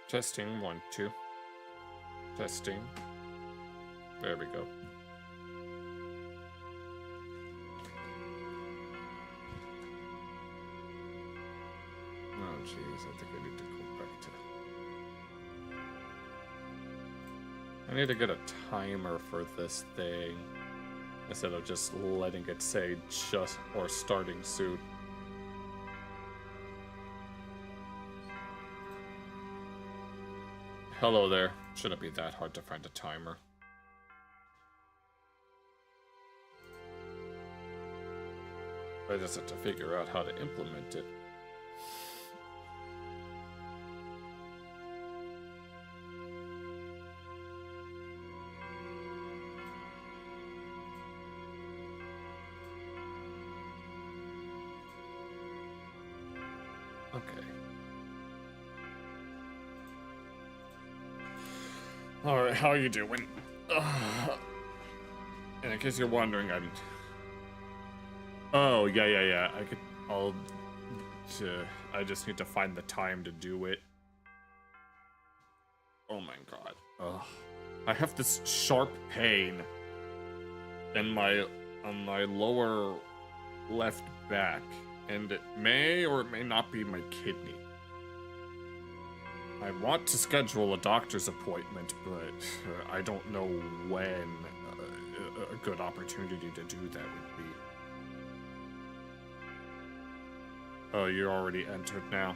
Testing, 1, 2. Testing. There we go. Oh, jeez, I think I need to go back to... I need to get a timer for this thing, instead of just letting it say just or starting soon. Hello there. Shouldn't be that hard to find a timer. I just have to figure out how to implement it. Okay. Alright, how are you doing? And in case you're wondering, I'm... Oh, yeah. I just need to find the time to do it. Oh my god. Ugh. I have this sharp pain on my lower left back, and it may or it may not be my kidney. I want to schedule a doctor's appointment, but I don't know when a good opportunity to do that would be. Oh, you're already entered now?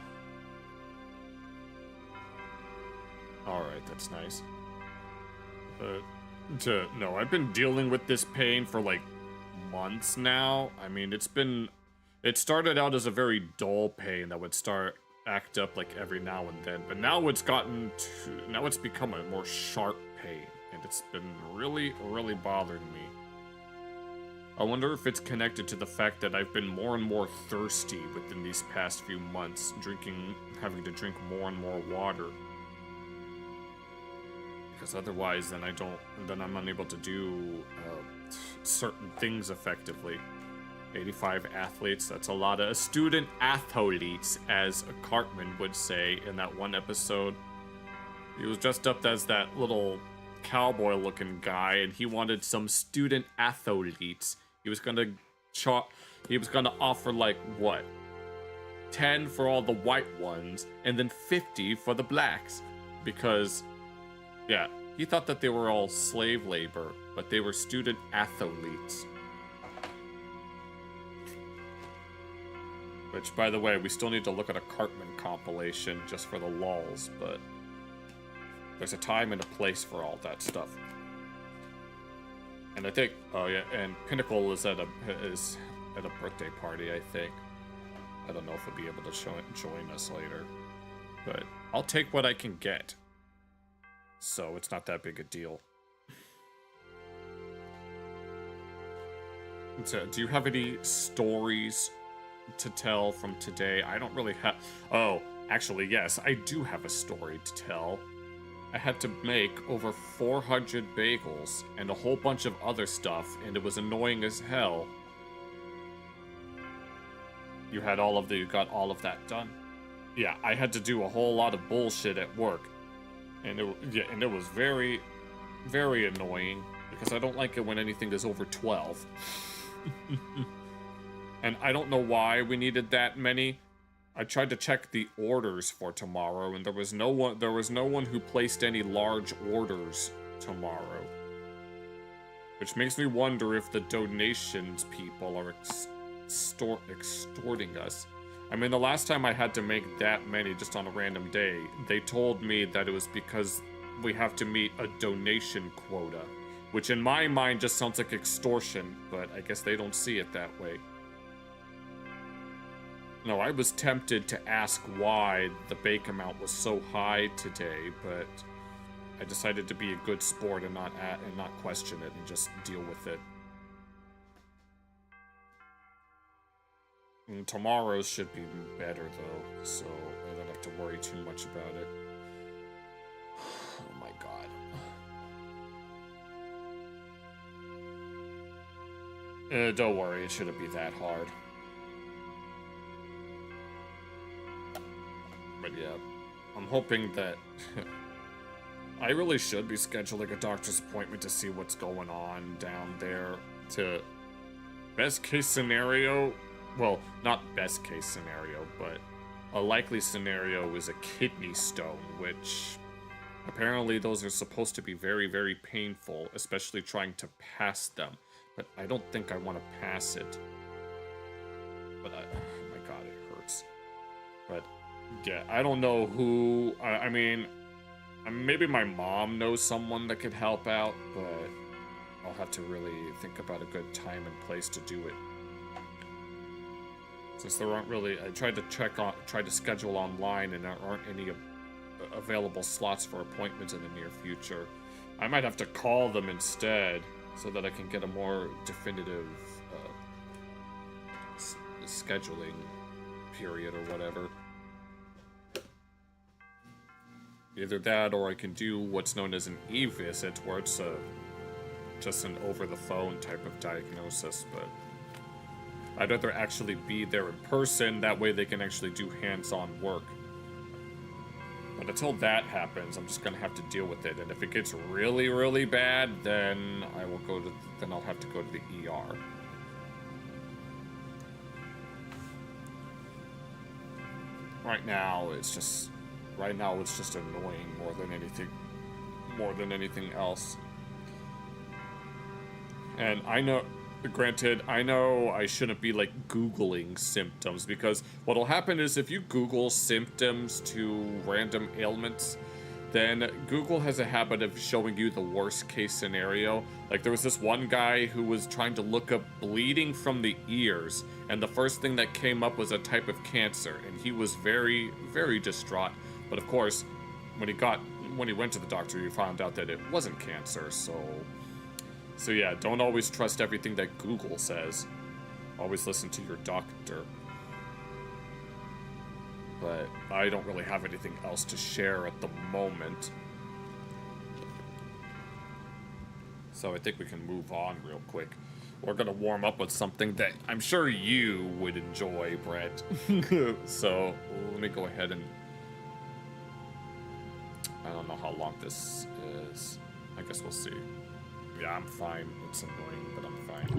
Alright, that's nice. No, I've been dealing with this pain for like months now. I mean, it started out as a very dull pain that would act up like every now and then, but now it's become a more sharp pain, and it's been really bothering me. I wonder if it's connected to the fact that I've been more and more thirsty within these past few months, having to drink more and more water. Because otherwise, then I'm unable to do certain things effectively. 85 athletes, that's a lot of student athletes, as Cartman would say in that one episode. He was dressed up as that little cowboy looking guy, and he wanted some student athletes. He was gonna offer like what? 10 for all the white ones, and then 50 for the blacks. Because, yeah, he thought that they were all slave labor, but they were student athletes. Which, by the way, we still need to look at a Cartman compilation just for the lulz, but there's a time and a place for all that stuff. And I think, oh yeah, and Pinnacle is at a birthday party, I think. I don't know if he'll be able to join us later, but I'll take what I can get. So it's not that big a deal. So, do you have any stories to tell from today? I don't really have... Oh, actually, yes, I do have a story to tell. I had to make over 400 bagels and a whole bunch of other stuff, and it was annoying as hell. You got all of that done? Yeah, I had to do a whole lot of bullshit at work. And it was very, very annoying, because I don't like it when anything is over 12. And I don't know why we needed that many. I tried to check the orders for tomorrow, and there was no one who placed any large orders tomorrow. Which makes me wonder if the donations people are extorting us. I mean, the last time I had to make that many just on a random day, they told me that it was because we have to meet a donation quota, which in my mind just sounds like extortion, but I guess they don't see it that way. No, I was tempted to ask why the bake amount was so high today, but I decided to be a good sport and not question it and just deal with it. And tomorrow's should be better though, so I don't have to worry too much about it. Oh my god. Don't worry, it shouldn't be that hard. I'm hoping that I really should be scheduling a doctor's appointment to see what's going on down there. To best case scenario, well, not best case scenario, but a likely scenario is a kidney stone, which apparently those are supposed to be very, very painful, especially trying to pass them. But I don't think I want to pass it. But oh my god, it hurts. But yeah, I don't know who. I mean, maybe my mom knows someone that could help out, but I'll have to really think about a good time and place to do it. Since there aren't really, I tried to schedule online, and there aren't any available slots for appointments in the near future. I might have to call them instead, so that I can get a more definitive scheduling period or whatever. Either that, or I can do what's known as an e-visit, where it's just an over-the-phone type of diagnosis, but I'd rather actually be there in person, that way they can actually do hands-on work. But until that happens, I'm just gonna have to deal with it, and if it gets really, really bad, then I'll have to go to the ER. Right now it's just annoying more than anything else. And I know I shouldn't be like Googling symptoms, because what'll happen is if you Google symptoms to random ailments, then Google has a habit of showing you the worst case scenario. Like there was this one guy who was trying to look up bleeding from the ears, and the first thing that came up was a type of cancer, and he was very, very distraught. But of course, when he went to the doctor, he found out that it wasn't cancer, So yeah, don't always trust everything that Google says. Always listen to your doctor. But I don't really have anything else to share at the moment. So I think we can move on real quick. We're gonna warm up with something that I'm sure you would enjoy, Brett. So let me go ahead and... I don't know how long this is. I guess we'll see. Yeah, I'm fine. It's annoying, but I'm fine.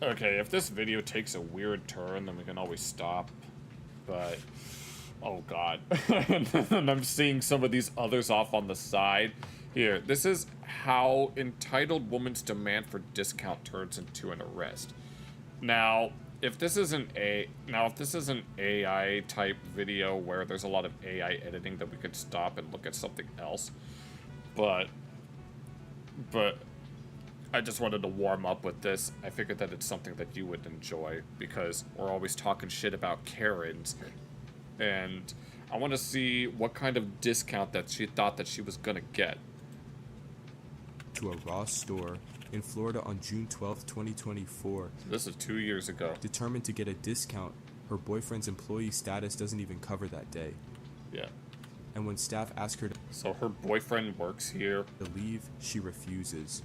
Okay, if this video takes a weird turn, then we can always stop. But, oh god. And I'm seeing some of these others off on the side. Here, this is how entitled woman's demand for discount turns into an arrest. Now, if this is an AI type video where there's a lot of AI editing, that we could stop and look at something else. But I just wanted to warm up with this. I figured that it's something that you would enjoy, because we're always talking shit about Karens, and I want to see what kind of discount that she thought that she was gonna get. To a Ross store in Florida on June 12th, 2024. This is 2 years ago. Determined to get a discount, her boyfriend's employee status doesn't even cover that day. Yeah. And when staff ask her to... So her boyfriend works here. ...to leave, she refuses.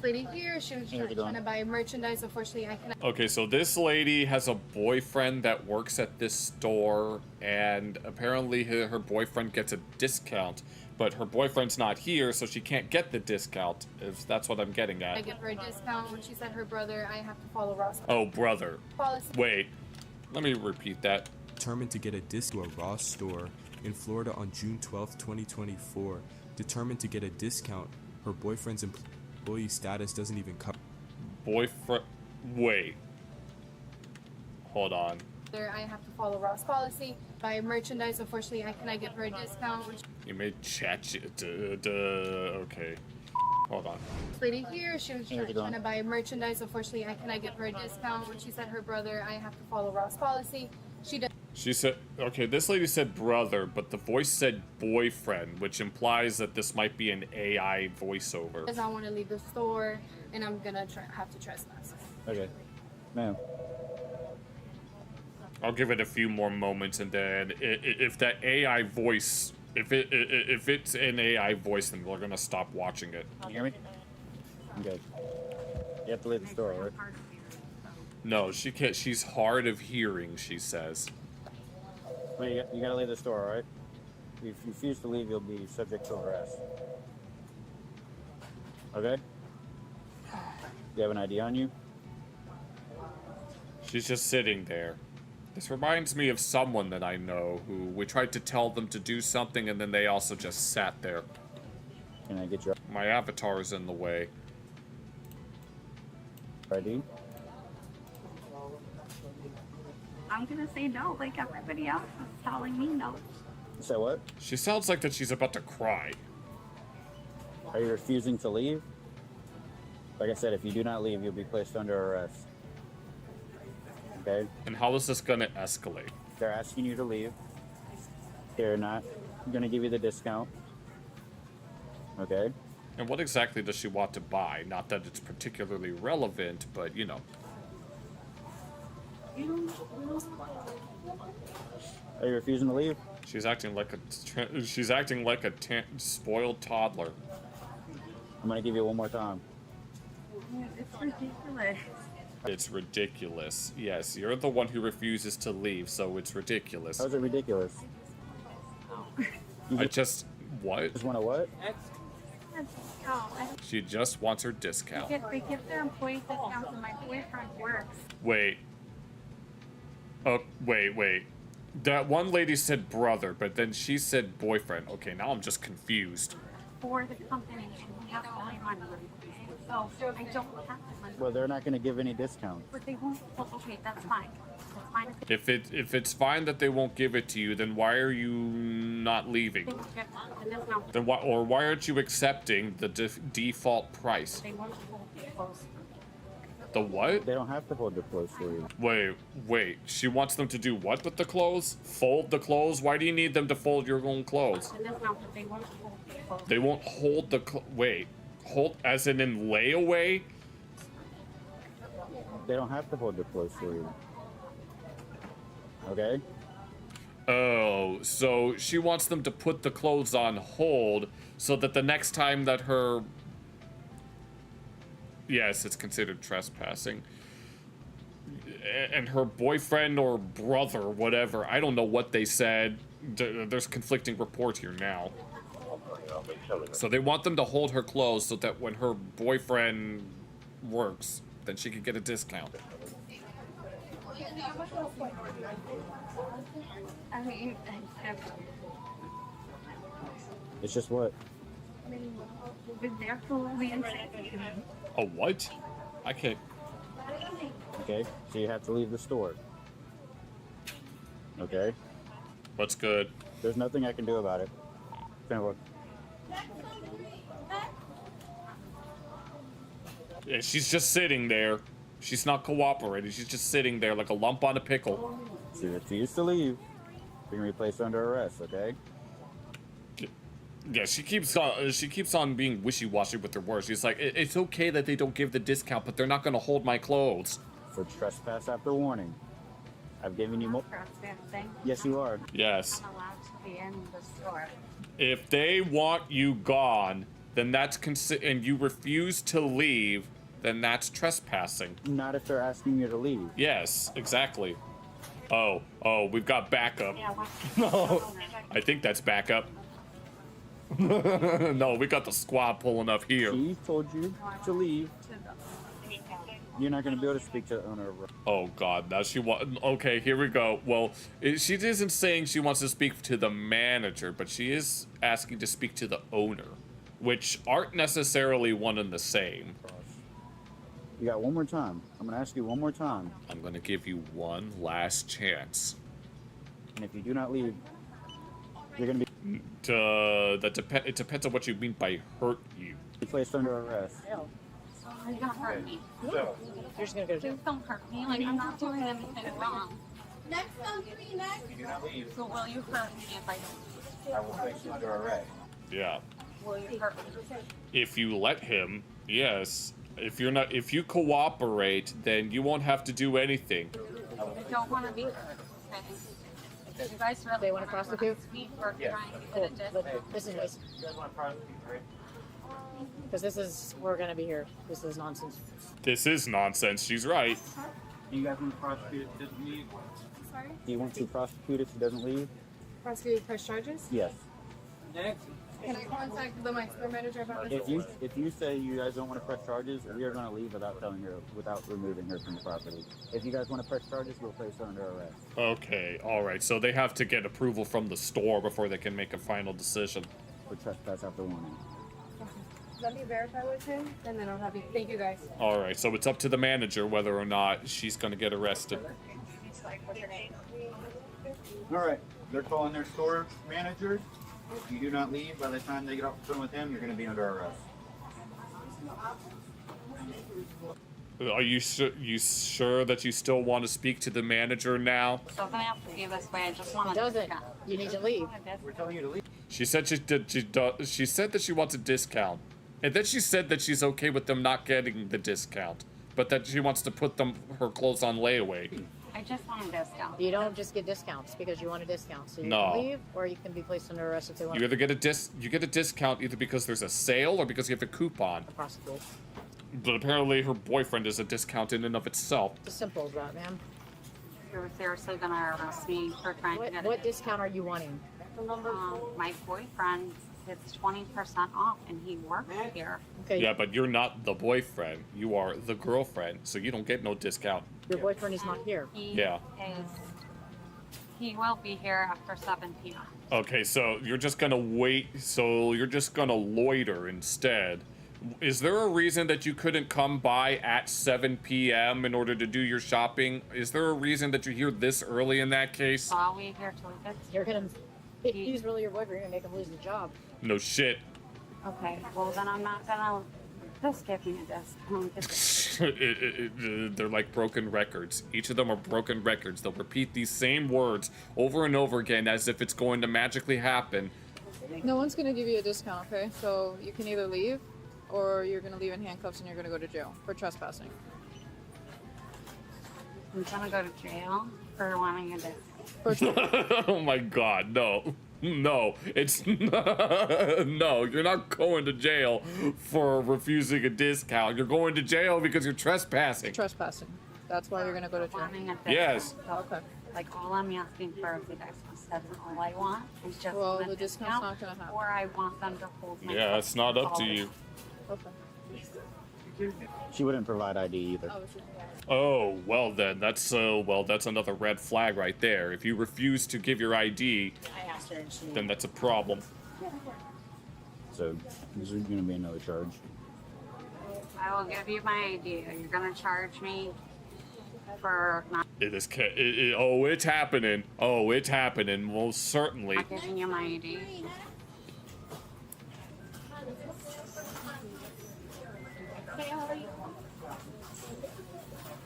Lady here, she was trying to buy merchandise. Unfortunately, I cannot. Okay, so this lady has a boyfriend that works at this store, and apparently her boyfriend gets a discount, but her boyfriend's not here, so she can't get the discount, if that's what I'm getting at. I give her a discount when she said her brother, I have to follow Ross. Oh, brother. Policy. Wait, let me repeat that. Determined to get a discount to a Ross store in Florida on June 12th, 2024. Determined to get a discount, her boyfriend's employee status doesn't even cover. Boyfriend. Wait. Hold on. I have to follow Ross policy. Buy merchandise. Unfortunately, I cannot give her a discount. You made chat. Okay. Hold on. Lady here, she was trying to buy merchandise. Unfortunately, I cannot give her a discount when she said her brother, I have to follow Ross policy. She said, okay, this lady said brother, but the voice said boyfriend, which implies that this might be an AI voiceover. Does not want to leave the store, and I'm gonna have to trespass. Okay, ma'am. I'll give it a few more moments, and then if that AI voice, if it's an AI voice, then we're gonna stop watching it. Can you hear me? Okay. You have to leave the store, right? No, she can't. She's hard of hearing, she says. Wait, you gotta leave the store, all right? If you refuse to leave, you'll be subject to arrest. Okay? Do you have an ID on you? She's just sitting there. This reminds me of someone that I know who we tried to tell them to do something and then they also just sat there. Can I get your My avatar's in the way. ID? I'm gonna say no, like everybody else is telling me no. You say what? She sounds like that she's about to cry. Are you refusing to leave? Like I said, if you do not leave, you'll be placed under arrest. Okay? And how is this gonna escalate? They're asking you to leave. They're not gonna give you the discount. Okay? And what exactly does she want to buy? Not that it's particularly relevant, but you know. Are you refusing to leave? She's acting like a spoiled toddler. I'm gonna give you one more time. It's ridiculous. It's ridiculous. Yes, you're the one who refuses to leave, so it's ridiculous. How's it ridiculous? I just... What? Just want to what? She just wants her discount. They give their employees discounts and my boyfriend works. Wait. Oh, wait. That one lady said brother, but then she said boyfriend. Okay, now I'm just confused. For the company and we have all my money. So I don't have the money. Well, they're not going to give any discounts. But they won't. Well, okay, that's fine. That's fine. If it's fine that they won't give it to you, then why are you not leaving? They won't get the discount. Then why aren't you accepting the default price? They won't hold it close. The what? They don't have to hold their clothes for you. Wait. She wants them to do what with the clothes? Fold the clothes? Why do you need them to fold your own clothes? The discount, but they won't hold it close. They won't hold the hold as in layaway? They don't have to hold their clothes for you. Okay? Oh, so she wants them to put the clothes on hold so that the next time that her... Yes, it's considered trespassing. And her boyfriend or brother, whatever, I don't know what they said. There's conflicting reports here now. So they want them to hold her clothes so that when her boyfriend works, then she can get a discount. I mean, It's just what? I've been there for the insane. A what? I can't... Okay? So you have to leave the store. Okay? What's good? There's nothing I can do about it. Look. Yeah, she's just sitting there. She's not cooperating. She's just sitting there like a lump on a pickle. So you refuse to leave, you're going to be placed under arrest, okay? Yeah, she keeps on being wishy-washy with her words. She's like, it's okay that they don't give the discount, but they're not going to hold my clothes. For trespass after warning. I've given you more. Trespassing. Yes, you are. Yes. I'm allowed to be in the store. If they want you gone, then that's and you refuse to leave, then that's trespassing. Not if they're asking you to leave. Yes, exactly. Oh, we've got backup. Yeah, No, I think that's backup. No, we got the squad pulling up here. She told you to leave. You're not going to be able to speak to the owner of her. Oh God, now she okay, here we go. Well, she isn't saying she wants to speak to the manager, but she is asking to speak to the owner, which aren't necessarily one and the same. You got one more time. I'm going to ask you one more time. I'm gonna give you one last chance. And if you do not leave, you're going to be It depends on what you mean by hurt you. placed under arrest. You don't hurt me. You're just gonna go to jail. Please don't hurt me. Like, I'm not doing anything wrong. Next on three, next. If you do not leave, So will you hurt me if I don't? I will place you under arrest. Yeah. Will you hurt me? If you let him, yes. If you cooperate, then you won't have to do anything. I don't want to be hurt. Okay? You guys really want to prosecute? me for Yeah. trying to Cool, get a discount? but this is waste. You guys want to prosecute, right? Because we're gonna be here. This is nonsense. This is nonsense. She's right. Do you guys want to prosecute if she doesn't leave? Sorry? Do you want to prosecute if she doesn't leave? Prosecute press charges? Yes. Can I contact my store manager about this? If you say you guys don't want to press charges, we are going to leave without telling her, without removing her from the property. If you guys want to press charges, we'll place her under arrest. Okay, all right. So they have to get approval from the store before they can make a final decision. For trespass after warning. Let me verify with him, and then I'll have you. Thank you, guys. All right. So it's up to the manager whether or not she's going to get arrested. All right. They're calling their store manager. If you do not leave by the time they get off the phone with them, you're going to be under arrest. Are you sure that you still want to speak to the manager now? So if I have to give this way, I just want to. Doesn't. You need to leave. We're telling you to leave. She said she said that she wants a discount, and then she said that she's okay with them not getting the discount, but that she wants to put her clothes on layaway. I just want a discount. You don't just get discounts because you want a discount. So you No. can leave, or you can be placed under arrest if they want You either get a discount either because there's a sale or because you have a coupon. to prosecute. But apparently her boyfriend is a discount in and of itself. It's as simple as that, man. You're seriously gonna arrest me for trying to get What discount are you wanting? my boyfriend gets 20% off, and he works here. Okay. Yeah, but you're not the boyfriend. You are the girlfriend, so you don't get no discount. Your boyfriend is not here. He will be here after 7 p.m. Okay, so you're just gonna wait. So you're just gonna loiter instead. Is there a reason that you couldn't come by at 7 p.m. in order to do your shopping? Is there a reason that you're here this early in that case? So I'll be here till he gets You're gonna. If he's really your boyfriend, you're gonna make him lose his job. No shit. Okay, well then I'm not gonna. Just give me a discount. They're like broken records. Each of them are broken records. They'll repeat these same words over and over again as if it's going to magically happen. No one's gonna give you a discount, okay? So you can either leave, or you're gonna leave in handcuffs and you're gonna go to jail for trespassing. I'm gonna go to jail for wanting a discount. Oh my god, no. No, it's no, you're not going to jail for refusing a discount. You're going to jail because you're trespassing. Trespassing. That's why you're gonna go to jail. Wanting a discount. Yes. So, Okay. like all I'm asking for is the discount. That's all I want. Is just Well, want a the discount's not gonna happen. Or I want them to hold my Yeah, it's not up to you. Okay. She wouldn't provide ID either. Oh, well then, that's another red flag right there. If you refuse to give your ID, I asked her, and she. then that's a problem. So this is going to be another charge. I will give you my ID. You're gonna charge me for not Oh, it's happening. Oh, it's happening. Most certainly. giving you my ID.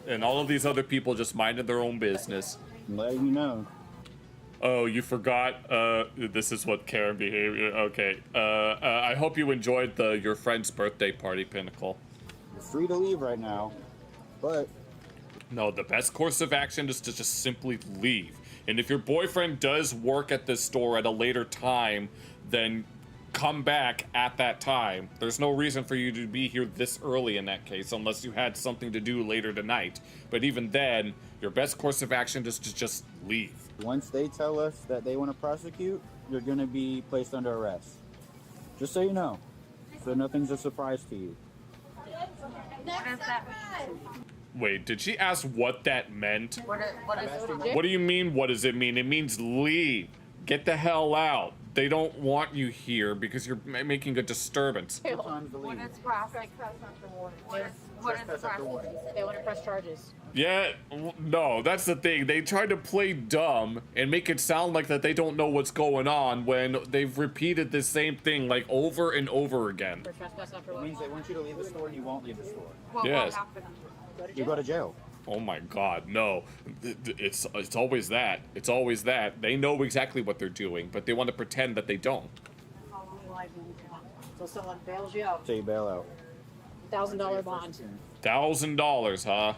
And all of these other people just minded their own business. I'm letting you know. Oh, you forgot? This is what Karen behavior. Okay. I hope you enjoyed your friend's birthday party, Pinnacle. You're free to leave right now, but No, the best course of action is to just simply leave. And if your boyfriend does work at this store at a later time, then come back at that time. There's no reason for you to be here this early in that case, unless you had something to do later tonight. But even then, your best course of action is to just leave. once they tell us that they want to prosecute, you're going to be placed under arrest. Just so you know. So nothing's a surprise to you. What is that? Wait, did she ask what that meant? What is What do you mean, what does it mean? It means leave. Get the hell out. They don't want you here because you're making a disturbance. Time to leave. what is process? What is process? They want to press charges. Yeah, no, that's the thing. They try to play dumb and make it sound like that they don't know what's going on when they've repeated the same thing like over and over again. For trespass after It what? means they want you to leave the store and you won't leave the store. What Yes. will happen? You go to jail. Oh my god, no. It's always that. It's always that. They know exactly what they're doing, but they want to pretend that they don't. How long will I be in jail? So someone bails you out. So you bail out. $1,000 bond. $1,000, huh?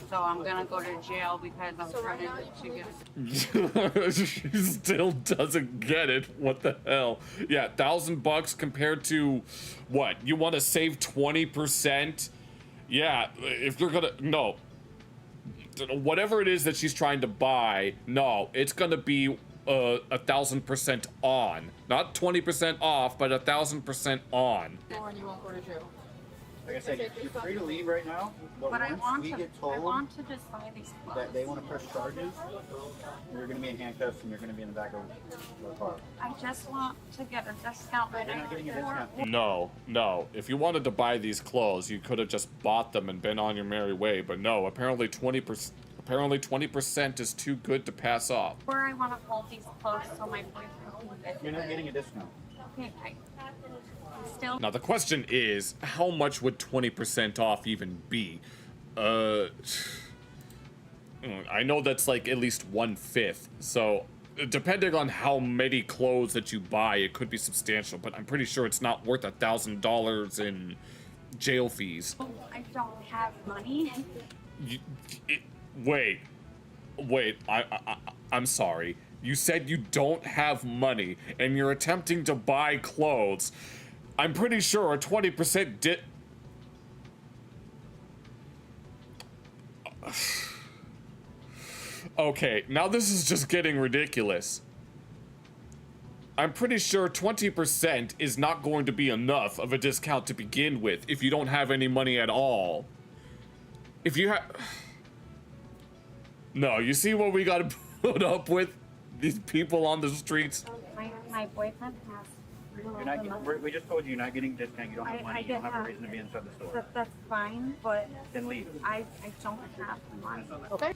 So I'm gonna go to jail because I'm trying to get. She still doesn't get it. What the hell? Yeah, $1,000 compared to what? You want to save 20%? Yeah, if you're gonna, no. Whatever it is that she's trying to buy, no, it's gonna be 1,000% on. Not 20% off, but 1,000% on. Or you won't go to jail. Like I said, you're free to leave right now, but But I once want we to. get I told want to just buy these clothes. that they want to press charges, you're going to be in handcuffs and you're going to be in the back of the car. I just want to get a discount. You're not getting a discount. No. If you wanted to buy these clothes, you could have just bought them and been on your merry way. But no, apparently 20% is too good to pass off. Where I want to hold these clothes so my boyfriend can get You're not getting a discount. Okay, still. Now the question is, how much would 20% off even be? I know that's like at least 1/5. So depending on how many clothes that you buy, it could be substantial. But I'm pretty sure it's not worth $1,000 in jail fees. Oh, I don't have money. Wait. I'm sorry. You said you don't have money and you're attempting to buy clothes. I'm pretty sure a 20% Okay, now this is just getting ridiculous. I'm pretty sure 20% is not going to be enough of a discount to begin with if you don't have any money at all. If you have... No, you see what we gotta put up with? These people on the streets? My boyfriend has. You're not, we just told you you're not getting a discount. You don't have money. You don't have a reason to be inside the store. That's fine, but Then leave. I don't have the money. Okay.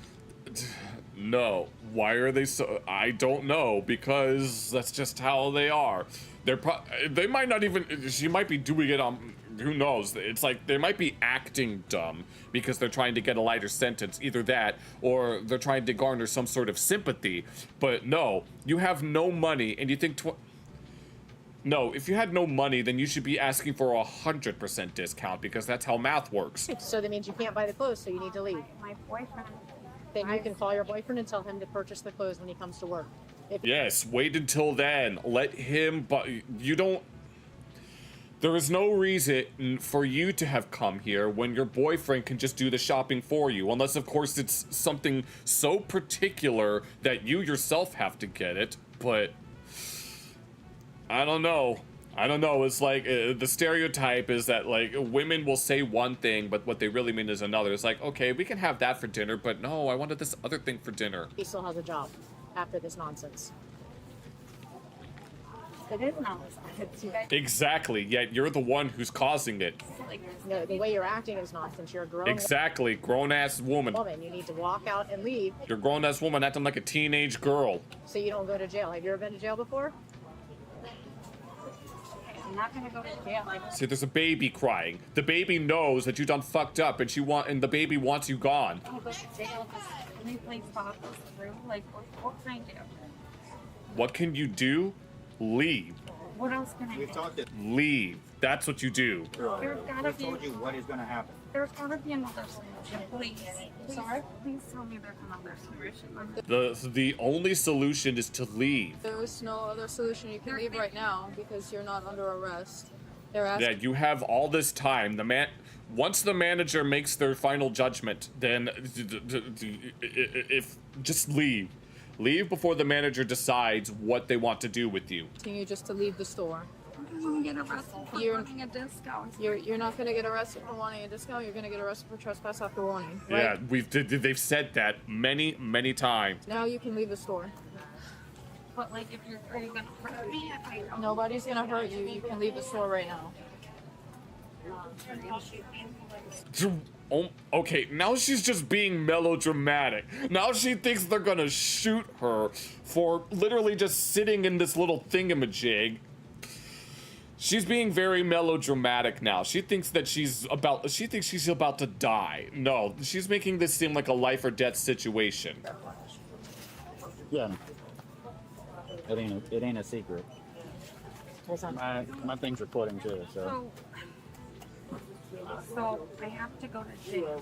No. Why are they so... I don't know, because that's just how they are. They might not even... She might be doing it on... Who knows? It's like they might be acting dumb because they're trying to get a lighter sentence. Either that, or they're trying to garner some sort of sympathy. But no, you have no money, and you think... No, if you had no money, then you should be asking for 100% discount, because that's how math works. So that means you can't buy the clothes, so you need to leave. My boyfriend. Then you can call your boyfriend and tell him to purchase the clothes when he comes to work. Yes, wait until then. Let him... But you don't... There is no reason for you to have come here when your boyfriend can just do the shopping for you. Unless, of course, it's something so particular that you yourself have to get it. But... I don't know. It's like the stereotype is that like women will say one thing, but what they really mean is another. It's like, okay, we can have that for dinner, but no, I wanted this other thing for dinner. He still has a job after this nonsense. It is nonsense. You guys, Exactly, yet you're the one who's causing it. like, The way you're acting is nonsense. You're a grown Exactly, grown-ass woman. woman. You need to walk out and leave You're a grown-ass woman acting like a teenage girl. so you don't go to jail. Have you ever been to jail before? I'm not gonna go to jail. Like, See, there's a baby crying. The baby knows that you done fucked up, and the baby wants you gone. I'll go to jail. Just replace thought this through. Like, what can I do? What can you do? Leave. What else can I We've do? talked it Leave. That's what you do. earlier. There's gotta We've told be- you what is going to happen. There's gotta be another solution, please. Sorry? Please tell me there's another solution. The only solution is to leave. There is no other solution. You can leave right now because you're not under arrest. They're asking. Yeah, you have all this time. Once the manager makes their final judgment, then if just leave. Leave before the manager decides what they want to do with you. Continue just to leave the store. I'm gonna get arrested for You're- wanting a discount. You're not gonna get arrested for wanting a discount. You're gonna get arrested for trespass after warning. Right? Yeah, they've said that many times. Now you can leave the store. But like, are you gonna hurt me if I don't? Nobody's gonna hurt you. You can leave the store right now. Oh, okay, now she's just being melodramatic. Now she thinks they're gonna shoot her for literally just sitting in this little thingamajig. She's being very melodramatic now. She thinks she's about to die. No, she's making this seem like a life or death situation. Yeah. It ain't a secret. My thing's recording too, so. So I have to go to jail.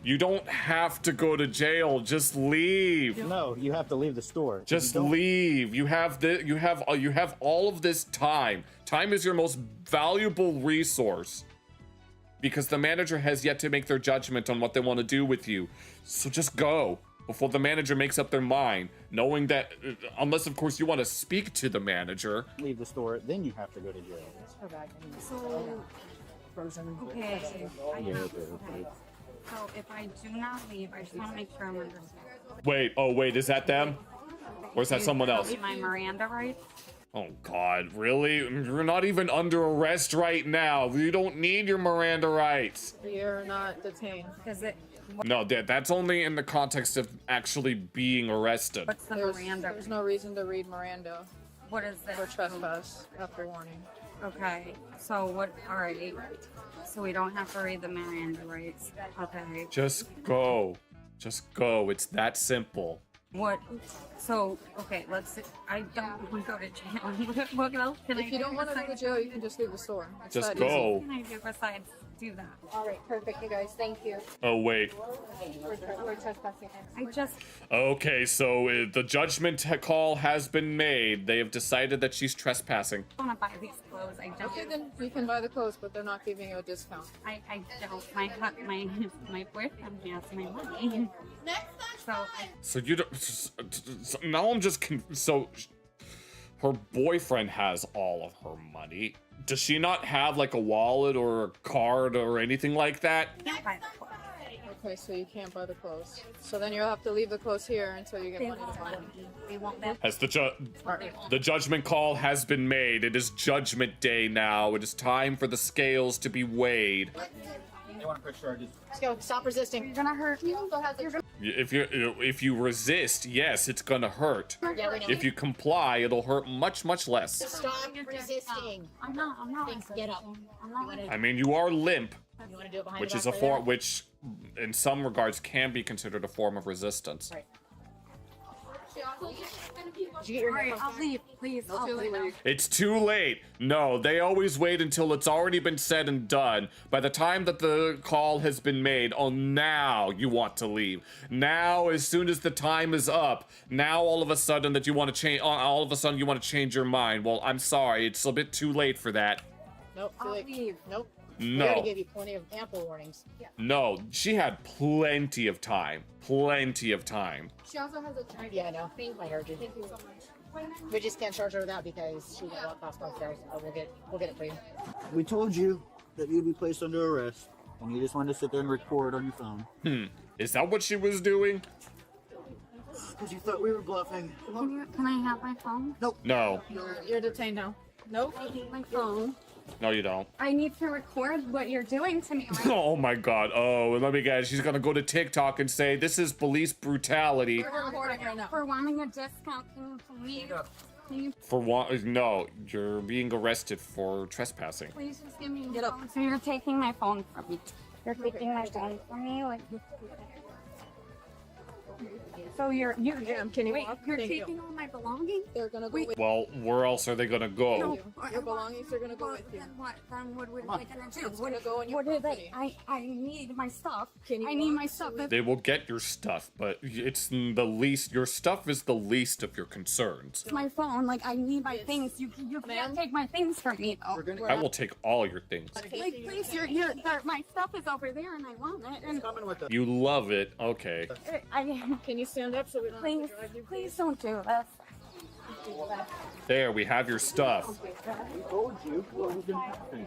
You don't have to go to jail. Just leave. No, you have to leave the store. Just You don't- leave. You have all of this time. Time is your most valuable resource. because the manager has yet to make their judgment on what they want to do with you. So just go before the manager makes up their mind, knowing that, unless of course you want to speak to the manager. Leave the store, then you have to go to jail. So, okay. So if I do not leave, I just want to make sure I'm understanding. Wait, is that them? Or is that someone else? My Miranda rights. Oh God, really? You're not even under arrest right now. You don't need your Miranda rights. You're not detained. Is it? No, that's only in the context of actually being arrested. What's the Miranda? There's no reason to read Miranda What is this? for trespass after warning. Okay. So what? All right. So we don't have to read the Miranda rights. Okay. Just go. Just go. It's that simple. What? So okay. Let's. I don't want to go to jail. What else can I If you do don't want to go to besides- jail, you can just leave the store. It's Just that go. What can I do besides do that? All right, perfect, you guys. Thank you. Oh, wait. We're trespassing. I just. Okay, so the judgment call has been made. They have decided that she's trespassing. want to buy these clothes. I don't. Okay, then you can buy the clothes, but they're not giving you a discount. I don't. My boyfriend has my money. So So you don't. So now I'm just. So her boyfriend has all of her money. Does she not have like a wallet or a card or anything like that? I can't buy the clothes. Okay, so you can't buy the clothes. So then you'll have to leave the clothes here until you get They money to won't buy let them. me. They won't let me. Has the judgment call has been made. It is Judgment Day now. It is time for the scales to be weighed. They want to press charges. Let's go. Stop resisting. You're gonna hurt me. If you resist, yes, it's gonna hurt. Yeah, we know. If you comply, it'll hurt much less. Stop resisting. I'm not. Get up. I'm not. I mean, you are limp, You want to do it behind which your is a back form, which in some regards can be considered a form of resistance. Right. Did you get your All right, headphones I'll leave, please. I'll leave. It's too late. No, they always wait until it's already been said and done. By the time that the call has been made, oh, now you want to leave. Now, as soon as the time is up, now all of a sudden that you want to change, all of a sudden you want to change your mind. Well, I'm sorry, it's a bit too late for that. Nope. I'll leave. Nope. We already No, gave you plenty of ample warnings. no, she had plenty of time. Plenty of time. She also has a charge. Yeah, I know. Thank you. I heard you. Thank you so much. We just can't charge her that because she got lost downstairs. But we'll get it for you. We told you that you'd be placed under arrest, and you just wanted to sit there and record on your phone. Is that what she was doing? Because you thought we were bluffing. Can I have my phone? No. You're detained now. Nope. I need my phone. No, you don't. I need to record what you're doing to me. Right? Oh my god. Oh, and let me guess. She's gonna go to TikTok and say, this is police brutality. We're recording right now. For wanting a discount, can you For what? No, you're being arrested for trespassing. please just give me Get my up. phone? So you're taking my phone from me. You're taking my phone from me? Like, so you're Ma'am, can you wait, walk? you're Thank you. taking all my belongings? They're gonna go Wait. with Well, where else are they gonna go? No. your belongings. Are gonna go Well, with you. then what? Then what are they gonna do? It's gonna go in your What are property. they? I need my stuff. Can you I need walk my so stuff. we- They will get your stuff, but it's the least. Your stuff is the least of your concerns. It's my phone. Like, I need my things. You Ma'am? can't take my things from me, though. I will take all your things. Like, please, my stuff is over there, and I want it. And Coming with us. You love it. Okay. Can you stand up so we don't please, have to drive you? please don't do this. There, we have your stuff. Told you what was gonna happen.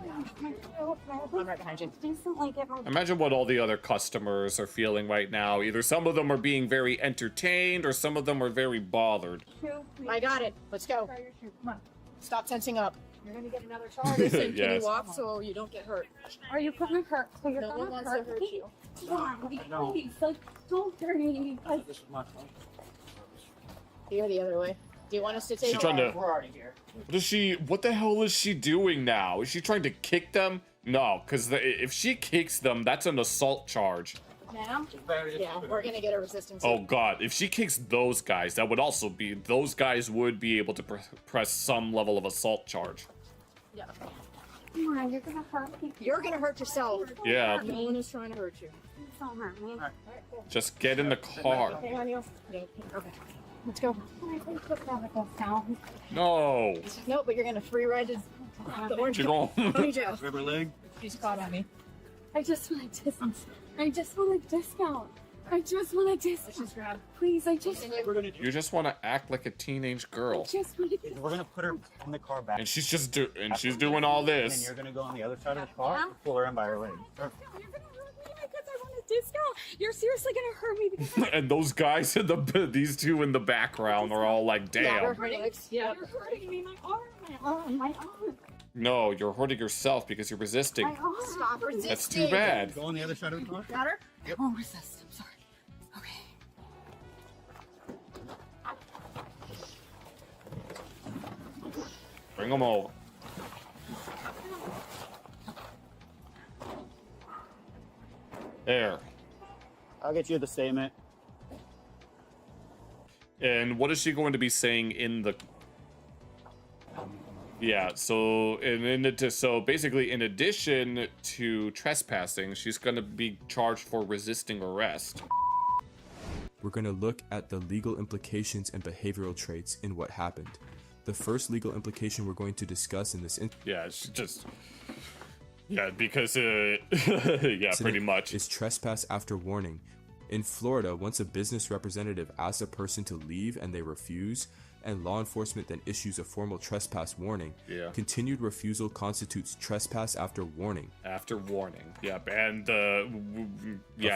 I'm right behind you. Decently get my. Imagine what all the other customers are feeling right now. Either some of them are being very entertained or some of them are very bothered. I got it. Let's go. Come on. Stop tensing up. You're gonna get another charge. Listen, can Yes. you walk so you don't get hurt? Are you gonna hurt? So you're No one gonna wants to hurt hurt me? you. Come on, please, like, don't hurt me. Like, This is my phone. You're the other way. Do you want us to take She's trying to. We're already here. What the hell is she doing now? Is she trying to kick them? No, because if she kicks them, that's an assault charge. Ma'am? Yeah, we're gonna get a resistance. Oh god, if she kicks those guys, that would also be, those guys would be able to press some level of assault charge. Yeah. come on, you're gonna hurt me. You're gonna hurt yourself. Yeah, No one is trying to hurt you. Please don't hurt me. just get in the car. Hang on, you. Okay. Let's go. Can I please put that down? No. No, but you're gonna free ride to the orange You're going. ponytail. Rubber leg. She's caught on me. I just want a discount. I just want a discount. I just want a discount. Please, I just. You just want to act like a teenage girl. Just want a We're gonna put her in the car back. And she's just doing all And then this. you're gonna go on the other side of the car and pull her in by her leg. You're gonna hurt me because I want a discount. You're seriously gonna hurt me because And those guys in these two in the background are all like, damn. you're hurting me. My arm. No, you're hurting yourself because you're resisting. My arm. Stop resisting. That's too bad. Go on the other side of the car. Got her? I won't resist. I'm sorry. Okay. Bring them over. There. I'll get you the statement. And what is she going to be saying in the? Yeah. So so basically, in addition to trespassing, she's going to be charged for resisting arrest. We're going to look at the legal implications and behavioral traits in what happened. The first legal implication we're going to discuss in this Yeah. She just. Yeah, because yeah, pretty much. is trespass after warning. In Florida, once a business representative asks a person to leave and they refuse, and law enforcement then issues a formal trespass warning, Yeah. continued refusal constitutes trespass after warning. After warning, yep, and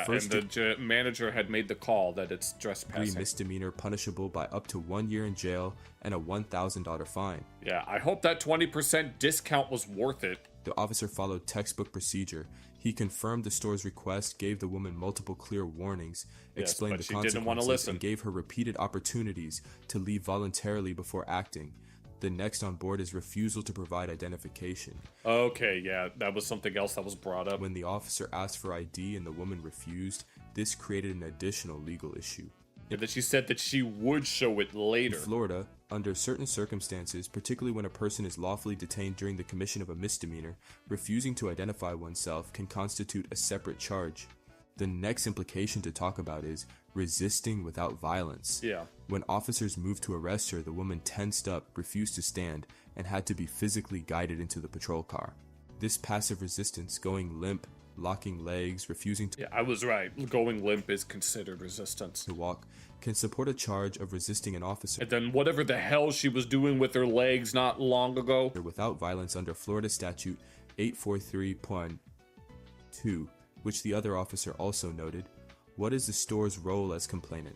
first the manager had made the call that it's trespassing. Misdemeanor punishable by up to 1 year in jail and a $1,000 fine. Yeah, I hope that 20% discount was worth it. The officer followed textbook procedure. He confirmed the store's request, gave the woman multiple clear warnings, Yes, explained but the she didn't wanna consequences, listen. and gave her repeated opportunities to leave voluntarily before acting. The next on board is refusal to provide identification. Okay, yeah, that was something else that was brought up. When the officer asked for ID and the woman refused, this created an additional legal issue. And that she said that she would show it later. In Florida, under certain circumstances, particularly when a person is lawfully detained during the commission of a misdemeanor, refusing to identify oneself can constitute a separate charge. The next implication to talk about is resisting without violence. Yeah. When officers moved to arrest her, the woman tensed up, refused to stand, and had to be physically guided into the patrol car. This passive resistance, going limp, locking legs, refusing Yeah, I was right. Going limp is considered resistance. to walk, can support a charge of resisting an officer And then whatever the hell she was doing with her legs not long ago. without violence under Florida Statute 843.2, which the other officer also noted. What is the store's role as complainant?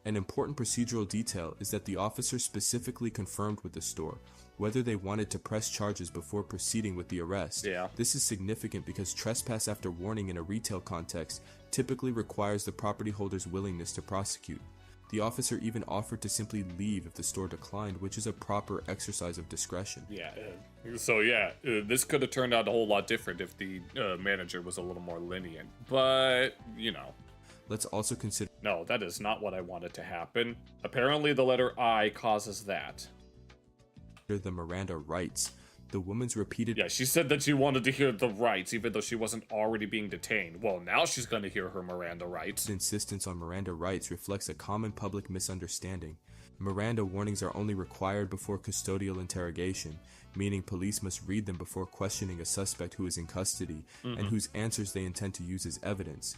An important procedural detail is that the officer specifically confirmed with the store whether they wanted to press charges before proceeding with the arrest. Yeah. This is significant because trespass after warning in a retail context typically requires the property holder's willingness to prosecute. The officer even offered to simply leave if the store declined, which is a proper exercise of discretion. Yeah. So yeah, this could have turned out a whole lot different if the manager was a little more lenient. But, you know. Let's also consider No, that is not what I wanted to happen. Apparently the letter I causes that. the Miranda rights. The woman's repeated Yeah, she said that she wanted to hear the rights even though she wasn't already being detained. Well, now she's going to hear her Miranda rights. insistence on Miranda rights reflects a common public misunderstanding. Miranda warnings are only required before custodial interrogation, meaning police must read them before questioning a suspect who is in custody and whose answers they intend to use as evidence.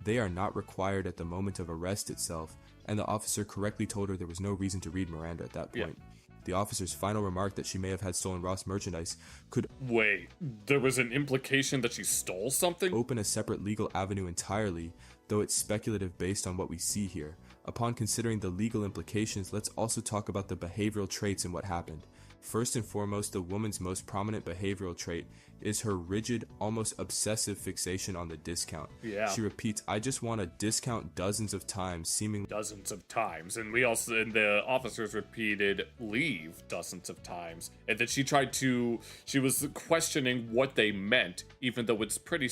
They are not required at the moment of arrest itself, and the officer correctly told her there was no reason to read Miranda at that point. The officer's final remark that she may have had stolen Ross merchandise could Wait, there was an implication that she stole something? open a separate legal avenue entirely, though it's speculative based on what we see here. Upon considering the legal implications, let's also talk about the behavioral traits and what happened. First and foremost, the woman's most prominent behavioral trait is her rigid, almost obsessive fixation on the discount. Yeah. She repeats, "I just want a discount" dozens of times, seemingly Dozens of times, and the officers repeated leave dozens of times, and then she was questioning what they meant, even though it's pretty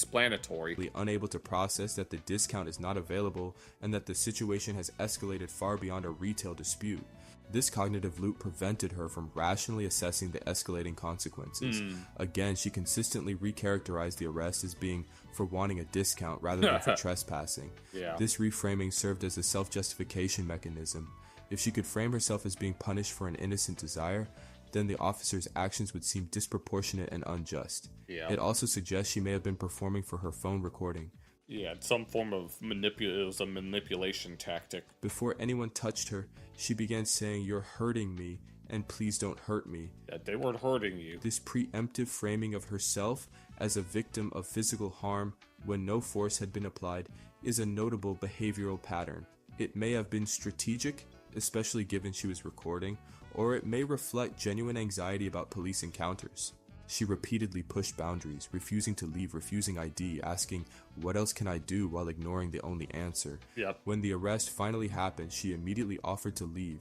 self-explanatory. unable to process that the discount is not available and that the situation has escalated far beyond a retail dispute. This cognitive loop prevented her from rationally assessing the escalating consequences. Again, she consistently recharacterized the arrest as being for wanting a discount rather than for trespassing. Yeah. This reframing served as a self-justification mechanism. If she could frame herself as being punished for an innocent desire, then the officer's actions would seem disproportionate and unjust. Yeah. It also suggests she may have been performing for her phone recording. Yeah, some form of it was a manipulation tactic. Before anyone touched her, she began saying, "You're hurting me, and please don't hurt me." Yeah, they weren't hurting you. This preemptive framing of herself as a victim of physical harm when no force had been applied is a notable behavioral pattern. It may have been strategic, especially given she was recording, or it may reflect genuine anxiety about police encounters. She repeatedly pushed boundaries, refusing to leave, refusing ID, asking, "What else can I do?" while ignoring the only answer. Yep. When the arrest finally happened, she immediately offered to leave.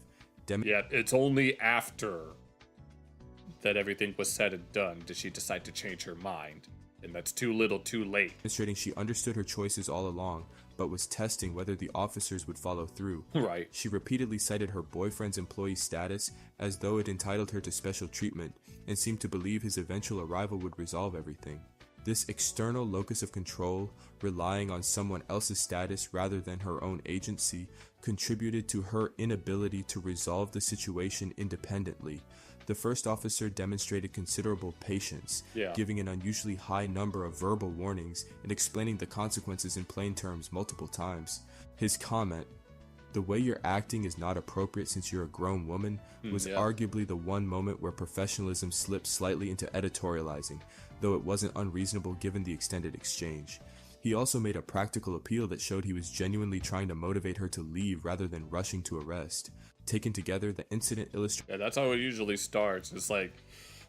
Yeah, it's only after that everything was said and done did she decide to change her mind. And that's too little too late. Demonstrating she understood her choices all along, but was testing whether the officers would follow through. Right. She repeatedly cited her boyfriend's employee status as though it entitled her to special treatment, and seemed to believe his eventual arrival would resolve everything. This external locus of control, relying on someone else's status rather than her own agency, contributed to her inability to resolve the situation independently. The first officer demonstrated considerable patience, giving an unusually high number of verbal warnings and explaining the consequences in plain terms multiple times. His comment, "The way you're acting is not appropriate since you're a grown woman," was arguably the one moment where professionalism slipped slightly into editorializing, though it wasn't unreasonable given the extended exchange. He also made a practical appeal that showed he was genuinely trying to motivate her to leave rather than rushing to arrest. Taken together, the incident illustrates... Yeah, that's how it usually starts. It's like,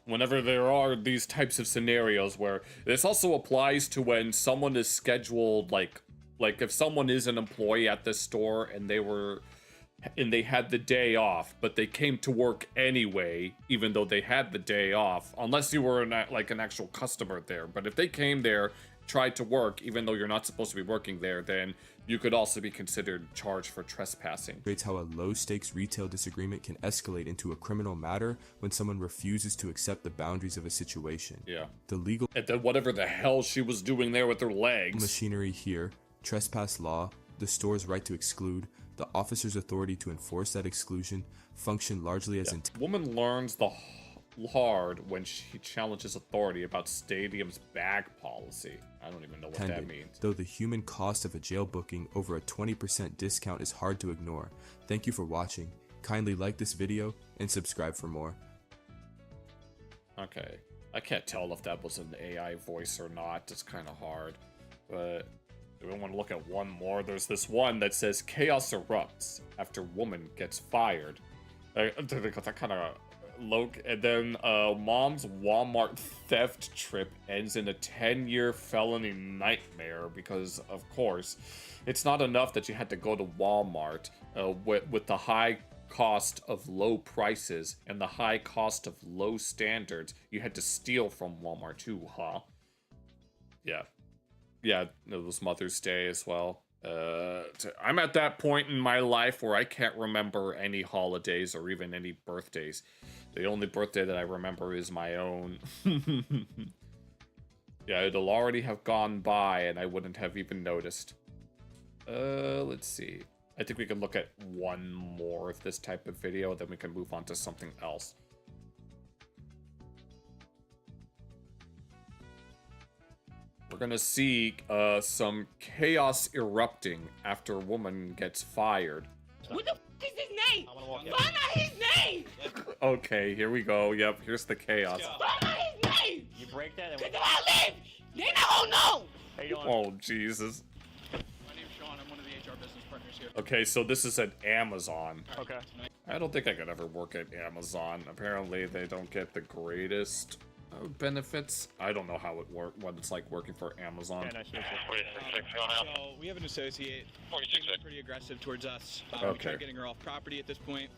whenever there are these types of scenarios where... This also applies to when someone is scheduled, like if someone is an employee at this store and they had the day off, but they came to work anyway, even though they had the day off, unless you were an actual customer there. But if they came there, tried to work, even though you're not supposed to be working there, then you could also be considered charged for trespassing. It's how a low-stakes retail disagreement can escalate into a criminal matter when someone refuses to accept the boundaries of a situation. Yeah. The legal... And then whatever the hell she was doing there with her legs. Machinery here, trespass law, the store's right to exclude, the officer's authority to enforce that exclusion, function largely as... Woman learns the hard when she challenges authority about stadium's bag policy. I don't even know what that means. Though the human cost of a jail booking over a 20% discount is hard to ignore. Thank you for watching. Kindly like this video and subscribe for more. Okay. I can't tell if that was an AI voice or not. It's kind of hard. But do we want to look at one more? There's this one that says chaos erupts after woman gets fired. That kind of... And then mom's Walmart theft trip ends in a 10-year felony nightmare because, of course, it's not enough that you had to go to Walmart with the high cost of low prices and the high cost of low standards. You had to steal from Walmart too, huh? Yeah. Yeah, it was Mother's Day as well. I'm at that point in my life where I can't remember any holidays or even any birthdays. The only birthday that I remember is my own. Yeah, it'll already have gone by and I wouldn't have even noticed. Let's see. I think we can look at one more of this type of video, then we can move on to something else. We're gonna see some chaos erupting after a woman gets fired. What the f is his name? Find out his name! Okay, here we go. Yep, here's the chaos. Find out his name! You break that and Cause if I live, they not gonna know! How you doing? Oh, Jesus. My name's Sean. I'm one of the HR business partners here. Okay, so this is at Amazon. Okay. I don't think I could ever work at Amazon. Apparently, they don't get the greatest benefits. I don't know how it what it's like working for Amazon. Yeah, nice to meet you. So we have an associate. She's been pretty aggressive towards us. We Okay. tried getting her off property at this point.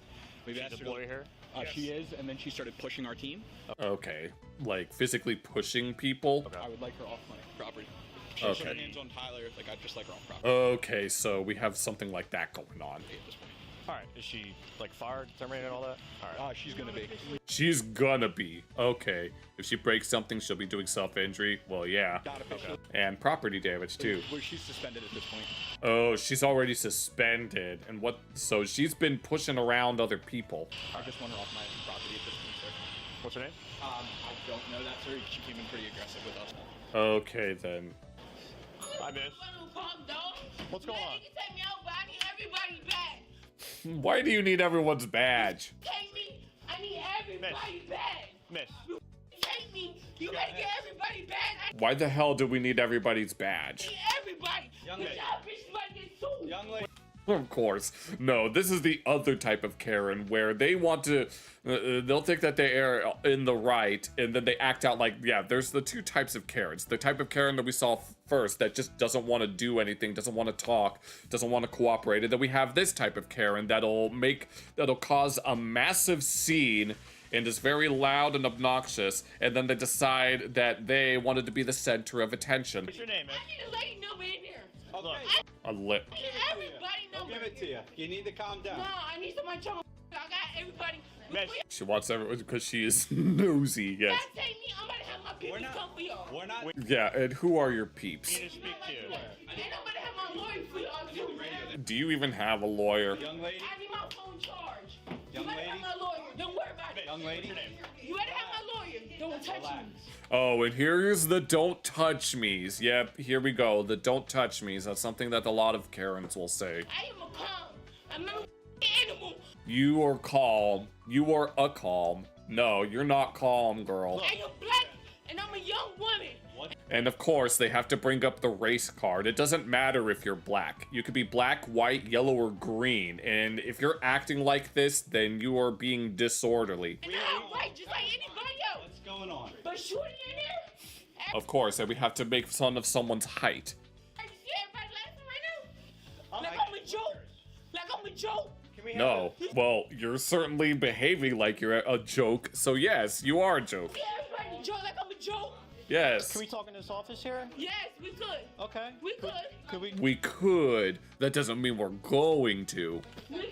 We've asked her. Employee here? She is, and then she started pushing our team. Okay, like physically pushing people. I would like her off my property. She's Okay. putting hands on Tyler. Like I'd just like her off property Okay, so we have something like that going on. at this point. Alright, is she like fired, terminated, all that? Alright. She's gonna be. She's gonna be. Okay. If she breaks something, she'll be doing self-injury. Well, yeah. Not officially. And property damage, too. Where she's suspended at this point. Oh, she's already suspended. And what? So she's been pushing around other people. I just want her off my property at this point, sir. What's her name? I don't know that, sir. She came in pretty aggressive with us. Okay, then. Hi, miss. What's going on? Take me out, but I need everybody back. Why do you need everyone's badge? Take me. I need everybody back. Miss. Take me. You gotta get everybody back. Why the hell do we need everybody's I badge? need everybody. Young Cause lady. y'all bitches about to get sued. Young lady. Of course. No, this is the other type of Karen where they want to, they'll think that they are in the right and then they act out like, yeah, there's the two types of Karens. The type of Karen that we saw first that just doesn't want to do anything, doesn't want to talk, doesn't want to cooperate. And then we have this type of Karen that'll cause a massive scene and is very loud and obnoxious. And then they decide that they wanted to be the center of attention. What's your name, miss? I need a lady number in here. Okay. A lip. I need everybody I'll number. give it to you. You need to calm down. No, I need somebody trying to. I got everybody. Miss. She wants everyone because she is nosy, yes. That take me. I'm gonna have my people come for y'all. We're not. Yeah, and who are your peeps? I need to speak to you. And I'm gonna have my lawyer for y'all too. Do you even have a lawyer? Young lady. I need my phone charge. Young You better lady. have my lawyer. Don't worry about it. Young lady. You better have my lawyer. Don't touch Relax. me. Oh, and here's the don't touch me's. Yep, here we go. The don't touch me's. That's something that a lot of Karens will say. I am a calm. I'm not an animal. You are calm. You are a calm. No, you're not calm, girl. I am black and I'm a young woman. And of course, they have to bring up the race card. It doesn't matter if you're black. You could be black, white, yellow, or green. And if you're acting like this, then you are being disorderly. And I'm white just like anybody else. What's going on? But shooting in there? Of course, and we have to make fun of someone's height. I see everybody laughing right now. Like I'm a joke. Like I'm a joke. Can we have No. Well, you're certainly behaving like you're a joke. So yes, you are a joke. See everybody a joke like I'm a joke. Yes. Can we talk in this office here? Yes, we could. Okay. We could. Could we? We could. That doesn't mean we're going to. We could.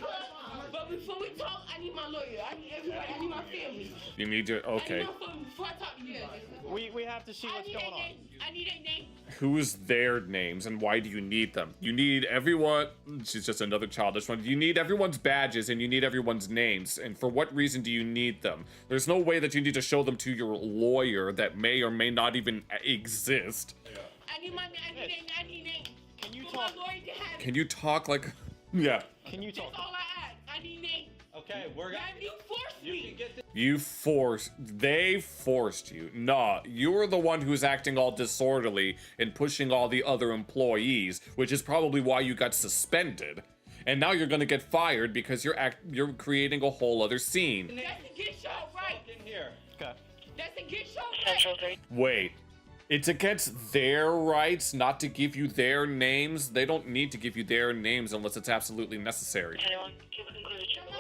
But before we talk, I need my lawyer. I need everybody. I need my family. You need to. I Okay. need my family before I talk to you. We have to see I what's need going their on. name. I need their name. Who's their names and why do you need them? You need everyone. She's just another childish one. You need everyone's badges and you need everyone's names. And for what reason do you need them? There's no way that you need to show them to your lawyer that may or may not even exist. I need my name. I need name. Can you For talk? my lawyer to have it. Can you talk like? Yeah. Can you talk? That's all I ask. I need name. Okay, we're gonna. Now, you forced You me. can get this. They forced you. Nah, you were the one who's acting all disorderly and pushing all the other employees, which is probably why you got suspended. And now you're gonna get fired because you're creating a whole other scene. That's to get y'all right. In here. Okay. That's to get y'all right. Wait, it's against their rights not to give you their names? They don't need to give you their names unless it's absolutely necessary.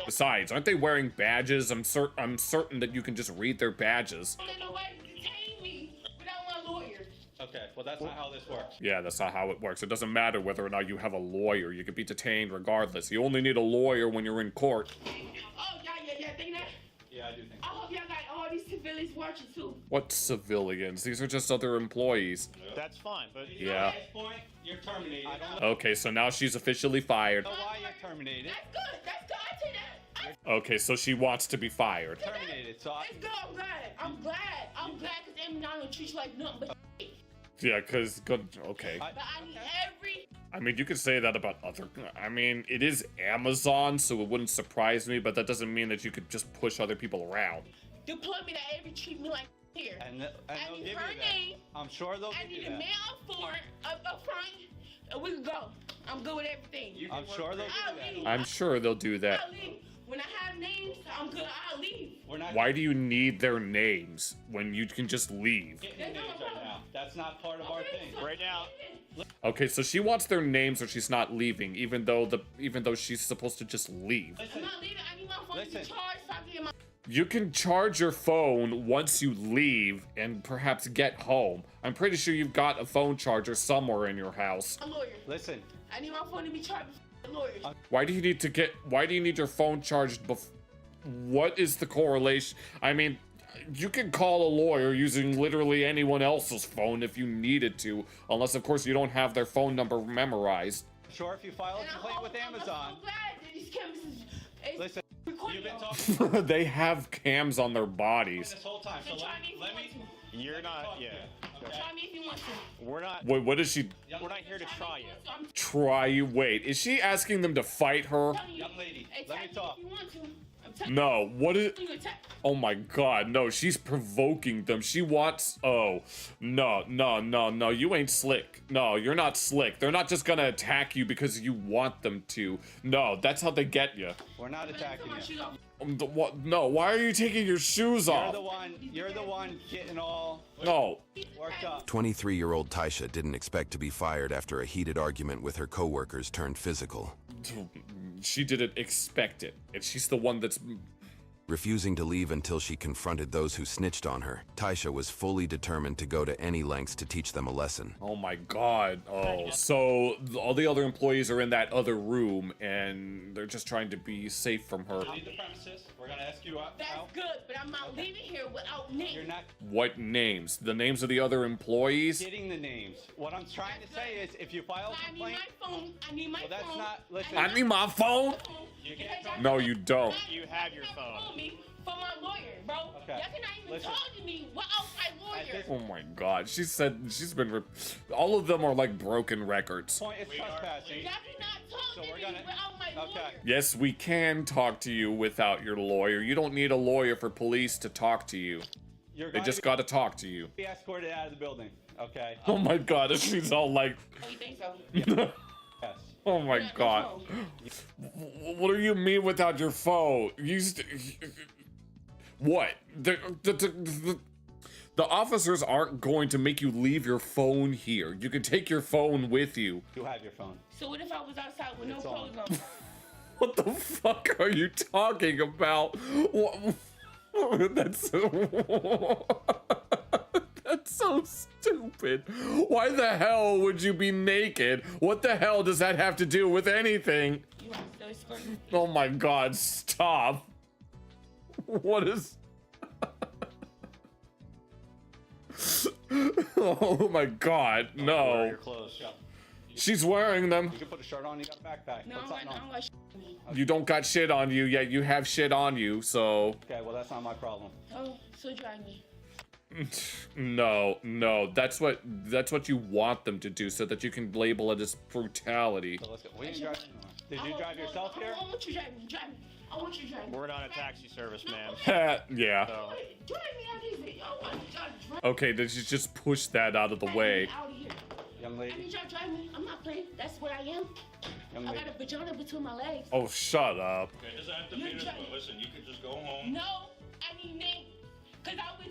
Besides, aren't they wearing badges? I'm certain that you can just read their badges. Don't let nobody detain me without my lawyer. Okay. Well, that's not how this works. Yeah, that's not how it works. It doesn't matter whether or not you have a lawyer. You could be detained regardless. You only need a lawyer when you're in court. Oh, yeah. Think that? Yeah, I do think. I hope y'all got all these civilians watching too. What civilians? These are just other employees. That's fine, but Yeah. At this point, you're terminated. I don't know Okay, so now she's officially fired. why you're terminated. That's good. That's good. I take that. Okay, so she wants to be fired. Terminated. So I, That's good. I'm glad. I'm glad because them not gonna treat you like nothing but Yeah, because, okay. But I need every. I mean, you could say that about other... I mean, it is Amazon, so it wouldn't surprise me, but that doesn't mean that you could just push other people around. Deployment that every treat me like here. and I they'll need give her you that. name. I'm sure they'll I give need you a that. man up front, and we can go. I'm good with everything. I'm sure they'll I'll give you leave. that. I'm sure they'll do that. I'll leave. When I have names, I'm good. I'll leave. We're not Why do you need their names when you can just leave? getting names right now. That's not part of our thing. right now, Okay, so she wants their names or she's not leaving, even though she's supposed to just leave. I'm not leaving. I need my phone to be Listen. charged so I can get my You can charge your phone once you leave and perhaps get home. I'm pretty sure you've got a phone charger somewhere in your house. lawyer. Listen, I need my phone to be charged before the lawyer. Why do you need your phone charged what is the correlation? I mean, you can call a lawyer using literally anyone else's phone if you needed to, unless of course you don't have their phone number memorized. sure if you file a And complaint with I'm Amazon. so glad that these chemists is Listen. recording recording You've been y'all. talking They have cams on their bodies. this whole time. So Then try me if let you me. want to. You're not. Yeah. Okay. Try me if you want to. We're not. Wait, what is she We're not here to try you. I'm try you? Wait, is she asking them to fight her? telling you. Young lady, Attack let me talk. If you want to. I'm telling No, what is... you. Attack. Oh my god, no, she's provoking them. She wants... Oh, no, no, no, no, you ain't slick. No, you're not slick. They're not just gonna attack you because you want them to. No, that's how they get you. We're not attacking you. What? No, why are you taking your shoes You're off? the one. You're the one getting all No. worked up. 23-year-old Taisha didn't expect to be fired after a heated argument with her coworkers turned physical. She didn't expect it. And she's the one that's... Refusing to leave until she confronted those who snitched on her, Taisha was fully determined to go to any lengths to teach them a lesson. Oh my god. Oh, so all the other employees are in that other room and they're just trying to be safe from her. Leave the premises. We're gonna ask you out. That's good, but I'm not leaving here without names. You're not What names? The names of the other employees? getting the names. What I'm trying to say is, if you file a I need complaint, my phone. I need my well, that's phone. not. Listen. I need my phone. You can't No, you don't. You have your phone. For my lawyer, bro. Okay. Y'all cannot even Listen. talk to me without my lawyer. Oh my god. She said she's been... all of them are like broken records. Point is trespassing. Y'all cannot talk So to we're me gonna- without my okay. lawyer. Yes, we can talk to you without your lawyer. You don't need a lawyer for police to talk to you. You're They going just to gotta talk to you. be escorted out of the building. Okay. Oh my god, and she's all like... Oh, you think so? Yes. Oh my god. What do you mean without your phone? What? The officers aren't going to make you leave your phone here. You can take your phone with you. You have your phone. So what if I was outside with It's no on. clothes on? What the fuck are you talking about? That's that's so stupid. Why the hell would you be naked? What the hell does that have to do with anything? You are still escorting. Oh my god, stop. What is... Oh my god, Wear no. your clothes. She's wearing them. You can put a shirt on. You got a backpack. No, Put something I on. don't like me. You don't got shit on you, yet you have shit on you, so... Okay. Well, that's not my problem. Oh, so drive me. No, no, that's what you want them to do so that you can label it as brutality. So let's go. We didn't drive. Did you drive yourself here? I want you to drive me. Drive me. I want you to drive me. We're not a taxi service, ma'am. Yeah. So, Drive me out of here. I want y'all to drive Okay, then you just push that out of the way. me out of here. Young I lady. need y'all to drive me. I'm not playing. That's what I am. Young I lady. got a vagina between my legs. Oh, shut up. It doesn't have to You be this, drive- but listen, you could just go home. No, I need names. Because I was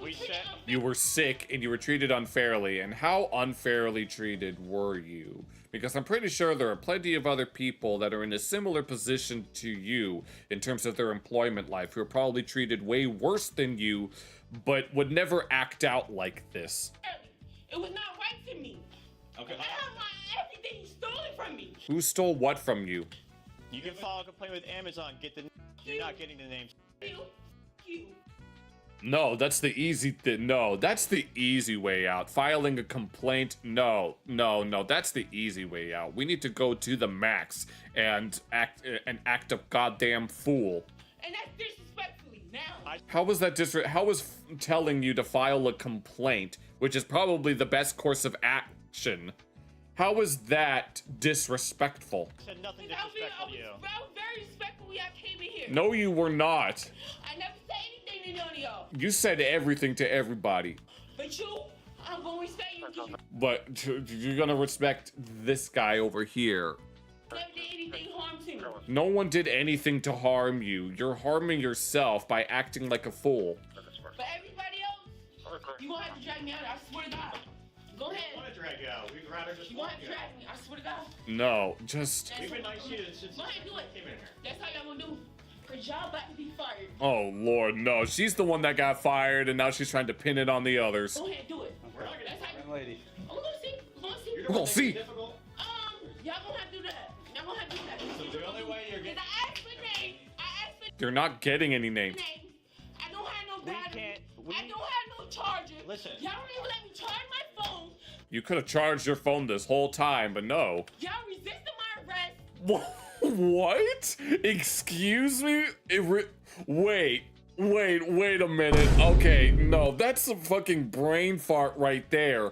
We treated said- unfair. You were sick and you were treated unfairly. And how unfairly treated were you? Because I'm pretty sure there are plenty of other people that are in a similar position to you in terms of their employment life who are probably treated way worse than you, but would never act out like this. It was not right to me. Okay. I have my everything stolen from me. Who stole what from you? you can file a complaint with Amazon. Get the. You're not getting the names. You. No, that's the easy no, that's the easy way out. Filing a complaint, no, that's the easy way out. We need to go to the max and act a goddamn fool. And that's disrespectfully now. How was that how was telling you to file a complaint, which is probably the best course of action? How was that disrespectful? I said nothing I was disrespectful to you. very respectful when I came in here. No, you were not. I never said anything to none of y'all. You said everything to everybody. But you, I'm going to respect you because you But you're gonna respect this guy over here. never did anything harm to me. No one did anything to harm you. You're harming yourself by acting like a fool. But everybody else, you going to have to drag me out. I swear to God. Go ahead. I want to drag you out. We'd rather just You going walk to you have to out. drag me. I swear to God. No, just... We've been nice to you since Go ahead, do it. you came in here. That's how y'all going to do. Because y'all about to be fired. Oh, Lord, no. She's the one that got fired, and now she's trying to pin it on the others. Go ahead, do it. That's how Young lady. I'm going to see. We're going to see. We're gonna see. Difficult. Y'all going to have to do that. Y'all going to have to do that. So the only way you're Because getting. I asked for name. I asked for You're not getting any names. name. I don't have no We battery. can't. I don't have no charger. Listen. Y'all don't even let me charge my phone. You could have charged your phone this whole time, but no. Y'all resisted my arrest. What? Excuse me? Wait a minute. Okay, no, that's a fucking brain fart right there.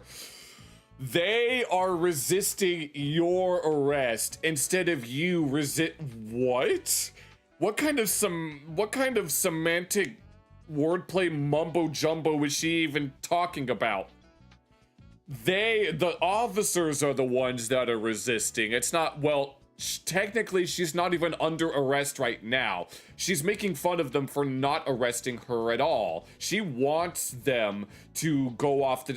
They are resisting your arrest instead of you what? What kind of semantic wordplay mumbo jumbo is she even talking about? The officers are the ones that are resisting. It's not, well, technically she's not even under arrest right now. She's making fun of them for not arresting her at all. She wants them to go off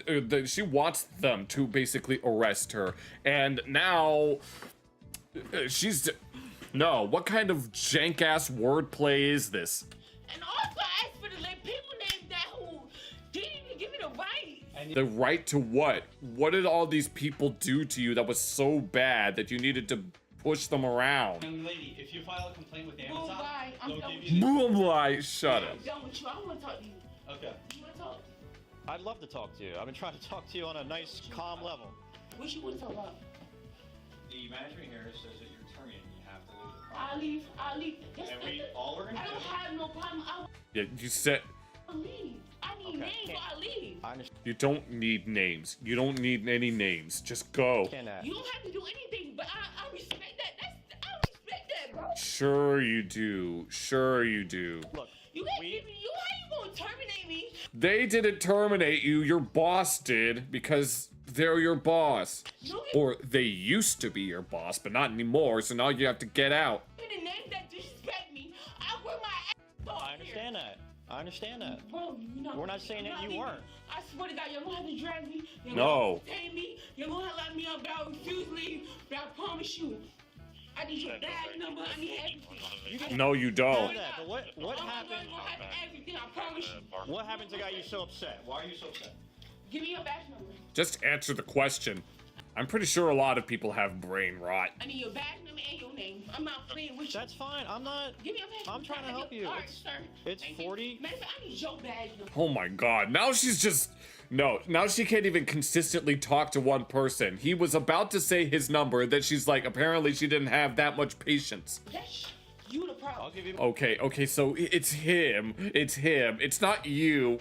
she wants them to basically arrest her. And now no, what kind of jank ass wordplay is this? And also I asked for the people named that who didn't even give me the right. The right to what? What did all these people do to you that was so bad that you needed to push them around? Young lady, if you file a complaint with Amazon, Bye. I'm they'll done give with you you. Boom, lie, shut up. I'm done with you. I don't want to talk to you. Okay. You want to talk? I'd love to talk to you. I've been trying to talk to you on a nice, calm level. What you want to talk about? The management here says that you're terminated and you have to leave the property. I'll leave. And we all are gonna I don't have no problem. Yeah, you said I'll leave. I need names, so I'll leave. I understand. you don't need names. You don't need any names. Just go. You don't have to do anything, but I respect that. I respect that, bro. Sure you do. Sure you do. Look, You can't give me. How you gonna terminate me? They didn't terminate you. Your boss did because they're your boss. Or they used to be your boss, but not anymore. So now you have to get out. The names that disrespect me, I wear my ass off. I understand that. I understand that. Bro, you know, We're not saying that you leaving. weren't. I swear to God, you're gonna have to drag me. You're No. gonna take me. You're gonna let me up. I refuse to leave, but I promise you, I need your badge number. I need everything. No, you don't. But what happened? Gonna have everything. I promise you. What happened to got you so upset? Why are you so upset? Give me your badge number. Just answer the question. I'm pretty sure a lot of people have brain rot. I need your badge number and your name. I'm not playing with you. That's fine. I'm not. Give me your badge. I'm trying to help you. All right, sir. It's Thank you. 40. Matter of fact, I need your badge number. Oh my god. Now she's just... No, now she can't even consistently talk to one person. He was about to say his number, that she's like, apparently she didn't have that much patience. That's you the problem. I'll give you. Okay, so it's him. It's him. It's not you.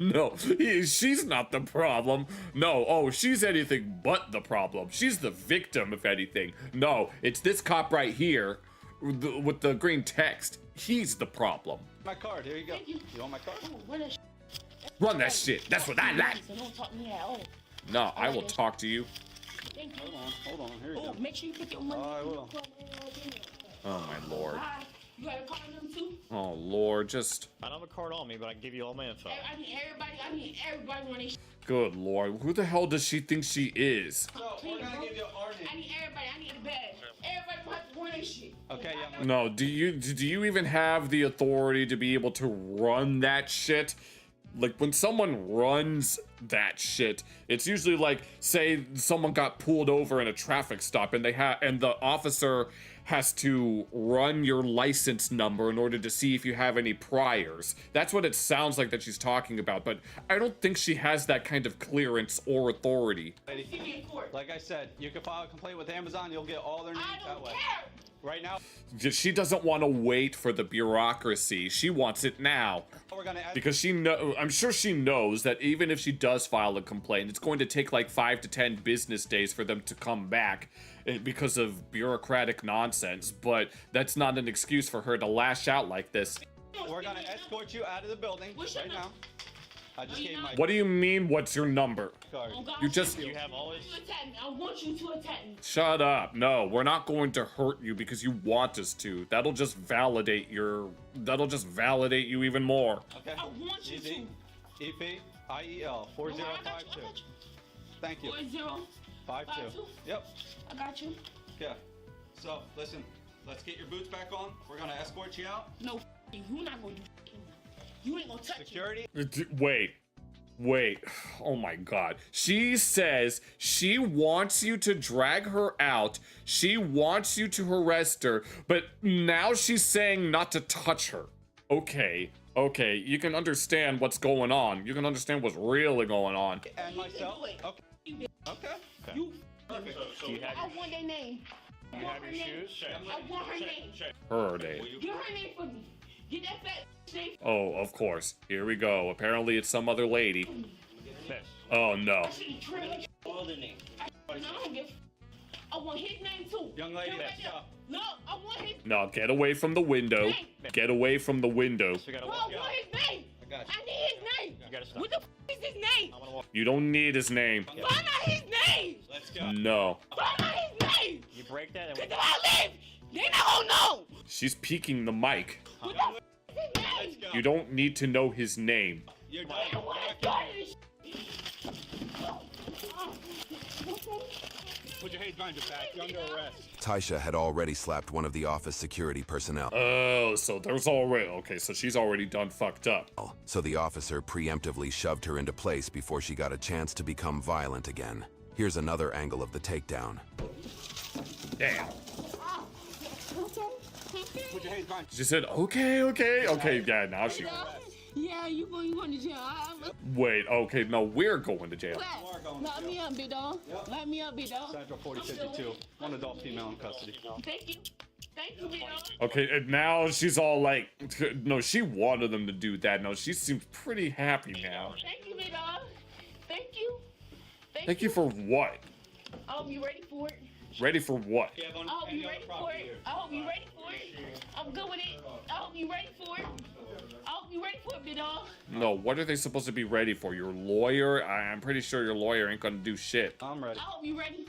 No, she's not the problem. No, oh, she's anything but the problem. She's the victim, if anything. No, it's this cop right here with the green text. He's the problem. My card. Here you go. Thank you. You want my card? Oh, run that Run that shit. That's what I like. So don't talk to me at all. No, I will talk to you. Thank you. Hold on. Here you Oh, go. make sure you put your money I in your will. card. Oh my lord. Bye. You got a card number too? Oh lord, just... I don't have a card on me, but I can give you all my info. I need everybody on this. Good lord. Who the hell does she think she is? So we're gonna give you our name. I need everybody. I need a badge. Everybody gonna have to wear this shit. Okay, yeah. No, do you even have the authority to be able to run that shit? Like when someone runs that shit, it's usually like, say someone got pulled over in a traffic stop and the officer has to run your license number in order to see if you have any priors. That's what it sounds like that she's talking about, but I don't think she has that kind of clearance or authority. See me in court. Like I said, you can file a complaint with Amazon. You'll get all their names I that don't way. care. Right now, She doesn't want to wait for the bureaucracy. She wants it now. we're gonna ask. Because I'm sure she knows that even if she does file a complaint, it's going to take like 5 to 10 business days for them to come back because of bureaucratic nonsense. But that's not an excuse for her to lash out like this. We're gonna escort you out of the building right now. I just gave my What do you mean, what's your number? card. Oh, God, You just... You have all this. I want you to attack me. Shut up. No, we're not going to hurt you because you want us to. That'll just validate you even more. Okay. I want you Easy. to. EPIEL 4052. Thank you. 4052. Yep. I got you. Yeah. So listen, let's get your boots back on. We're gonna escort you out. No, you're not gonna do. You ain't gonna touch Security. Wait. Oh my god. She says she wants you to drag her out. She wants you to arrest her, but now she's saying not to touch her. Okay. You can understand what's going on. You can understand what's really going on. And myself. Okay. Okay. You. Perfect. I want their name. You have your shoes? I want her name. Her name. Get her name for me. Get that fat name. Oh, of course. Here we go. Apparently it's some other lady. This. Oh, no. All the names. I want his name too. Young lady, No, I want his No, get away from the window. Get away from the window. I want his name. I need his name. You gotta stop. What the is his name? You don't need his name. Find out his name. Let's go. No. Find out his name. You break that and Cause if I live, they not gonna know. She's peeking the mic. What the is his name? Let's go. You don't need to know his name. You're done. I want to start this. Put your hands behind your back. You're under arrest. Taisha had already slapped one of the office security personnel. Oh, so there's already... Okay, so she's already done fucked up. So the officer preemptively shoved her into place before she got a chance to become violent again. Here's another angle of the takedown. Damn. Put your hands behind. She said, okay. Yeah, now she... Yeah, you going to jail. Wait, okay, no, we're going to jail. Lock me up, big dog. Lock me up, big dog. Central 4052. One adult female in custody. Thank you. Thank you, big dog. Okay, and now she's all like... No, she wanted them to do that. No, she seems pretty happy now. Thank you, big dog. Thank you. Thank you for what? I hope you ready for it. Ready for what? I hope you ready for it. I hope you ready for it. I'm good with it. I hope you ready for it. I hope you ready for it, big dog. No, what are they supposed to be ready for? Your lawyer? I'm pretty sure your lawyer ain't gonna do shit. I'm ready. I hope you ready.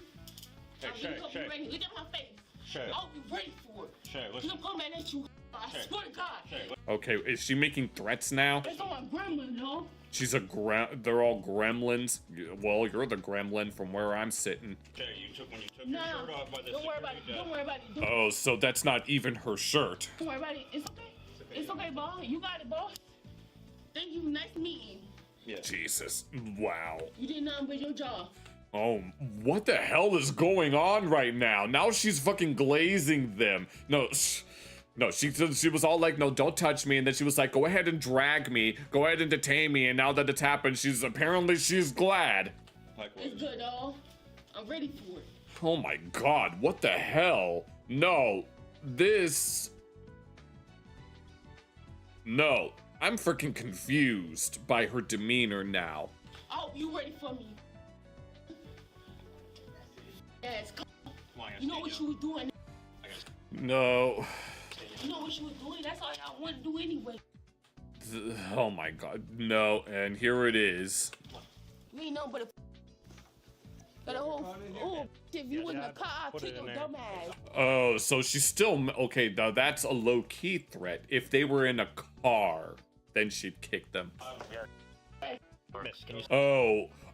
Hey, I hope you ready. Look at my face. Shay. I hope you ready for it. Shay, listen. I'm coming at you. I swear to God. Okay, is she making threats now? That's all my grandma, no? She's a they're all gremlins. Well, you're the gremlin from where I'm sitting. Shay, you took when you took No, your shirt off by the don't worry about it. Don't worry about it. Oh, so that's not even her shirt. Don't worry about it. It's okay. It's okay, boss. You got it, boss. Thank you. Nice meeting. Yeah. Jesus. Wow. You did nothing but your job. Oh, what the hell is going on right now? Now she's fucking glazing them. No, she was all like, no, don't touch me. And then she was like, go ahead and drag me. Go ahead and detain me. And now that it's happened, she's glad. It's good, dog. I'm ready for it. Oh my God, what the hell? No, No, I'm freaking confused by her demeanor now. Oh, you ready for me? Yes. You know what you was doing? No. You know what you was doing? That's all I want to do anyway. Oh my God, no, and here it is. You ain't nothing but a whole, if you was in the car, I'll kick your dumb ass. Oh, so she's still, okay, now that's a low-key threat. If they were in a car, then she'd kick them.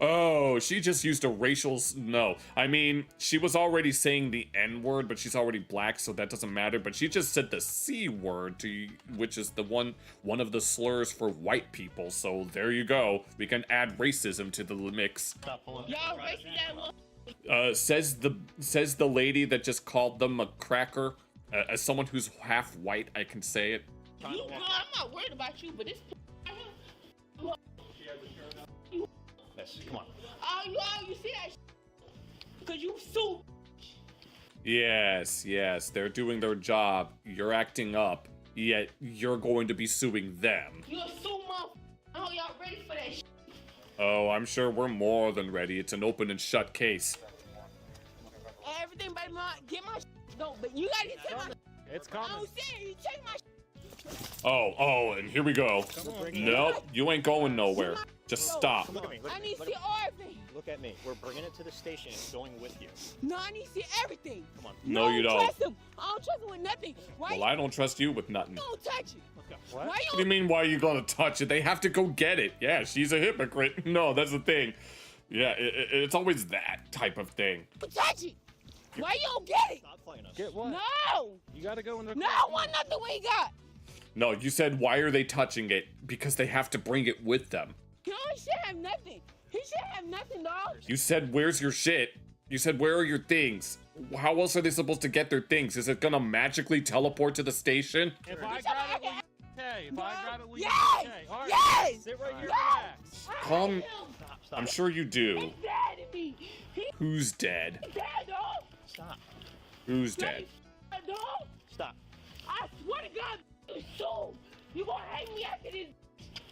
Oh, she just used a racial, no. I mean, she was already saying the N-word, but she's already black, so that doesn't matter. But she just said the C-word, which is the one of the slurs for white people. So there you go. We can add racism to the mix. Y'all racist. Says the lady that just called them a cracker. As someone who's half white, I can say it. You good? I'm not worried about you, but this. Yes, come on. Oh, you see that? Because you sue. Yes, they're doing their job. You're acting up, yet you're going to be suing them. You're a sue motherfucker. Oh, y'all ready for that shit? Oh, I'm sure we're more than ready. It's an open and shut case. Everything but get my shit. No, but you gotta take my. It's coming. I don't see it. You take my shit. Oh, and here we go. Nope, you ain't going nowhere. Just stop. Look at me. I need to see everything. Look at me. We're bringing it to the station. It's going with you. No, I need to see everything. Come on. No, you don't. Trust him. I don't trust him with nothing. Well, I don't trust you with nothing. Don't touch it. What? Why What do you mean, why are you gonna touch it? They have to go get it. Yeah, she's a hypocrite. No, that's the thing. Yeah, it's always that type of thing. touch it? Why you don't get it? Stop playing us. Get what? No. You gotta go in the. No, I want nothing we got. No, you said, why are they touching it? Because they have to bring it with them. No, he should have nothing. He should have nothing, dog. You said, where's your shit? You said, where are your things? How else are they supposed to get their things? Is it gonna magically teleport to the station? If I grab it, okay. If I grab it, we yes! okay. All right. Yes! Sit right here, Yes! relax. Calm. I'm sure you do. He's dead to me. Who's dead? He's dead, dog. Stop. Who's dead? No. Stop. I swear to God, you soul. You gonna hang me after this.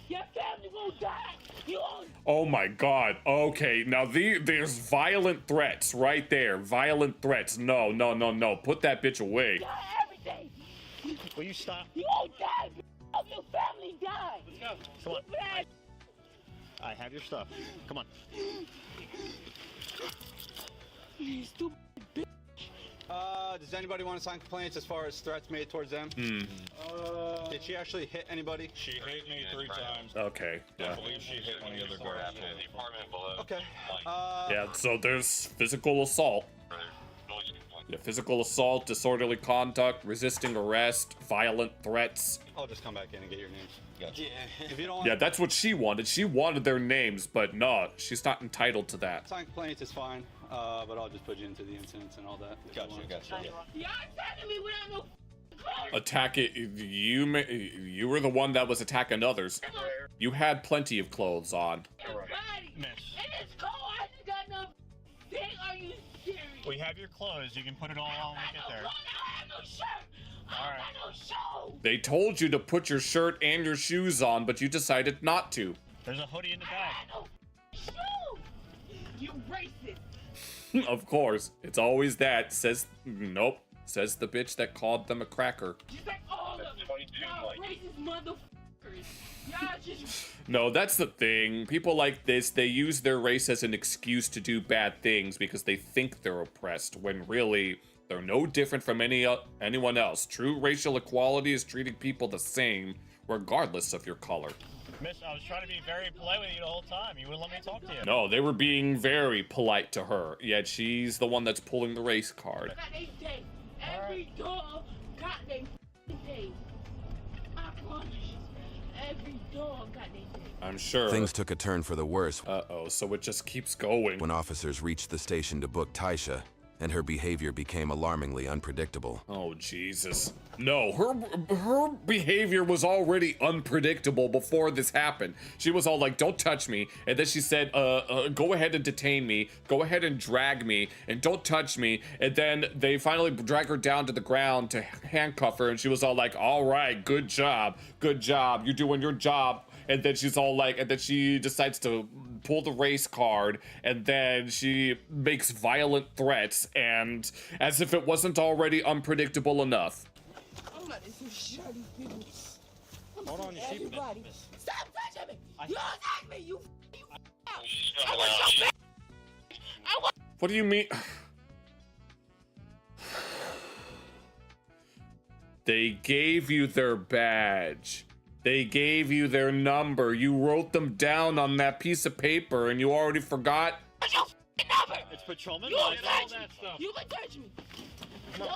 Your family gonna die. You gonna... Oh my God. Okay, now there's violent threats right there. Violent threats. No, no, no, no. Put that bitch away. Die everything. Will you stop? You gonna die. Your family die. Let's go. Come on. I have your stuff. Come on. You stupid bitch. Does anybody want to sign complaints as far as threats made towards them? Did she actually hit anybody? She hit me 3 times. Okay, yeah. I believe she hit one of the other guards. Okay. Yeah, so there's physical assault. Yeah, physical assault, disorderly conduct, resisting arrest, violent threats. I'll just come back in and get your names. Gotcha. If you don't want Yeah, that's what she wanted. She wanted their names, but no, she's not entitled to that. sign complaints, it's fine. But I'll just put you into the incidents and all that. Gotcha. Yeah. Y'all attacking me without no clothes. Attack it. You were the one that was attacking others. You had plenty of clothes on. Everybody. Miss. And it's cold. I just got no thing. Are you serious? We have your clothes. You can put it all on when we get there. I have no shirt. I don't got no shoes. They told you to put your shirt and your shoes on, but you decided not to. There's a hoodie in the I bag. got no shoes. You racist. Of course, it's always that. Says nope. Says the bitch that called them a cracker. Just like all of them. Y'all racist motherfuckers. Y'all just... No, that's the thing. People like this, they use their race as an excuse to do bad things because they think they're oppressed, when really they're no different from anyone else. True racial equality is treating people the same, regardless of your color. Miss, I was trying to be very polite with you the whole time. You wouldn't let me talk to you. No, they were being very polite to her, yet she's the one that's pulling the race card. got they day. Every dog got they day. I promise you. Every dog got they day. I'm sure. Things took a turn for the worse. Uh-oh, so it just keeps going. When officers reached the station to book Taisha, and her behavior became alarmingly unpredictable. Oh, Jesus. No, her behavior was already unpredictable before this happened. She was all like, don't touch me. And then she said, go ahead and detain me. Go ahead and drag me. And don't touch me. And then they finally drag her down to the ground to handcuff her. And she was all like, all right, good job. Good job. You're doing your job. And then she's all like, and then she decides to pull the race card, and then she makes violent threats, and as if it wasn't already unpredictable enough. I'm not into shitty people. Hold on, you're keeping Everybody, it. stop touching me! You don't touch me! You I want your I want... What do you mean? They gave you their badge. They gave you their number. You wrote them down on that piece of paper and you already forgot? What's your number? It's patrolman. You All touch that me! stuff. You can touch me! Don't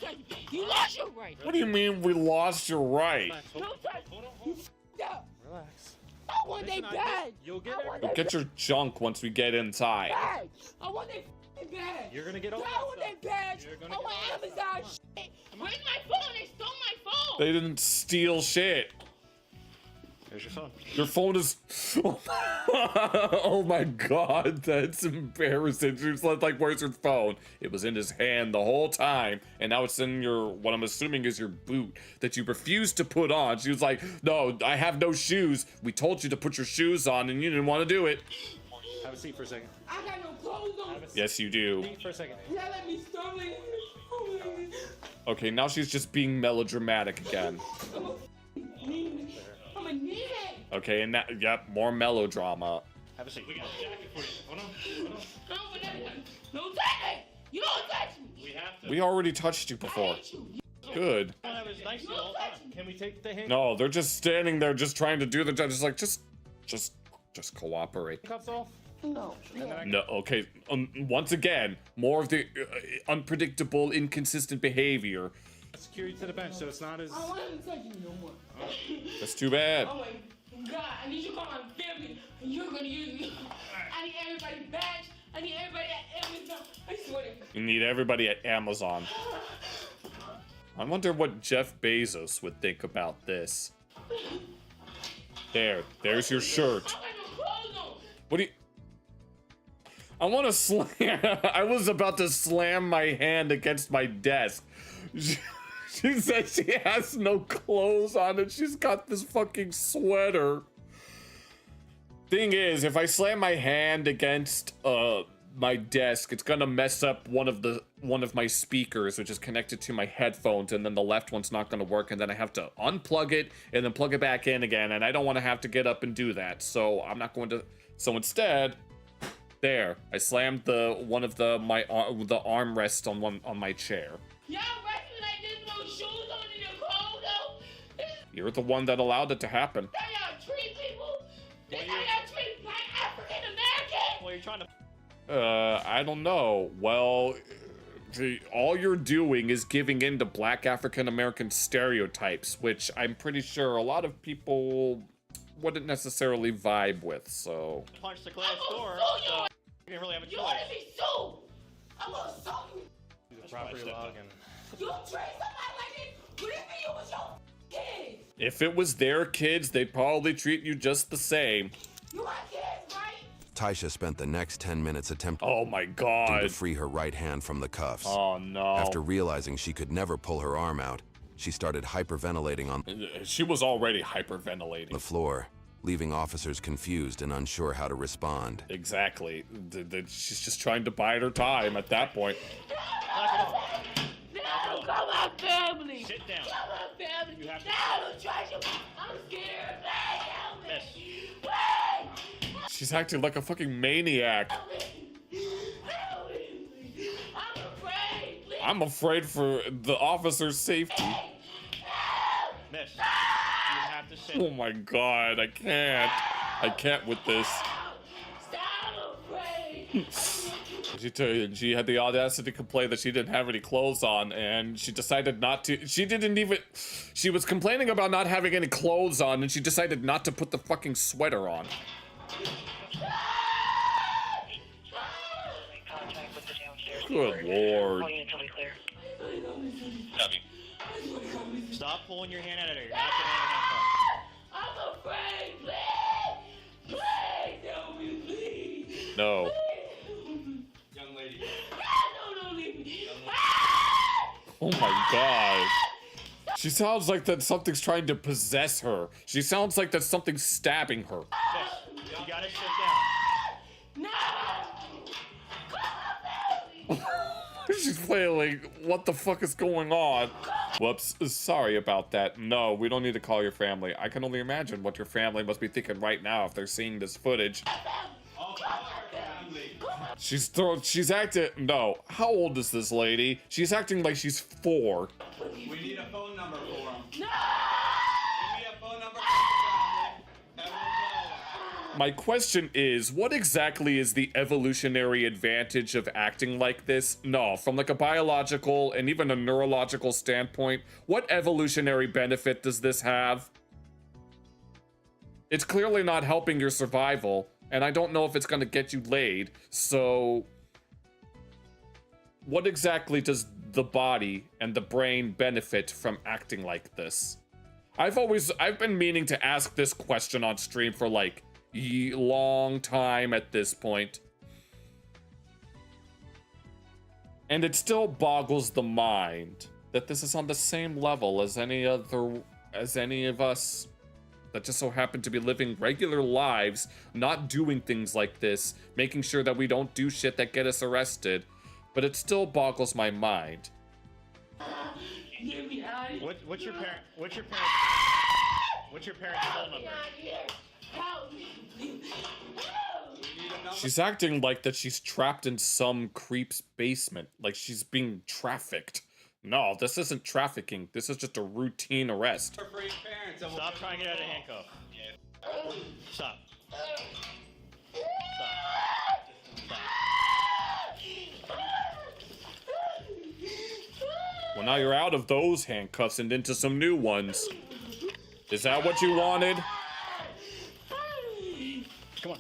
touch me! You lost your right! What do you mean we lost your right? Don't touch me! You f***ed up! Relax. I want they badge! You'll get I want You'll they get your junk once we get inside. badge! I want they f***ing badge! You're gonna get all I that want stuff. they badge! You're I gonna want get all that Amazon shit! Where's my phone? They stole my phone! They didn't steal shit. Here's your phone. Your phone is... Oh my God, that's embarrassing. She was like, where's your phone? It was in his hand the whole time, and now it's in your, what I'm assuming is your boot that you refused to put on. She was like, no, I have no shoes. We told you to put your shoes on, and you didn't want to do it. Have a seat for a second. I got no clothes on! Yes, you do. Seat for a second. Yeah, let me stumble in. Okay, now she's just being melodramatic again. I'm a need it! Okay, and that, yep, more melodrama. Have a seat. We got a jacket for you. Hold on. Don't touch me! You don't touch me! We have to. We already touched you before. Good. That was nice the whole time. Can we take the hand No, they're just standing there just trying to do the job. Just like, just cooperate. cuffs off? No. No, okay. Once again, more of the unpredictable, inconsistent behavior. Security to the bench, so it's not as... I don't want him to touch me no more. That's too bad. Oh my God, I need you to call my family, and you're gonna use me. I need everybody badge. I need everybody at Amazon. I swear to God. You need everybody at Amazon. I wonder what Jeff Bezos would think about this. There's your shirt. I got no clothes on. What do you... I want to slam. I was about to slam my hand against my desk. She said she has no clothes on and she's got this fucking sweater. Thing is, if I slam my hand against my desk, it's gonna mess up one of my speakers, which is connected to my headphones, and then the left one's not gonna work, and then I have to unplug it and then plug it back in again, and I don't want to have to get up and do that, so I'm not going to. So instead, there, I slammed the armrest on my chair. Y'all resting like this, no shoes on in the cold though. You're the one that allowed it to happen. How y'all treat people? This how y'all treat black African Americans? Well, you're trying to. I don't know. Well, all you're doing is giving in to black African American stereotypes, which I'm pretty sure a lot of people wouldn't necessarily vibe with, so. Punch the glass door, so you didn't really have a choice. You wanna be sued? I'm gonna sue you. The property log and. You treat somebody like this? What if it was your kids? If it was their kids, they'd probably treat you just the same. You got kids, right? Taisha spent the next 10 minutes attempting Oh my god. to free her right hand from the cuffs. Oh no. After realizing she could never pull her arm out, she started hyperventilating on She was already hyperventilating. the floor, leaving officers confused and unsure how to respond. Exactly. She's just trying to bide her time at that point. No, call my family. Sit down. Call my family. You have to. No, don't try to. I'm scared. Please help me. Miss. Please. She's acting like a fucking maniac. Help me. Help me. I'm afraid. Please. I'm afraid for the officer's safety. Miss, you have to sit. Oh my god, I can't. I can't with this. Stop, I'm afraid. She had the audacity to complain that she didn't have any clothes on, and she decided not to. She was complaining about not having any clothes on, and she decided not to put the fucking sweater on. Good lord. Stop pulling your hand out of there. You're not getting any handcuffs. I'm afraid. Please. Please help me, please. No. Young lady. No, don't leave me. Oh my god. She sounds like that something's trying to possess her. She sounds like that something's stabbing her. Miss, you gotta sit down. No. She's flailing. What the fuck is going on? Whoops. Sorry about that. No, we don't need to call your family. I can only imagine what your family must be thinking right now if they're seeing this footage. She's acting. No. How old is this lady? She's acting like she's 4. We need a phone number for him. No. Give me a phone number for the family. And we'll call them. My question is, what exactly is the evolutionary advantage of acting like this? No, from like a biological and even a neurological standpoint, what evolutionary benefit does this have? It's clearly not helping your survival, and I don't know if it's gonna get you laid, so what exactly does the body and the brain benefit from acting like this? I've been meaning to ask this question on stream for like long time at this point. And it still boggles the mind that this is on the same level as any of us that just so happen to be living regular lives, not doing things like this, making sure that we don't do shit that get us arrested. But it still boggles my mind. What's your parents' phone number? She's acting like that she's trapped in some creep's basement, like she's being trafficked. No, this isn't trafficking. This is just a routine arrest. Stop trying to get out of handcuff. Stop. Well, now you're out of those handcuffs and into some new ones. Is that what you wanted? Come on.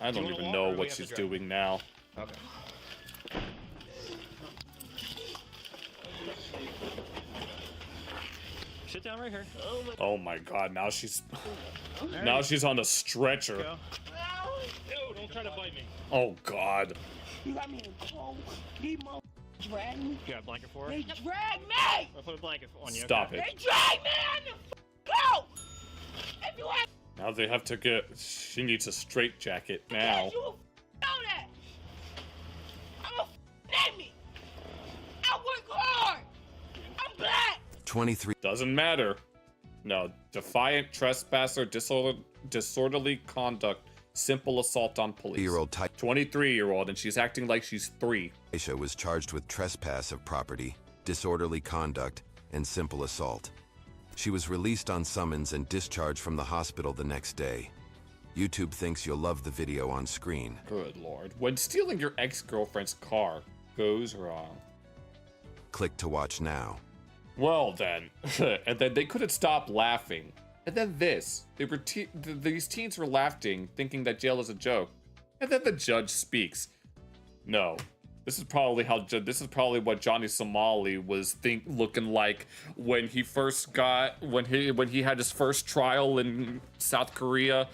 I don't even know what she's doing now. Okay. Sit down right here. Oh my god, now she's Right. now she's on a stretcher. Go. Ew, don't try to bite me. Oh god. You got me in cold. These mother drag me. You got a blanket for her? They drag me! I'll put a blanket on you. Stop okay? it. They drag me on the go! If you have Now they have to get. She needs a straight jacket now. you know that. I'm a name me. I work hard. I'm black. 23. Doesn't matter. No, defiant trespasser, disorderly conduct, simple assault on police. 3-year-old 23-year-old, and she's acting like she's 3. Taisha was charged with trespass of property, disorderly conduct, and simple assault. She was released on summons and discharged from the hospital the next day. YouTube thinks you'll love the video on screen. Good lord. When stealing your ex-girlfriend's car goes wrong. Click to watch now. Well then, and then they couldn't stop laughing. And then this, these teens were laughing, thinking that jail is a joke. And then the judge speaks. No, this is probably what Johnny Somali was looking like when he first when he had his first trial in South Korea.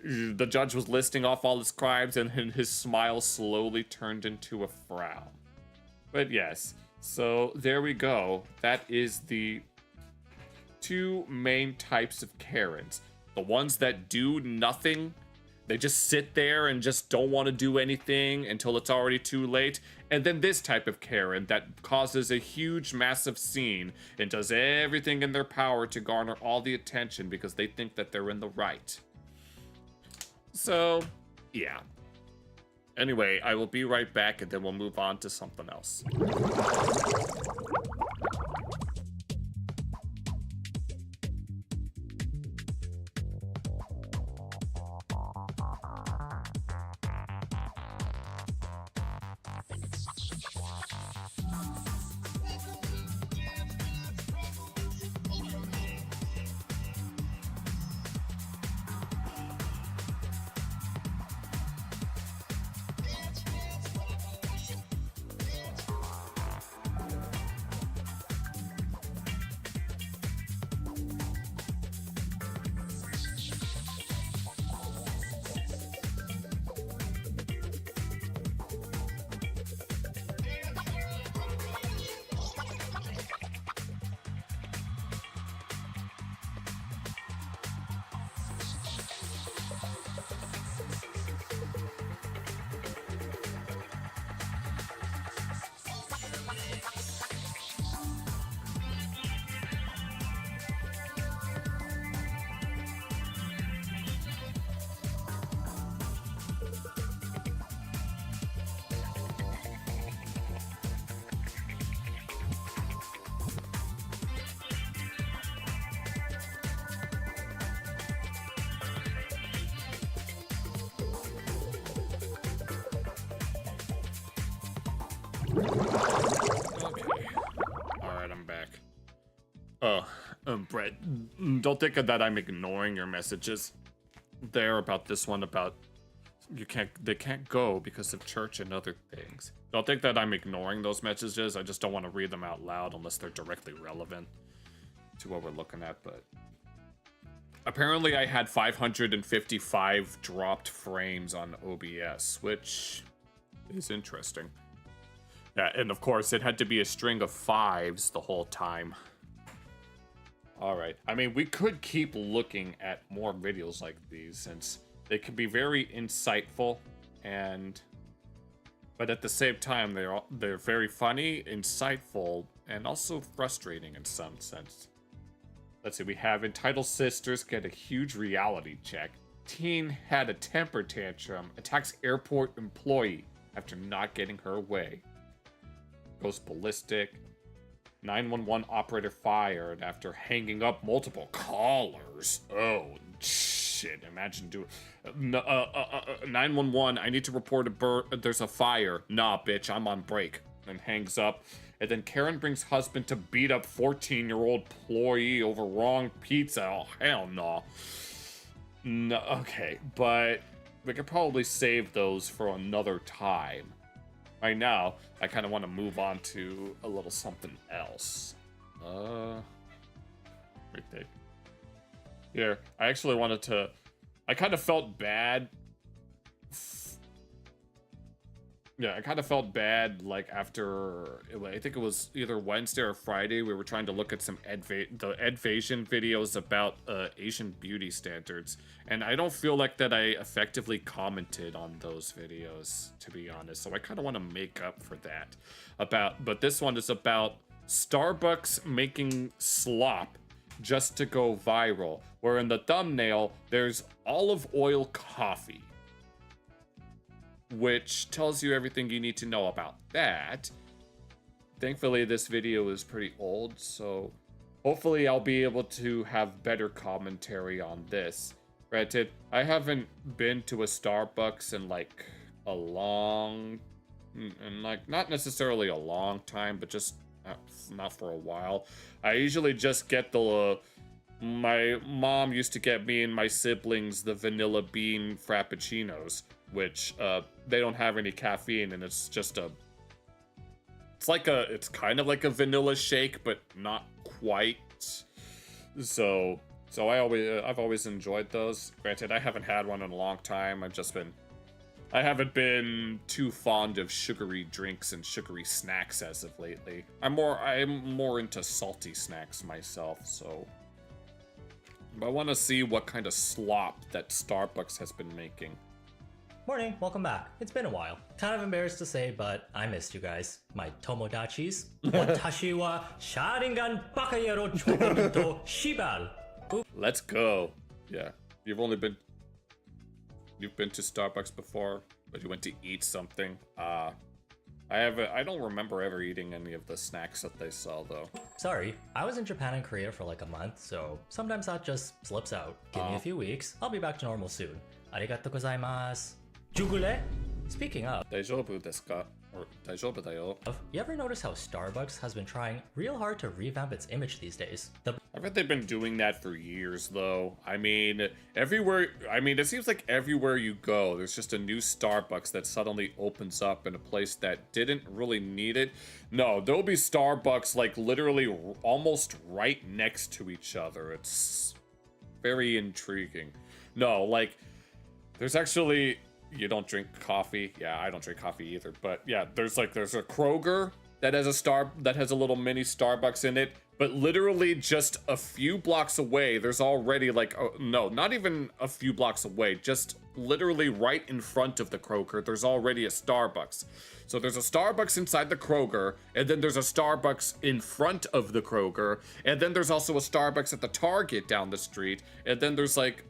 The judge was listing off all his crimes, and his smile slowly turned into a frown. But yes. So there we go. That is the 2 main types of Karens. The ones that do nothing. They just sit there and just don't want to do anything until it's already too late. And then this type of Karen that causes a huge, massive scene and does everything in their power to garner all the attention because they think that they're in the right. So, yeah. Anyway, I will be right back and then we'll move on to something else. Brett, don't think that I'm ignoring your messages there about this one about they can't go because of church and other things. Don't think that I'm ignoring those messages. I just don't want to read them out loud unless they're directly relevant to what we're looking at. But apparently I had 555 dropped frames on OBS, which is interesting. Yeah, and of course it had to be a string of 5s the whole time. All right. I mean, we could keep looking at more videos like these since they can be very insightful but at the same time they're very funny, insightful, and also frustrating in some sense. Let's see. We have entitled sisters get a huge reality check. Teen had a temper tantrum, attacks airport employee after not getting her way. Goes ballistic. 911 operator fired after hanging up multiple callers. Oh, shit. Imagine doing... 911, I need to report there's a fire. Nah, bitch, I'm on break. And hangs up. And then Karen brings husband to beat up 14-year-old employee over wrong pizza. Oh, hell no. No, okay, but we could probably save those for another time. Right now, I kind of want to move on to a little something else. everything. Here, I actually wanted to... I kind of felt bad. Yeah, I kind of felt bad, like, after... I think it was either Wednesday or Friday, we were trying to look at some Edvasion videos about Asian beauty standards. And I don't feel like that I effectively commented on those videos, to be honest. So I kind of want to make up for that. But this one is about Starbucks making slop just to go viral, where in the thumbnail there's olive oil coffee, which tells you everything you need to know about that. Thankfully this video is pretty old, so hopefully I'll be able to have better commentary on this. Granted, I haven't been to a Starbucks in like a long, and like not necessarily a long time, but just not for a while. I usually just get my mom used to get me and my siblings the vanilla bean frappuccinos, which they don't have any caffeine, and it's just it's kind of like a vanilla shake, but not quite. So I've always enjoyed those. Granted, I haven't had one in a long time. I haven't been too fond of sugary drinks and sugary snacks as of lately. I'm more into salty snacks myself, so I want to see what kind of slop that Starbucks has been making. Morning, welcome back. It's been a while. Kind of embarrassed to say, but I missed you guys. My Tomodachis. Watashi wa Sharingan Bakayero Chokomito Shibal. Let's go. Yeah, you've been to Starbucks before, but you went to eat something. I don't remember ever eating any of the snacks that they sell, though. Sorry, I was in Japan and Korea for like a month, so sometimes that just slips out. Give me a few weeks, I'll be back to normal soon. Arigatou gozaimasu. Jugule? Speaking of, Daijoubu desu ka? Or daijoubu da yo. You ever notice how Starbucks has been trying real hard to revamp its image these days? I bet they've been doing that for years, though. I mean, it seems like everywhere you go, there's just a new Starbucks that suddenly opens up in a place that didn't really need it. No, there'll be Starbucks, like, literally almost right next to each other. It's very intriguing. No, like, there's actually... You don't drink coffee? Yeah, I don't drink coffee either. But yeah, there's a Kroger that has a little mini Starbucks in it. But literally just a few blocks away, there's already like, no, not even a few blocks away, just literally right in front of the Kroger, there's already a Starbucks. So there's a Starbucks inside the Kroger, and then there's a Starbucks in front of the Kroger, and then there's also a Starbucks at the Target down the street, and then there's like,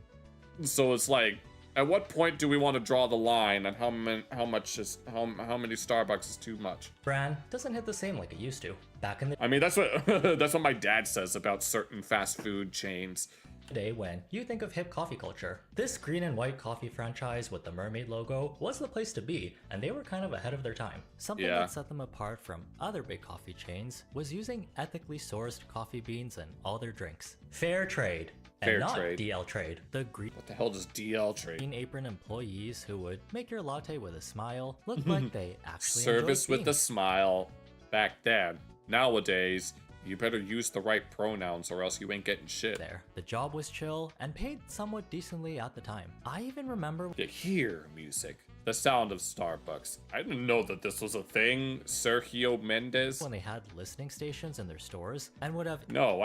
so it's like, at what point do we want to draw the line on how many Starbucks is too much? Brand doesn't hit the same like it used to. Back in the... I mean, that's what my dad says about certain fast food chains. Today, when you think of hip coffee culture, this green and white coffee franchise with the mermaid logo was the place to be, and they were kind of ahead of their time. Something that set them apart from other big coffee chains was using ethically sourced coffee beans in all their drinks. Fair trade. And not DL trade. The green... What the hell does DL trade? Green apron employees who would make your latte with a smile look like they actually Service with a smile. Back then. Nowadays, you better use the right pronouns or else you ain't getting shit. There. The job was chill and paid somewhat decently at the time. I even remember... You hear music. The sound of Starbucks. I didn't know that this was a thing. Sergio Mendes. When they had listening stations in their stores and would have... No,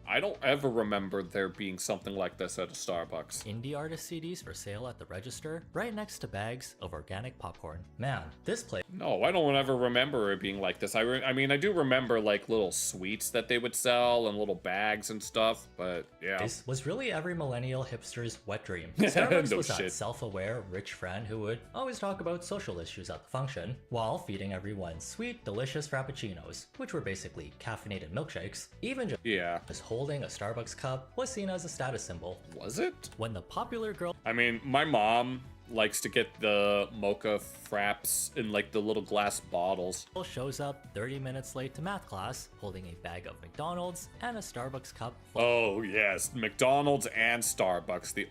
I don't ever remember there being something like this at a Starbucks. Indie artist CDs for sale at the register, right next to bags of organic popcorn. Man, this place... No, I don't ever remember it being like this. I mean, I do remember like little sweets that they would sell and little bags and stuff, but yeah. This was really every millennial hipster's wet dream. Starbucks no was shit. that self-aware, rich friend who would always talk about social issues at the function, while feeding everyone sweet, delicious frappuccinos, which were basically caffeinated milkshakes. Even just holding a Starbucks cup was seen as a status symbol. Was it? When the popular girl... I mean, my mom likes to get the mocha fraps in like the little glass bottles. Shows up 30 minutes late to math class, holding a bag of McDonald's and a Starbucks cup. Oh yes, McDonald's and Starbucks, the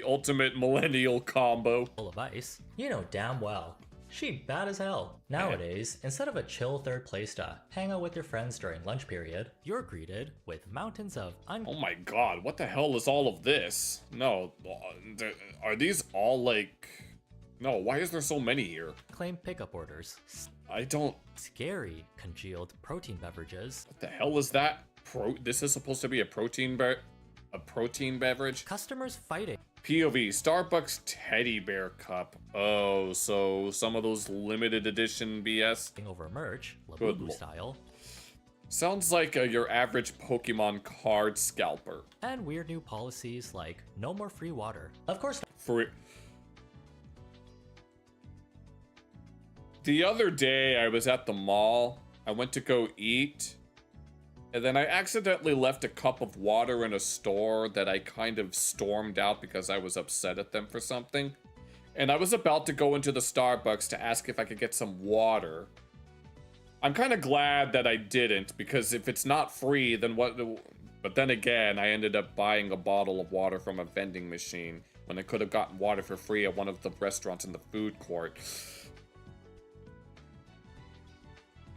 ultimate millennial combo. Full of ice. You know damn well She'd bad as hell. Nowadays, instead of a chill third place to hang out with your friends during lunch period, you're greeted with mountains of Oh my god, what the hell is all of this? No, are these all like... No, why is there so many here? Claim pickup orders. I don't... Scary congealed protein beverages. What the hell is that? This is supposed to be a protein beverage? Customers fighting. POV, Starbucks teddy bear cup. Oh, so some of those limited edition BS? Over merch, Labubu style. Sounds like your average Pokemon card scalper. And weird new policies like no more free water. Of course. The other day I was at the mall. I went to go eat. And then I accidentally left a cup of water in a store that I kind of stormed out because I was upset at them for something. And I was about to go into the Starbucks to ask if I could get some water. I'm kind of glad that I didn't, because if it's not free, then what? But then again, I ended up buying a bottle of water from a vending machine when I could have gotten water for free at one of the restaurants in the food court.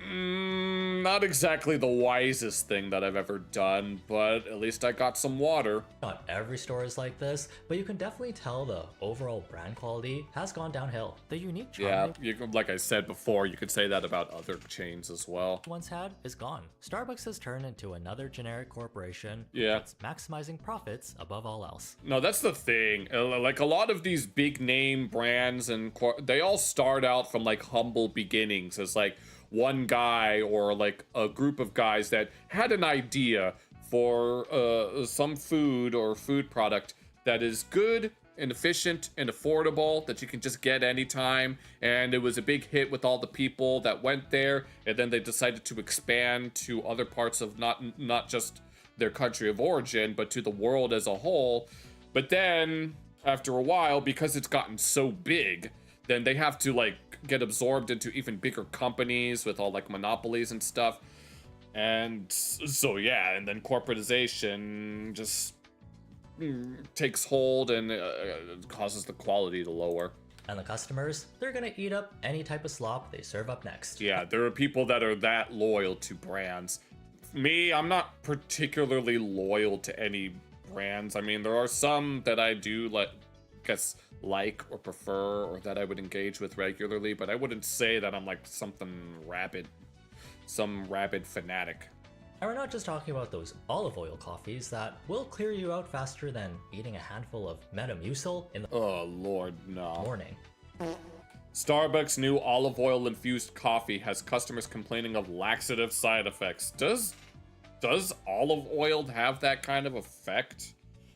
Not exactly the wisest thing that I've ever done, but at least I got some water. Not every store is like this, but you can definitely tell the overall brand quality has gone downhill. The unique charm like I said before, you could say that about other chains as well. Once had is gone. Starbucks has turned into another generic corporation. Yeah. That's maximizing profits above all else. No, that's the thing. Like a lot of these big name brands, and they all start out from like humble beginnings as like one guy or like a group of guys that had an idea for some food or food product that is good and efficient and affordable that you can just get anytime, and it was a big hit with all the people that went there, and then they decided to expand to other parts of not just their country of origin, but to the world as a whole. But then after a while, because it's gotten so big, then they have to like get absorbed into even bigger companies with all like monopolies and stuff. And so yeah, and then corporatization just takes hold and causes the quality to lower. And the customers, they're gonna eat up any type of slop they serve up next. Yeah, there are people that are that loyal to brands. Me, I'm not particularly loyal to any brands. I mean, there are some that I do like or prefer, or that I would engage with regularly, but I wouldn't say that I'm like some rabid fanatic. And we're not just talking about those olive oil coffees that will clear you out faster than eating a handful of Metamucil in the morning. Starbucks' new olive oil infused coffee has customers complaining of laxative side effects. Does olive oil have that kind of effect?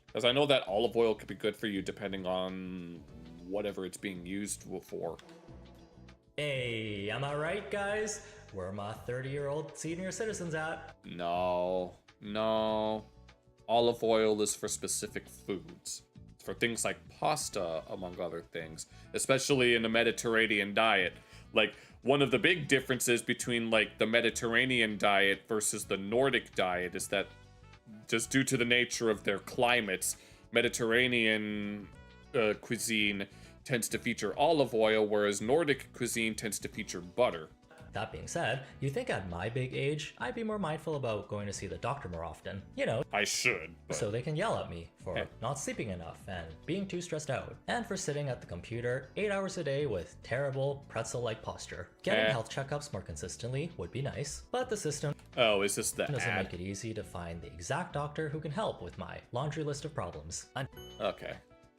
Because I know that olive oil could be good for you depending on whatever it's being used for. Hey, am I right, guys? Where are my 30-year-old senior citizens at? No. Olive oil is for specific foods. It's for things like pasta, among other things. Especially in the Mediterranean diet. Like, one of the big differences between, like, the Mediterranean diet versus the Nordic diet is that just due to the nature of their climates, Mediterranean cuisine tends to feature olive oil, whereas Nordic cuisine tends to feature butter. That being said, you think at my big age, I'd be more mindful about going to see the doctor more often. You know, I should, but... so they can yell at me for not sleeping enough and being too stressed out, and for sitting at the computer 8 hours a day with terrible pretzel-like posture. Getting health checkups more consistently would be nice, but the system is this the doesn't ad? make it easy to find the exact doctor who can help with my laundry list of problems. Okay.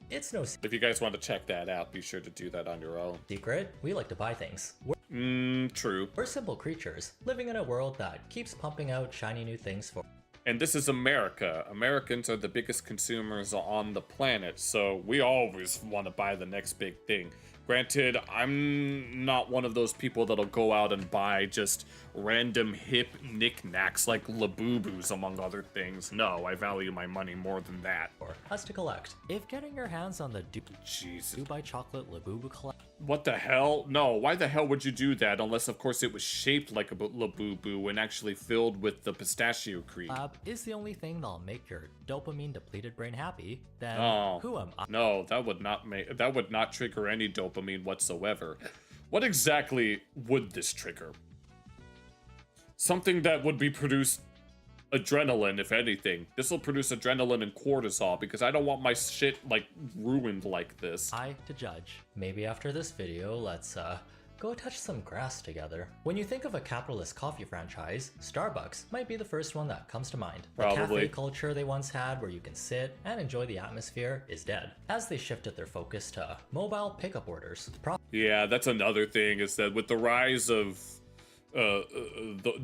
It's no If you guys want to check that out, be sure to do that on your own. secret. We like to buy things. True. We're simple creatures, living in a world that keeps pumping out shiny new things for. And this is America. Americans are the biggest consumers on the planet, so we always want to buy the next big thing. Granted, I'm not one of those people that'll go out and buy just random hip knickknacks like Labubus, among other things. No, I value my money more than that. For us to collect. If getting your hands on the Dubai chocolate Labubu collect. What the hell? No, why the hell would you do that? Unless, of course, it was shaped like a Labubu and actually filled with the pistachio cream. Is the only thing that'll make your dopamine depleted brain happy, then who am I? No, that would not trigger any dopamine whatsoever. What exactly would this trigger? Something that would be produce adrenaline, if anything. This will produce adrenaline and cortisol because I don't want my shit, like, ruined like this. I to judge. Maybe after this video, let's, go touch some grass together. When you think of a capitalist coffee franchise, Starbucks might be the first one that comes to mind. Probably. The cafe culture they once had where you can sit and enjoy the atmosphere is dead, as they shifted their focus to mobile pickup orders. Yeah, that's another thing, is that with the rise of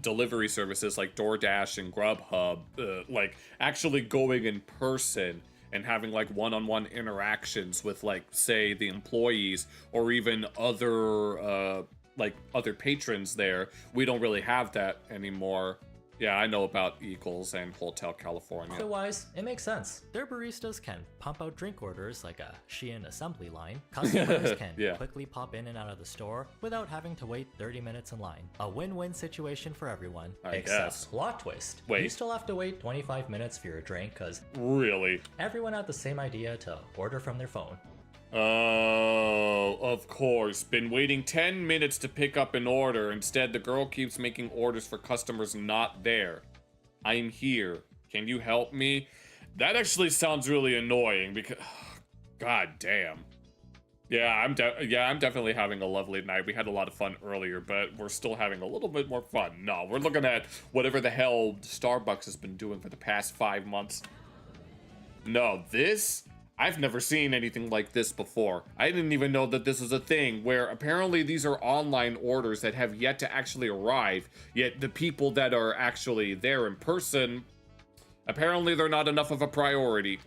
delivery services like DoorDash and Grubhub, like actually going in person and having like one-on-one interactions with, like, say, the employees or even other other patrons there, we don't really have that anymore. Yeah, I know about Eagles and Hotel California. Otherwise, it makes sense. Their baristas can pump out drink orders like a Shein assembly line. Customers can quickly pop in and out of the store without having to wait 30 minutes in line. A win-win situation for everyone. Except plot twist. Wait. You still have to wait 25 minutes for your drink because really, everyone had the same idea to order from their phone. Oh, of course. Been waiting 10 minutes to pick up an order. Instead, the girl keeps making orders for customers not there. I'm here. Can you help me? That actually sounds really annoying because... God damn. Yeah, I'm definitely having a lovely night. We had a lot of fun earlier, but we're still having a little bit more fun. No, we're looking at whatever the hell Starbucks has been doing for the past 5 months. No, this... I've never seen anything like this before. I didn't even know that this was a thing, where apparently these are online orders that have yet to actually arrive, yet the people that are actually there in person, apparently they're not enough of a priority.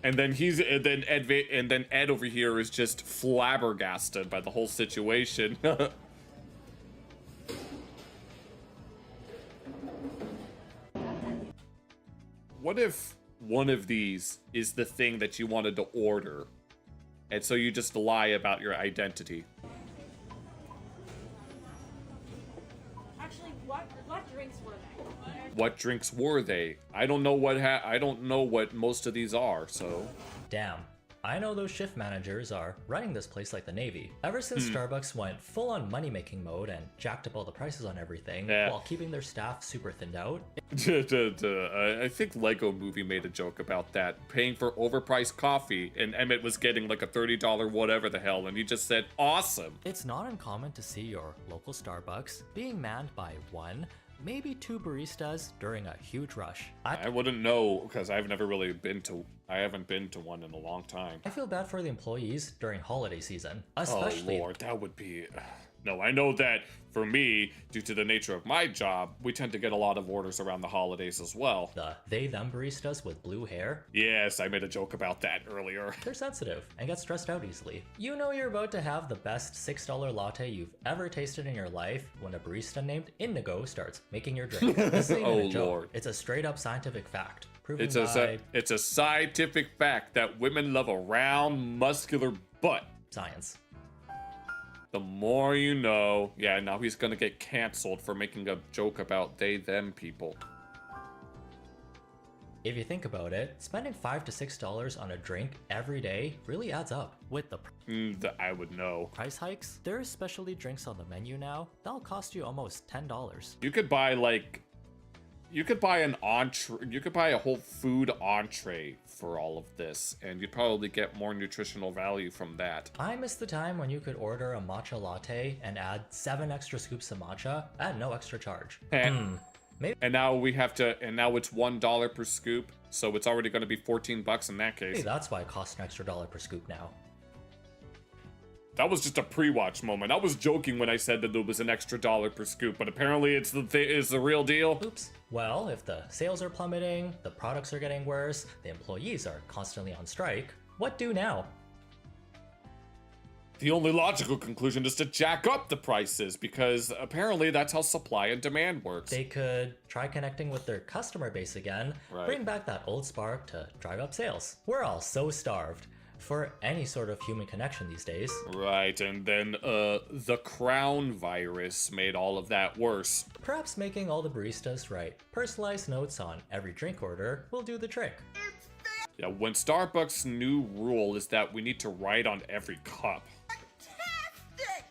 And then Ed over here is just flabbergasted by the whole situation. What if one of these is the thing that you wanted to order, and so you just lie about your identity? Actually, what drinks were they? What drinks were they? I don't know what most of these are, so. Damn. I know those shift managers are running this place like the Navy. Ever since Starbucks went full-on money-making mode and jacked up all the prices on everything while keeping their staff super thinned out. I think Lego Movie made a joke about that, paying for overpriced coffee, and Emmett was getting like a $30 whatever the hell, and he just said, awesome. It's not uncommon to see your local Starbucks being manned by one, maybe two baristas during a huge rush. I wouldn't know because I've never really I haven't been to one in a long time. I feel bad for the employees during holiday season, especially. Oh Lord, that would be... No, I know that for me, due to the nature of my job, we tend to get a lot of orders around the holidays as well. The they-them baristas with blue hair? Yes, I made a joke about that earlier. They're sensitive and get stressed out easily. You know you're about to have the best $6 latte you've ever tasted in your life when a barista named Indigo starts making your drink. This ain't even a joke. Lord. It's a straight-up scientific fact. It's a scientific fact that women love a round, muscular butt. Science. The more you know. Yeah, now he's gonna get canceled for making a joke about they-them people. If you think about it, spending $5 to $6 on a drink every day really adds up. With the I would know. Price hikes, there's specialty drinks on the menu now that'll cost you almost $10. You could buy an entree. You could buy a whole food entree for all of this, and you'd probably get more nutritional value from that. I miss the time when you could order a matcha latte and add 7 extra scoops of matcha at no extra charge. And now we have to, and now it's $1 per scoop, so it's already going to be $14 in that case. Hey, that's why it costs an extra $1 per scoop now. That was just a pre-watch moment. I was joking when I said that there was an extra $1 per scoop, but apparently it's the real deal. Oops. Well, if the sales are plummeting, the products are getting worse, the employees are constantly on strike, what do now? The only logical conclusion is to jack up the prices, because apparently that's how supply and demand works. They could try connecting with their customer base again, bring back that old spark to drive up sales. We're all so starved for any sort of human connection these days. Right, and then the crown virus made all of that worse. Perhaps making all the baristas write personalized notes on every drink order will do the trick. Yeah, when Starbucks' new rule is that we need to write on every cup. Fantastic!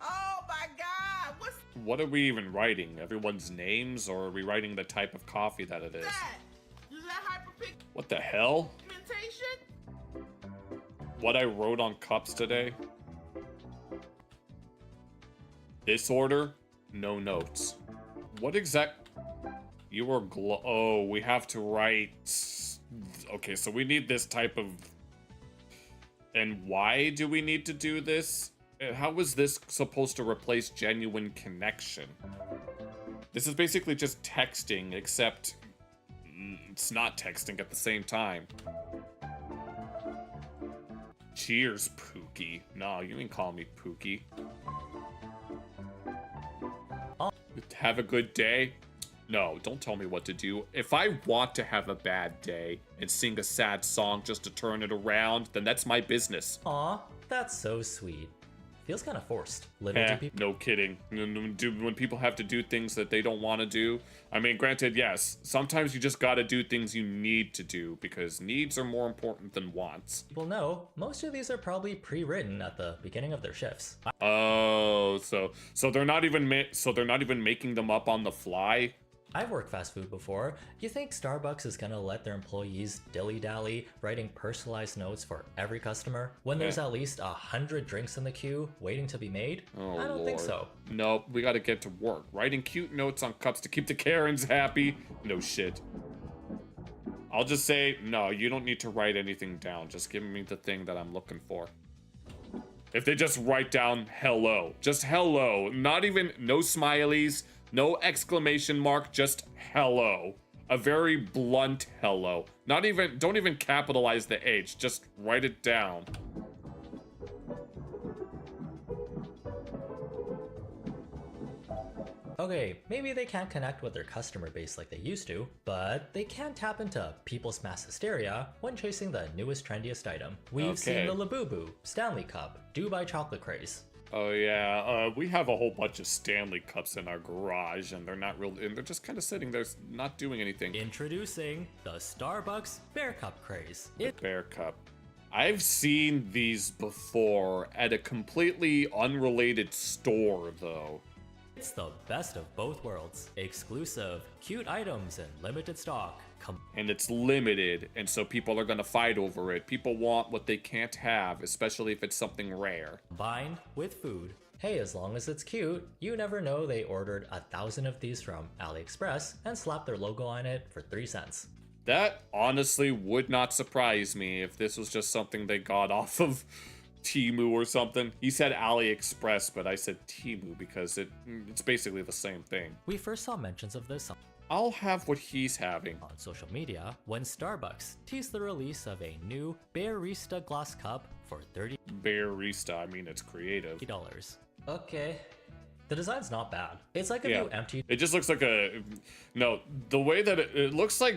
Oh my God! What's What are we even writing? Everyone's names, or are we writing the type of coffee that it is? that? Is that hyperpigmentation? What the hell? What I wrote on cups today? This order? No notes. What exact... You were oh, we have to write... Okay, so we need this type of... And why do we need to do this? How is this supposed to replace genuine connection? This is basically just texting, except... It's not texting at the same time. Cheers, Pookie. No, you didn't call me Pookie. Have a good day? No, don't tell me what to do. If I want to have a bad day and sing a sad song just to turn it around, then that's my business. Aw, that's so sweet. Feels kind of forced. Little do people. No kidding. When people have to do things that they don't want to do. I mean, granted, yes, sometimes you just gotta do things you need to do because needs are more important than wants. People know most of these are probably pre-written at the beginning of their shifts. Oh, so they're not even making them up on the fly. I've worked fast food before. You think Starbucks is gonna let their employees dilly-dally writing personalized notes for every customer when there's at least 100 drinks in the queue waiting to be made? Oh, I don't think so. Nope, we gotta get to work. Writing cute notes on cups to keep the Karens happy? No shit. I'll just say, no, you don't need to write anything down. Just give me the thing that I'm looking for. If they just write down hello. Just hello. Not even, no smileys. No exclamation mark, just hello. A very blunt hello. Don't even capitalize the H, just write it down. Okay, maybe they can't connect with their customer base like they used to, but they can tap into people's mass hysteria when chasing the newest, trendiest item. We've seen the Labubu, Stanley Cup, Dubai chocolate craze. Oh yeah, we have a whole bunch of Stanley Cups in our garage, and they're not real, and they're just kind of sitting there, not doing anything. Introducing the Starbucks Bear Cup craze. Bear Cup. I've seen these before at a completely unrelated store, though. It's the best of both worlds. Exclusive, cute items in limited stock. And it's limited, and so people are gonna fight over it. People want what they can't have, especially if it's something rare. Combined with food. Hey, as long as it's cute, you never know they ordered 1,000 of these from AliExpress and slapped their logo on it for 3 cents. That honestly would not surprise me if this was just something they got off of Temu or something. He said AliExpress, but I said Temu because it's basically the same thing. We first saw mentions of this I'll have what he's having on social media when Starbucks teased the release of a new Barista glass cup for $30. Barista, I mean, it's creative. Okay. The design's not bad. It's like a new empty. It just looks like the way that it looks like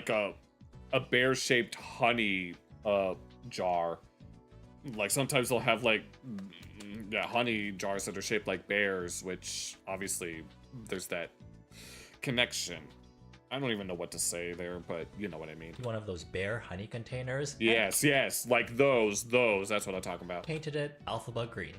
a bear-shaped honey jar. Like sometimes they'll have honey jars that are shaped like bears, which obviously there's that connection. I don't even know what to say there, but you know what I mean. One of those bear honey containers. Yes, like those, that's what I'm talking about. Painted it alphabet green.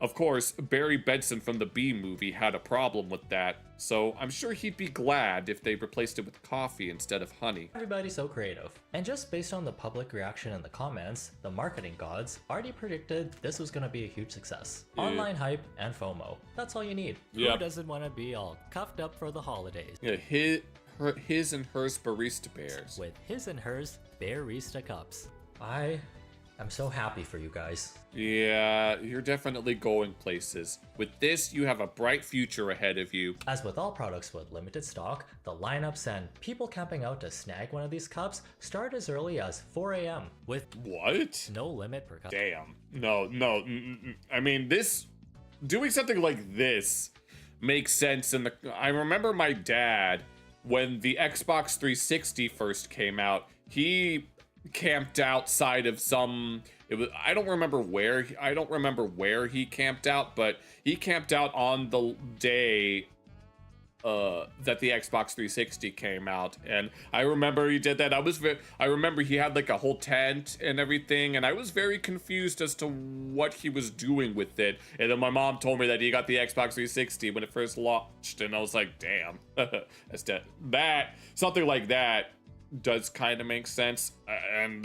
Of course, Barry Benson from the Bee Movie had a problem with that, so I'm sure he'd be glad if they replaced it with coffee instead of honey. Everybody's so creative. And just based on the public reaction in the comments, the marketing gods already predicted this was gonna be a huge success. Yeah. Online hype and FOMO. That's all you need. Yep. Who doesn't want to be all cuffed up for the holidays? Yeah, his and hers barista bears. With his and hers barista cups. I'm so happy for you guys. Yeah, you're definitely going places. With this, you have a bright future ahead of you. As with all products with limited stock, the lineups and people camping out to snag one of these cups start as early as 4 a.m. with what? No limit per cup. Damn. No. I mean, doing something like this makes sense I remember my dad, when the Xbox 360 first came out, he camped outside of I don't remember where he camped out, but he camped out on the day that the Xbox 360 came out, and I remember he did that. I remember he had like a whole tent and everything, and I was very confused as to what he was doing with it. And then my mom told me that he got the Xbox 360 when it first launched, and I was like, damn, that something like that does kind of make sense. And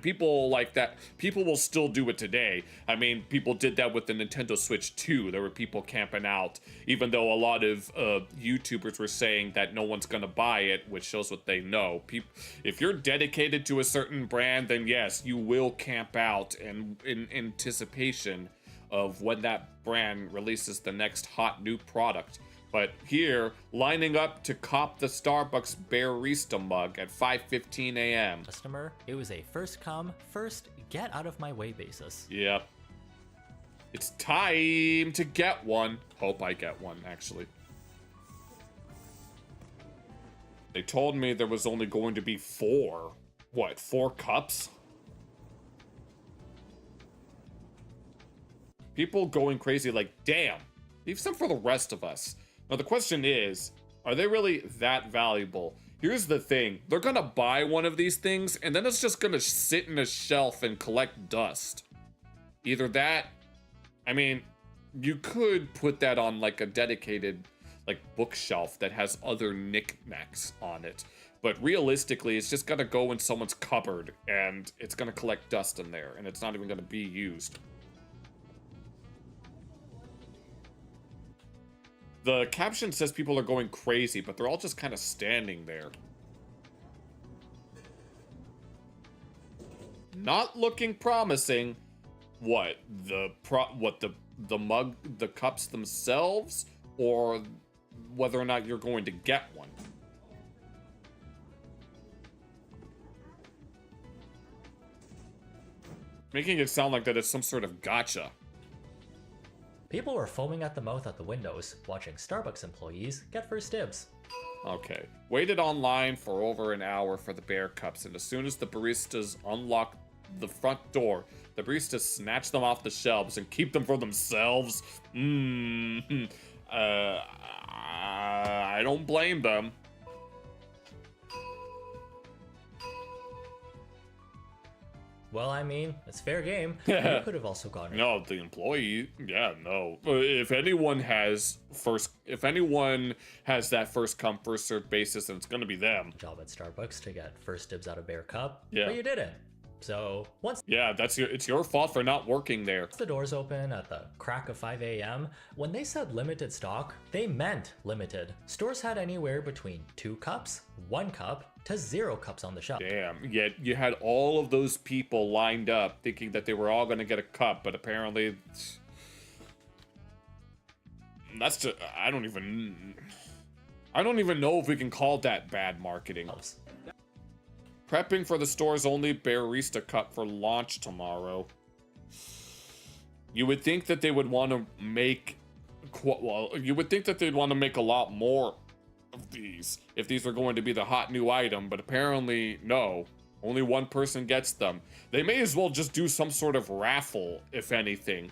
people like that, people will still do it today. I mean, people did that with the Nintendo Switch 2. There were people camping out, even though a lot of YouTubers were saying that no one's gonna buy it, which shows what they know. If you're dedicated to a certain brand, then yes, you will camp out in anticipation of when that brand releases the next hot new product. But here, lining up to cop the Starbucks Barista mug at 5:15 a.m. Customer, it was a first come, first get out of my way basis. Yep. It's time to get one. Hope I get one, actually. They told me there was only going to be 4 cups? People going crazy like, damn, leave some for the rest of us. Now the question is, are they really that valuable? Here's the thing, they're gonna buy one of these things and then it's just gonna sit in a shelf and collect dust. Either that, I mean, you could put that on like a dedicated like bookshelf that has other knickknacks on it. But realistically, it's just gonna go in someone's cupboard and it's gonna collect dust in there and it's not even gonna be used. The caption says people are going crazy, but they're all just kind of standing there. Not looking promising. What? The mug, the cups themselves, or whether or not you're going to get one? Making it sound like that it's some sort of gotcha. People were foaming at the mouth at the windows, watching Starbucks employees get first dibs. Okay. Waited online for over an hour for the bear cups, and as soon as the baristas unlocked the front door, the baristas snatch them off the shelves and keep them for themselves. I don't blame them. Well, I mean, it's fair game. You could have also gotten it. No, the employee, yeah, no. If anyone has that first come, first served basis, then it's gonna be them. Job at Starbucks to get first dibs out of Bear Cup, yeah. But you didn't. So once it's your fault for not working there. The doors open at the crack of 5 a.m. When they said limited stock, they meant limited. Stores had anywhere between 2 cups, 1 cup, to 0 cups on the shelf. Damn, yet you had all of those people lined up thinking that they were all gonna get a cup, but apparently that's just, I don't even know if we can call that bad marketing. Prepping for the store's only Barista Cup for launch tomorrow. You would think that they would want to make, you would think that they'd want to make a lot more of these if these were going to be the hot new item, but apparently no. Only one person gets them. They may as well just do some sort of raffle, if anything.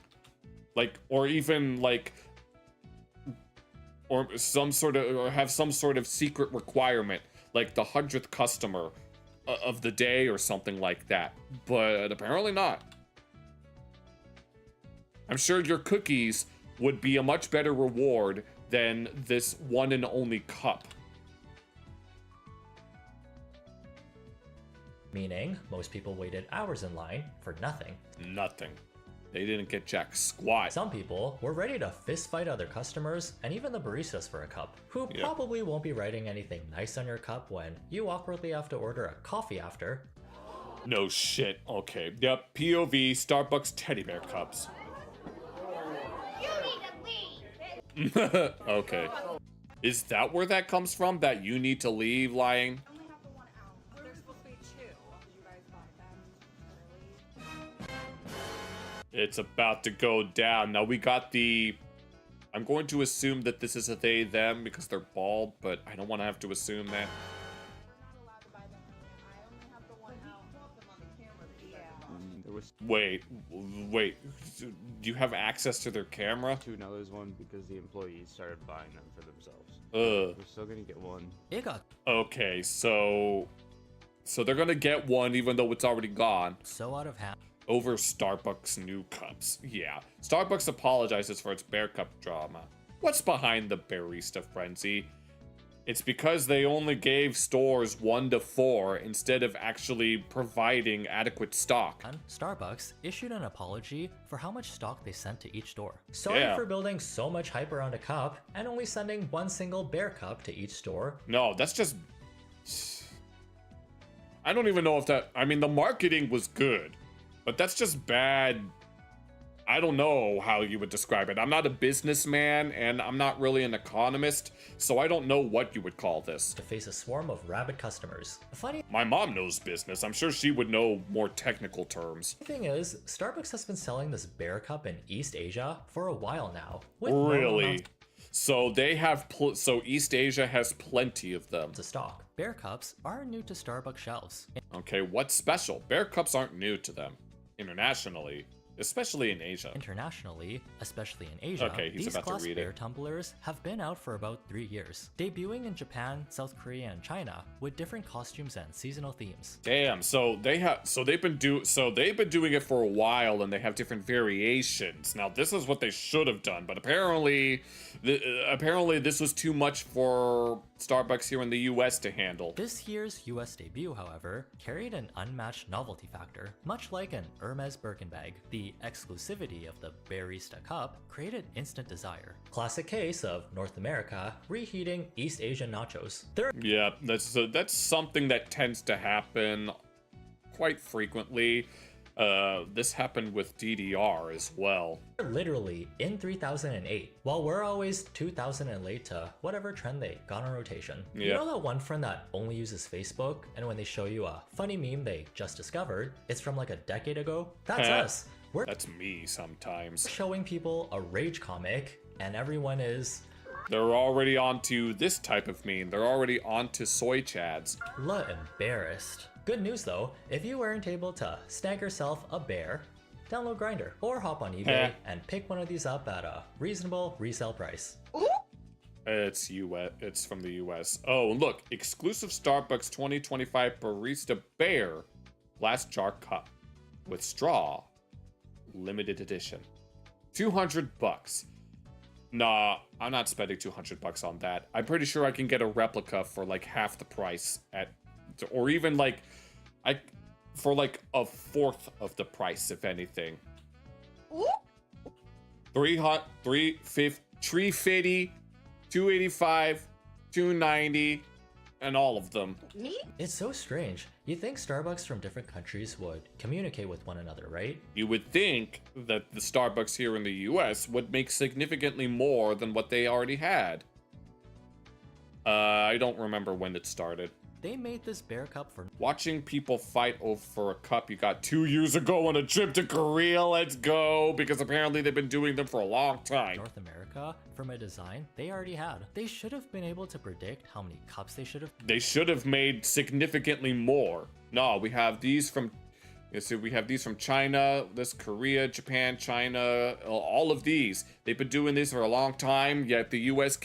Like, or even like, or have some sort of secret requirement, like the 100th customer of the day or something like that, but apparently not. I'm sure your cookies would be a much better reward than this one and only cup. Meaning, most people waited hours in line for nothing. Nothing. They didn't get jack squat. Some people were ready to fist fight other customers and even the baristas for a cup, who probably won't be writing anything nice on your cup when you awkwardly have to order a coffee after. No shit. Okay. Yep. POV Starbucks teddy bear cups. You need to leave. Okay. Is that where that comes from? That you need to leave line? It's about to go down. Now we got the... I'm going to assume that this is a they, them, because they're bald, but I don't want to have to assume that. There were Wait. Do you have access to their camera? Now there's one because the employees started buying them for themselves. We're still gonna get one. Okay, so they're gonna get one even though it's already gone. So out of hand. Over Starbucks new cups. Yeah. Starbucks apologizes for its bear cup drama. What's behind the barista frenzy? It's because they only gave stores 1 to 4 instead of actually providing adequate stock. Starbucks issued an apology for how much stock they sent to each store. Sorry for building so much hype around a cup and only sending one single bear cup to each store. No, that's just... I don't even know if that... I mean, the marketing was good, but that's just bad... I don't know how you would describe it. I'm not a businessman, and I'm not really an economist, so I don't know what you would call this. To face a swarm of rabid customers. My mom knows business. I'm sure she would know more technical terms. The thing is, Starbucks has been selling this bear cup in East Asia for a while now. Really? So they have so East Asia has plenty of them. To stock. Bear cups are new to Starbucks shelves. Okay, what's special? Bear cups aren't new to them. Internationally. Especially in Asia. Internationally, especially in Asia, okay, he's these about glass to read bear it. tumblers have been out for about 3 years, debuting in Japan, South Korea, and China with different costumes and seasonal themes. Damn, so they've been doing it for a while, and they have different variations. Now this is what they should have done, but apparently this was too much for Starbucks here in the US to handle. This year's US debut, however, carried an unmatched novelty factor, much like an Hermes Birkin bag. The exclusivity of the Barista Cup created instant desire. Classic case of North America reheating East Asian nachos. Yeah, that's something that tends to happen quite frequently. This happened with DDR as well. Literally in 3008, while we're always 2000 and late to whatever trend they got on rotation. Yeah. You know that one friend that only uses Facebook, and when they show you a funny meme they just discovered, it's from like a decade ago? That's us. That's me sometimes. Showing people a rage comic, and everyone is... They're already onto this type of meme. They're already onto soy chads. Embarrassed. Good news though, if you weren't able to snag yourself a bear, download Grindr or hop on eBay and pick one of these up at a reasonable resale price. It's from the US. Oh, look, exclusive Starbucks 2025 Barista Bear glass jar cup with straw, limited edition. $200. Nah, I'm not spending $200 on that. I'm pretty sure I can get a replica for like half the price or even like for like a fourth of the price, if anything. 350, 285, 290, and all of them. It's so strange. You'd think Starbucks from different countries would communicate with one another, right? You would think that the Starbucks here in the US would make significantly more than what they already had. I don't remember when it started. They made this bear cup for... Watching people fight over a cup you got 2 years ago on a trip to Korea, let's go, because apparently they've been doing them for a long time. North America, from a design they already had. They should have been able to predict how many cups they should have... They should have made significantly more. No, we have these from... we have these from China, this Korea, Japan, China, all of these. They've been doing this for a long time, yet the US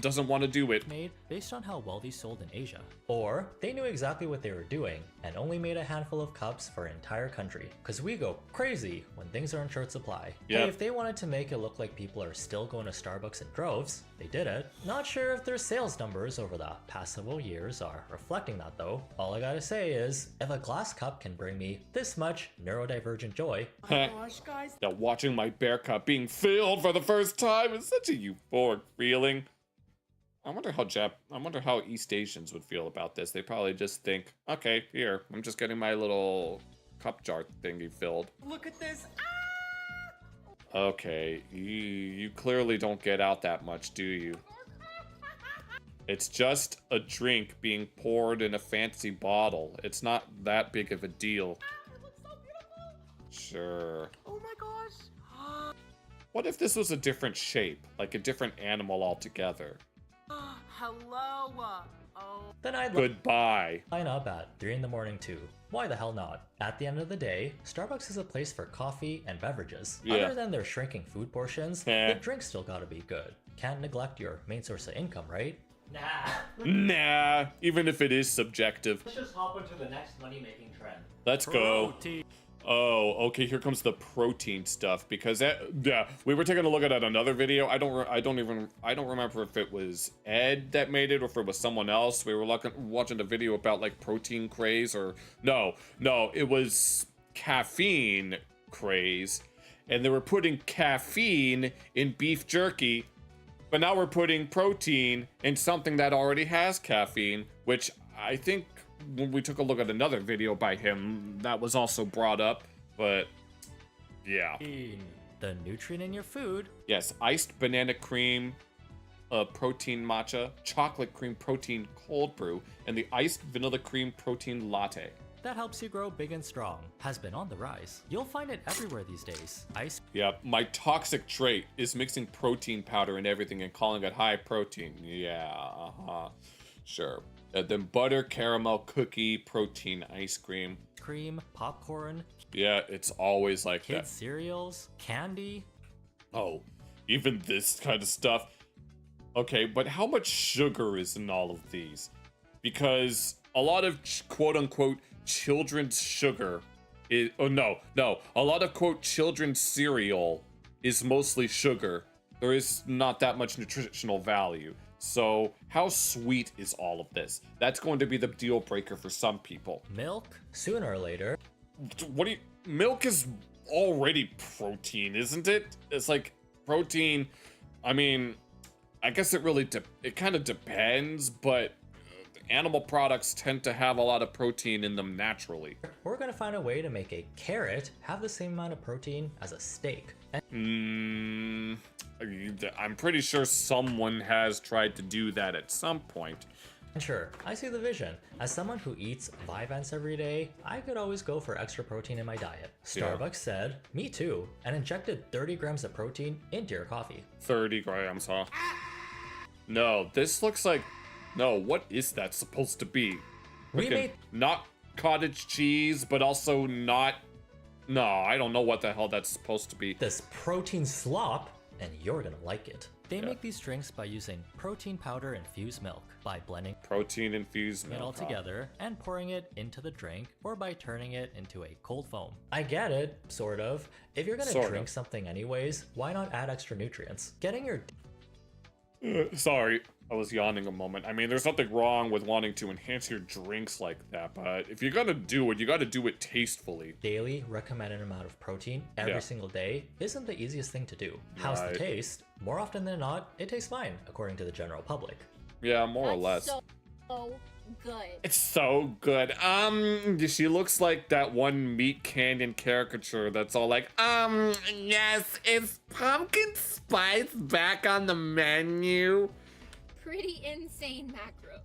doesn't want to do it. Made based on how well these sold in Asia. Or they knew exactly what they were doing and only made a handful of cups for an entire country. Cause we go crazy when things are in short supply. Yep. Hey, if they wanted to make it look like people are still going to Starbucks in droves, they did it. Not sure if their sales numbers over the past several years are reflecting that though. All I gotta say is, if a glass cup can bring me this much neurodivergent joy. Oh my gosh, guys. Now watching my bear cup being filled for the first time is such a euphoric feeling. I wonder how East Asians would feel about this. They probably just think, okay, here, I'm just getting my little cup jar thingy filled. Look at this. Okay, you clearly don't get out that much, do you? It's just a drink being poured in a fancy bottle. It's not that big of a deal. It looks so beautiful. Sure. Oh my gosh. What if this was a different shape, like a different animal altogether? hello. Then I'd Goodbye. line up at 3 in the morning too. Why the hell not? At the end of the day, Starbucks is a place for coffee and beverages. Yeah. Other than their shrinking food portions, the drinks still gotta be good. Can't neglect your main source of income, right? Nah, even if it is subjective. Let's just hop into the next money-making trend. Let's go. Oh, okay, here comes the protein stuff, because we were taking a look at another video. I don't remember if it was Ed that made it or if it was someone else. We were watching a video about like protein craze, or no, it was caffeine craze, and they were putting caffeine in beef jerky, but now we're putting protein in something that already has caffeine, which I think when we took a look at another video by him, that was also brought up, but yeah. The nutrient in your food. Yes, iced banana cream, protein matcha, chocolate cream protein cold brew, and the iced vanilla cream protein latte. That helps you grow big and strong. Has been on the rise. You'll find it everywhere these days. Yeah, my toxic trait is mixing protein powder and everything and calling it high protein. Yeah, sure. Then butter, caramel, cookie, protein, ice cream. Cream, popcorn. Yeah, it's always like that. Kids cereals, candy. Oh, even this kind of stuff. Okay, but how much sugar is in all of these? Because a lot of quote-unquote children's sugar is... Oh, no. A lot of quote children's cereal is mostly sugar. There is not that much nutritional value. So, how sweet is all of this? That's going to be the deal breaker for some people. Milk, sooner or later. Milk is already protein, isn't it? It's like protein. I mean, I guess it kind of depends, but animal products tend to have a lot of protein in them naturally. We're gonna find a way to make a carrot have the same amount of protein as a steak. I'm pretty sure someone has tried to do that at some point. Sure, I see the vision. As someone who eats Vyvanse every day, I could always go for extra protein in my diet. Starbucks said, me too, and injected 30 grams of protein into your coffee. 30 grams, huh? No, this looks like... No, what is that supposed to be? Not cottage cheese, but also not... No, I don't know what the hell that's supposed to be. This protein slop, and you're gonna like it. They make these drinks by using protein powder infused milk, by blending protein infused milk all together and pouring it into the drink, or by turning it into a cold foam. I get it, sort of. If you're gonna drink something anyways, why not add extra nutrients? Getting your... Sorry, I was yawning a moment. I mean, there's nothing wrong with wanting to enhance your drinks like that, but if you're gonna do it, you gotta do it tastefully. Daily recommended amount of protein every single day isn't the easiest thing to do. How's the taste? More often than not, it tastes fine, according to the general public. Yeah, more or less. So good. It's so good. She looks like that one Meat Canyon caricature that's all like, yes, is pumpkin spice back on the menu? Pretty insane macros.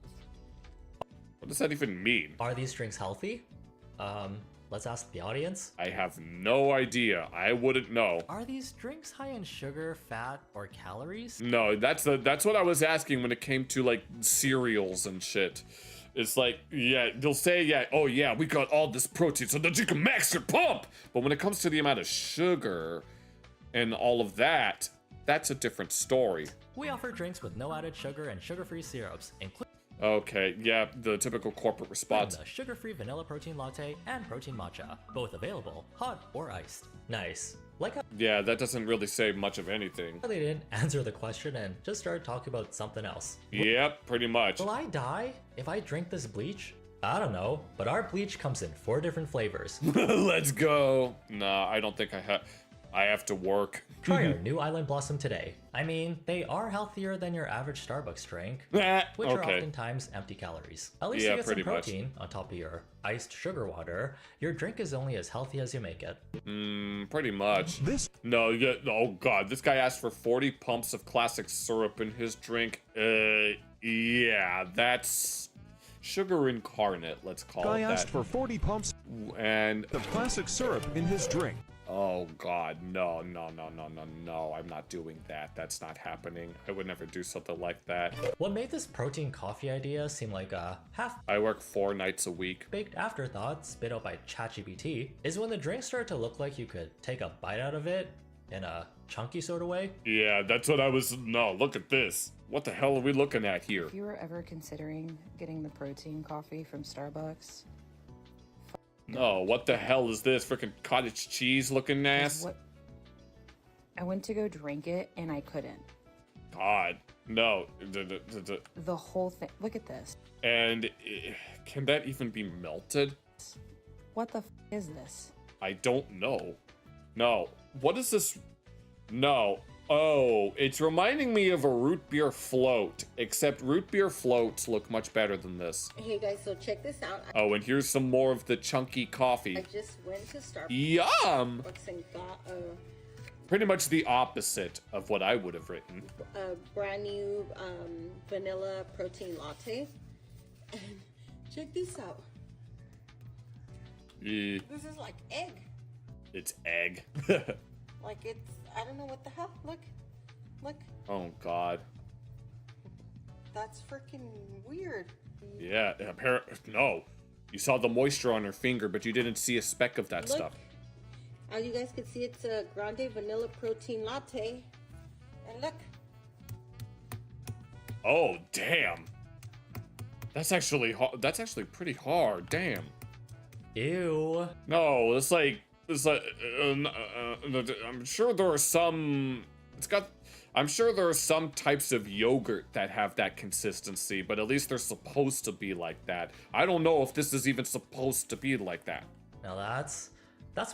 What does that even mean? Are these drinks healthy? Let's ask the audience. I have no idea. I wouldn't know. Are these drinks high in sugar, fat, or calories? No, that's what I was asking when it came to like cereals and shit. It's like, yeah, they'll say, yeah, oh yeah, we got all this protein so that you can max your pump. But when it comes to the amount of sugar and all of that, that's a different story. We offer drinks with no added sugar and sugar-free syrups, including... Okay, yeah, the typical corporate response. The sugar-free vanilla protein latte and protein matcha, both available, hot or iced. Nice. Like how... Yeah, that doesn't really say much of anything. They didn't answer the question and just started talking about something else. Yep, pretty much. Will I die if I drink this bleach? I don't know, but our bleach comes in 4 different flavors. Let's go. Nah, I don't think I have to work. Try our new Island Blossom today. I mean, they are healthier than your average Starbucks drink, which are oftentimes empty calories. At least you get some protein on top of your iced sugar water. Your drink is only as healthy as you make it. Pretty much. Oh god, this guy asked for 40 pumps of classic syrup in his drink. Yeah, that's sugar incarnate, let's call it that. Guy asked for 40 pumps and of classic syrup in his drink. Oh God, no, no, no, no, no, no, I'm not doing that. That's not happening. I would never do something like that. What made this protein coffee idea seem like a I work 4 nights a week. baked afterthought spit out by ChatGPT is when the drink started to look like you could take a bite out of it in a chunky sort of way. Yeah, that's what I was, no, look at this. What the hell are we looking at here? If you were ever considering getting the protein coffee from Starbucks, No, what the hell is this? Freaking cottage cheese looking ass? I went to go drink it and I couldn't. God, no. The whole thing. Look at this. And can that even be melted? What the is this? I don't know. No. What is this? No. Oh, it's reminding me of a root beer float, except root beer floats look much better than this. Hey guys, so check this out. Oh, and here's some more of the chunky coffee. I just went to Starbucks. Yum! And got Pretty much the opposite of what I would have written. a brand new vanilla protein latte. And check this out. Yeah. This is like egg. It's egg. Like it's, I don't know what the hell. Look. Look. Oh, God. That's freaking weird. Yeah, no. You saw the moisture on her finger, but you didn't see a speck of that Look. stuff. As you guys can see, it's a grande vanilla protein latte. And look. Oh, damn. That's actually pretty hard. Damn. Ew. No, it's like I'm sure there are some. I'm sure there are some types of yogurt that have that consistency, but at least they're supposed to be like that. I don't know if this is even supposed to be like that. Now that's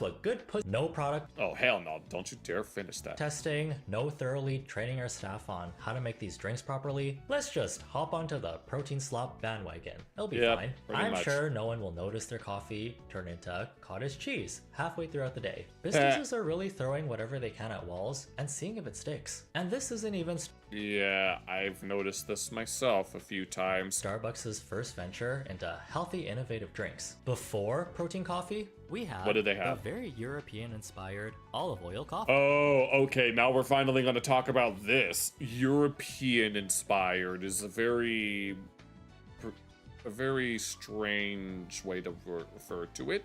what good no product Oh, hell no. Don't you dare finish that. testing, no thoroughly training our staff on how to make these drinks properly. Let's just hop onto the protein slop bandwagon. It'll be Yep, fine. pretty I'm much. sure no one will notice their coffee turn into cottage cheese halfway throughout the day. Businesses are really throwing whatever they can at walls and seeing if it sticks. And this isn't even Yeah, I've noticed this myself a few times. Starbucks' first venture into healthy, innovative drinks. Before protein coffee, we had What did they have? a very European-inspired olive oil coffee. Oh, okay. Now we're finally going to talk about this. European inspired is a very strange way to refer to it.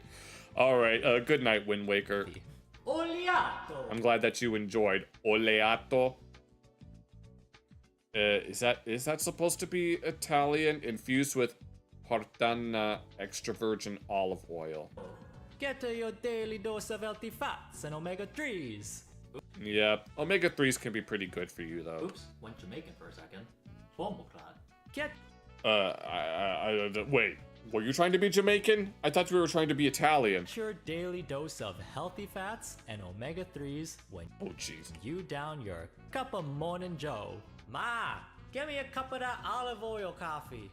All right. Good night, Wind Waker. Oleato. I'm glad that you enjoyed Oleato. Is that supposed to be Italian infused with Partana extra virgin olive oil? Get your daily dose of healthy fats and omega-3s. Yep. Omega-3s can be pretty good for you, though. Oops, went Jamaican for a second. Bomboclat. Get Wait. Were you trying to be Jamaican? I thought we were trying to be Italian. your daily dose of healthy fats and omega-3s when jeez. you down your cup of morning joe. Ma, give me a cup of that olive oil coffee.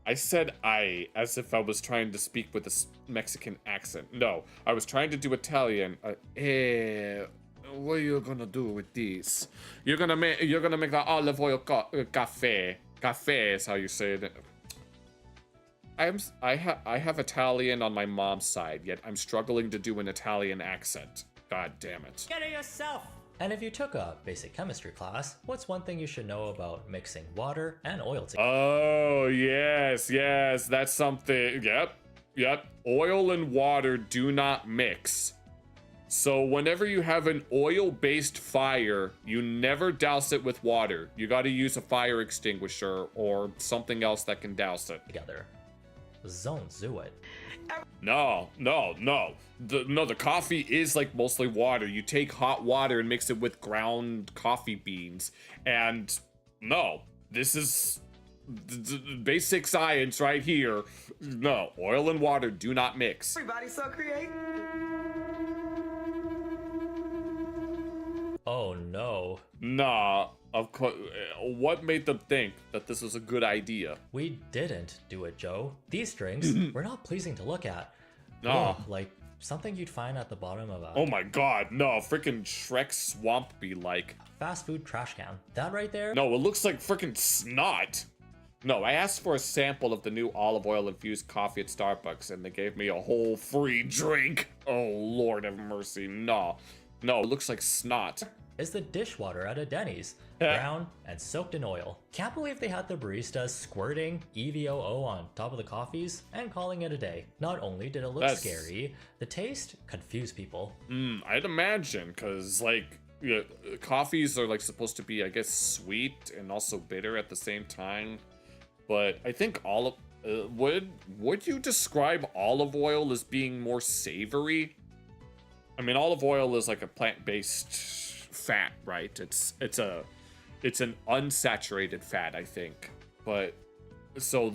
I said I as if I was trying to speak with a Mexican accent. No, I was trying to do Italian. What are you gonna do with this? You're gonna make the olive oil cafe. Cafe is how you say it. I have Italian on my mom's side, yet I'm struggling to do an Italian accent. God damn it. Get it yourself. And if you took a basic chemistry class, what's one thing you should know about mixing water and oil together? Oh, yes, that's something. Yep. Oil and water do not mix. So whenever you have an oil-based fire, you never douse it with water. You gotta use a fire extinguisher or something else that can douse it. Together. Don't do it. No. The coffee is like mostly water. You take hot water and mix it with ground coffee beans. And no, this is basic science right here. No, oil and water do not mix. Everybody's so creative. Oh no. Nah, of course. What made them think that this was a good idea? We didn't do it, Joe. These drinks were not pleasing to look at. No. Like something you'd find at the bottom of a Oh my god, no, freaking Shrek Swamp be like. fast food trash can. That right there? No, it looks like freaking snot. No, I asked for a sample of the new olive oil infused coffee at Starbucks, and they gave me a whole free drink. Oh, Lord have mercy. No, it looks like snot. Is the dishwater at a Denny's, brown and soaked in oil. Can't believe they had the baristas squirting EVOO on top of the coffees and calling it a day. Not only did it look scary, the taste confused people. I'd imagine, because, like, coffees are, like, supposed to be, I guess, sweet and also bitter at the same time. But I think would you describe olive oil as being more savory? I mean, olive oil is like a plant-based fat, right? It's an unsaturated fat, I think. But so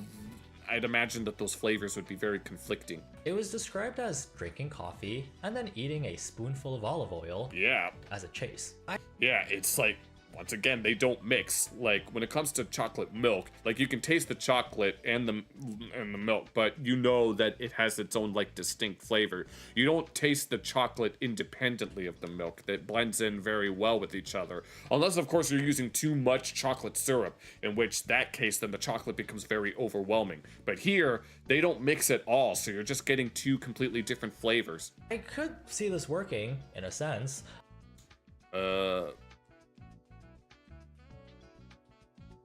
I'd imagine that those flavors would be very conflicting. It was described as drinking coffee and then eating a spoonful of olive oil. Yeah. As a chase. Yeah, it's like, once again, they don't mix. Like, when it comes to chocolate milk, like, you can taste the chocolate and the milk, but you know that it has its own, like, distinct flavor. You don't taste the chocolate independently of the milk. That blends in very well with each other. Unless, of course, you're using too much chocolate syrup, in which that case, then the chocolate becomes very overwhelming. But here, they don't mix at all, so you're just getting two completely different flavors. I could see this working, in a sense.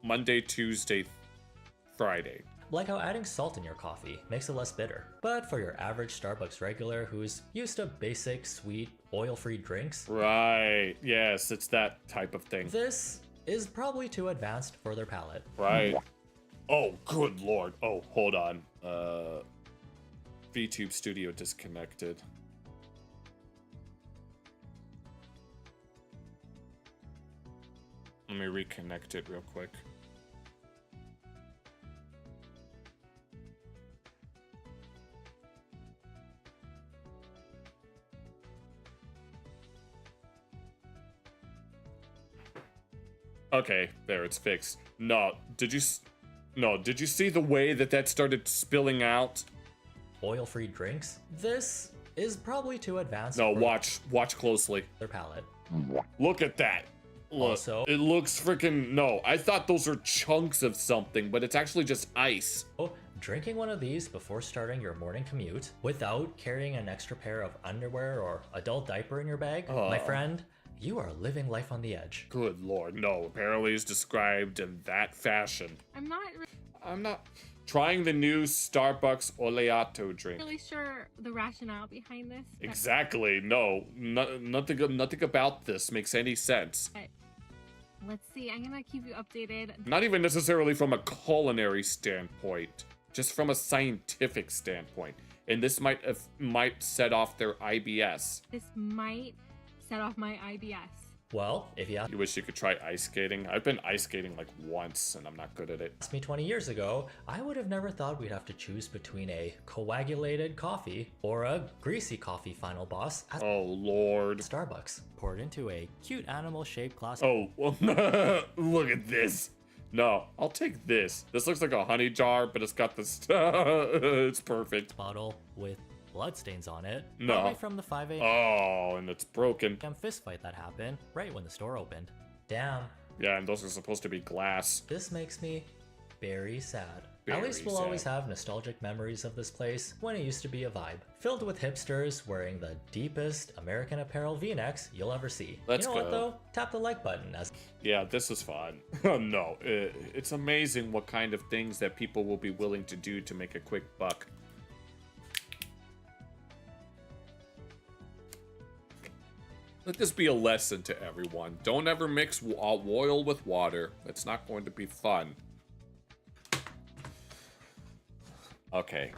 Monday, Tuesday, Friday. Like how adding salt in your coffee makes it less bitter. But for your average Starbucks regular who's used to basic, sweet, oil-free drinks... Right, yes, it's that type of thing. This is probably too advanced for their palate. Right. Oh, good lord. Oh, hold on. VTube Studio disconnected. Let me reconnect it real quick. Okay, there, it's fixed. Did you see the way that started spilling out? Oil-free drinks? This is probably too advanced. No, watch closely. Their palate. Look at that. Look, Also, it looks freaking... No, I thought those are chunks of something, but it's actually just ice. Drinking one of these before starting your morning commute without carrying an extra pair of underwear or adult diaper in your bag, my friend, you are living life on the edge. Good lord, no. Apparently it's described in that fashion. I'm not trying the new Starbucks Oleato drink. really sure the rationale behind this. Exactly. No, nothing about this makes any sense. But let's see. I'm gonna keep you updated. Not even necessarily from a culinary standpoint, just from a scientific standpoint. And this might set off their IBS. This might set off my IBS. Well, if you wish you could try ice skating. I've been ice skating like once and I'm not good at it. Asked me 20 years ago, I would have never thought we'd have to choose between a coagulated coffee or a greasy coffee final boss at Lord. Starbucks. Poured into a cute animal-shaped glass. Oh, look at this. No, I'll take this. This looks like a honey jar, but it's got this. It's perfect. Bottle with bloodstains on it. No. Right from the 5 a.m. Oh, and it's broken. Fist fight that happened right when the store opened. Damn. Yeah, and those are supposed to be glass. This makes me very sad. Very At least we'll sad. always have nostalgic memories of this place when it used to be a vibe. Filled with hipsters wearing the deepest American Apparel V-necks you'll ever see. Let's you know go. what though? Tap the like button as... Yeah, this is fun. No, it's amazing what kind of things that people will be willing to do to make a quick buck. Let this be a lesson to everyone. Don't ever mix oil with water. It's not going to be fun. Okay.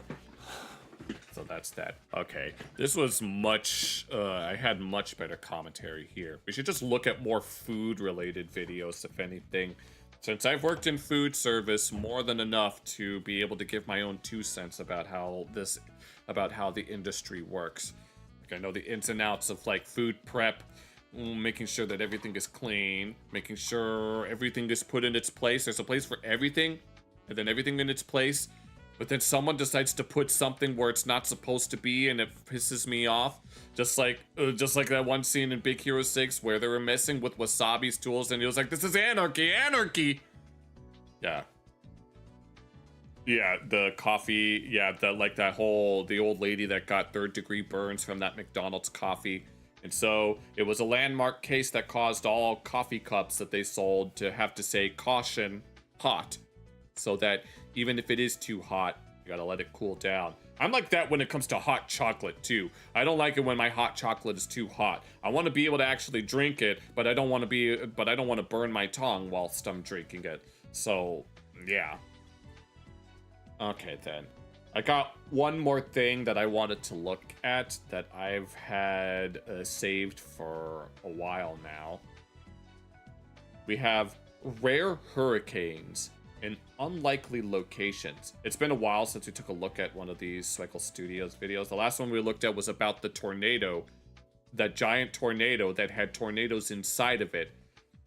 So that's that. Okay. This was much... I had much better commentary here. We should just look at more food-related videos, if anything. Since I've worked in food service more than enough to be able to give my own 2 cents about how the industry works. Like, I know the ins and outs of, like, food prep, making sure that everything is clean, making sure everything is put in its place. There's a place for everything, and then everything in its place. But then someone decides to put something where it's not supposed to be, and it pisses me off. Just like that one scene in Big Hero 6 where they were messing with Wasabi's tools, and he was like, "This is anarchy, anarchy!" Yeah. Yeah, the coffee. Yeah, the old lady that got third-degree burns from that McDonald's coffee. And so it was a landmark case that caused all coffee cups that they sold to have to say caution hot, so that even if it is too hot, you gotta let it cool down. I'm like that when it comes to hot chocolate too. I don't like it when my hot chocolate is too hot. I want to be able to actually drink it, but I don't want to burn my tongue whilst I'm drinking it. So, yeah. Okay then. I got one more thing that I wanted to look at that I've had saved for a while now. We have rare hurricanes in unlikely locations. It's been a while since we took a look at one of these Cycle Studios videos. The last one we looked at was about the tornado, that giant tornado that had tornadoes inside of it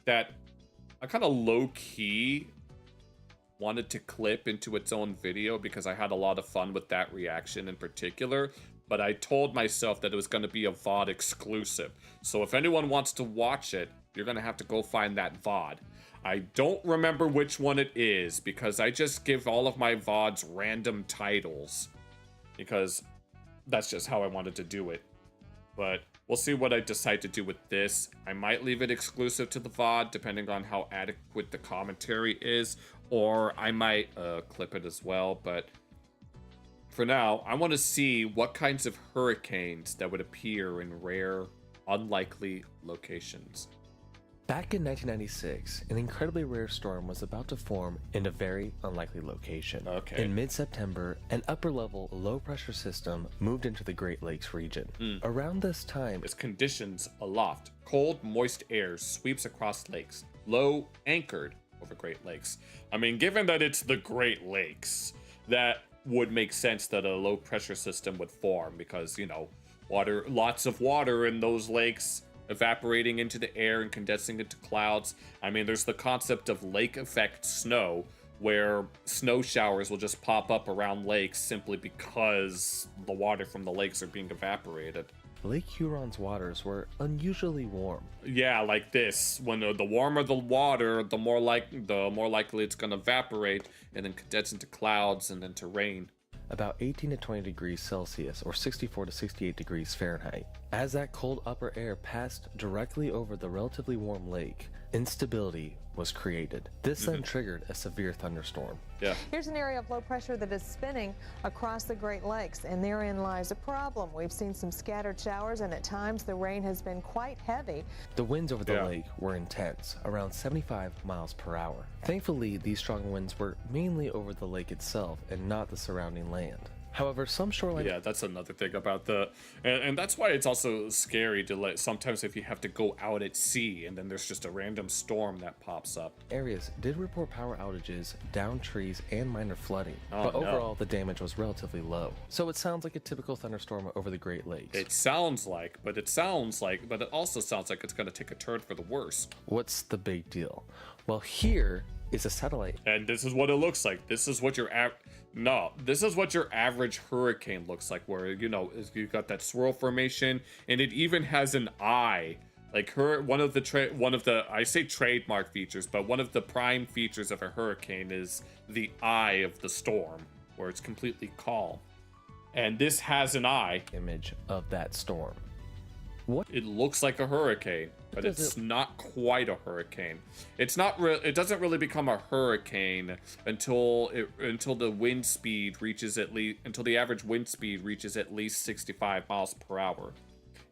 that I kind of low-key wanted to clip into its own video because I had a lot of fun with that reaction in particular, but I told myself that it was going to be a VOD exclusive. So if anyone wants to watch it, you're going to have to go find that VOD. I don't remember which one it is because I just give all of my VODs random titles because that's just how I wanted to do it. But we'll see what I decide to do with this. I might leave it exclusive to the VOD depending on how adequate the commentary is, or I might clip it as well. But for now, I want to see what kinds of hurricanes that would appear in rare, unlikely locations. Back in 1996, an incredibly rare storm was about to form in a very unlikely location. Okay. In mid-September, an upper-level low-pressure system moved into the Great Lakes region. Around this time, as conditions aloft, cold, moist air sweeps across lakes, low anchored over Great Lakes. I mean, given that it's the Great Lakes, that would make sense that a low-pressure system would form because, you know, water, lots of water in those lakes evaporating into the air and condensing into clouds. I mean, there's the concept of lake effect snow, where snow showers will just pop up around lakes simply because the water from the lakes are being evaporated. Lake Huron's waters were unusually warm. Yeah, like this. When the warmer the water, the more likely it's going to evaporate and then condense into clouds and then to rain. About 18 to 20 degrees Celsius or 64 to 68 degrees Fahrenheit. As that cold upper air passed directly over the relatively warm lake, instability was created. This then triggered a severe thunderstorm. Yeah. Here's an area of low pressure that is spinning across the Great Lakes, and therein lies a problem. We've seen some scattered showers, and at times the rain has been quite heavy. The winds over the lake were intense, around 75 miles per hour. Thankfully, these strong winds were mainly over the lake itself and not the surrounding land. However, some shoreline... Yeah, that's another thing about the... And that's why it's also scary to sometimes if you have to go out at sea and then there's just a random storm that pops up. Areas did report power outages, downed trees, and minor flooding. But overall, the damage was relatively low. So it sounds like a typical thunderstorm over the Great Lakes. It sounds like, but it also sounds like it's going to take a turn for the worse. What's the big deal? Well, here is a satellite. And this is what it looks like. This is what your average hurricane looks like, where, you know, you got that swirl formation, and it even has an eye. Like one of the I say trademark features, but one of the prime features of a hurricane is the eye of the storm, where it's completely calm. And this has an eye. Image of that storm. What? It looks like a hurricane, but it's not quite a hurricane. It doesn't really become a hurricane until the wind speed reaches until the average wind speed reaches at least 65 miles per hour.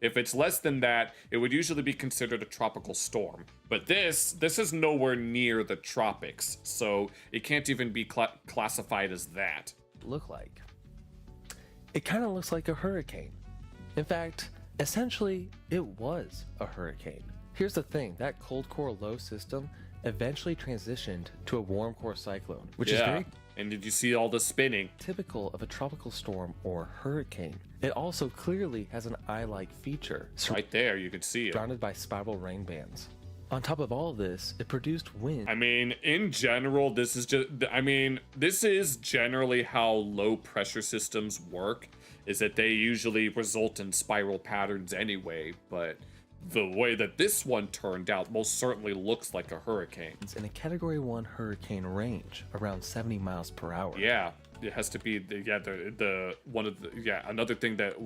If it's less than that, it would usually be considered a tropical storm. But this is nowhere near the tropics, so it can't even be classified as that. Look like. It kind of looks like a hurricane. In fact, essentially, it was a hurricane. Here's the thing, that cold core low system eventually transitioned to a warm core cyclone, which is very... And did you see all the spinning? Typical of a tropical storm or hurricane. It also clearly has an eye-like feature. Right there, you can see it. Surrounded by spiral rain bands. On top of all of this, it produced wind. I mean, in general, this is generally how low pressure systems work, is that they usually result in spiral patterns anyway, but the way that this one turned out most certainly looks like a hurricane. It's in a Category 1 hurricane range, around 70 miles per hour. Yeah, it has to be another thing that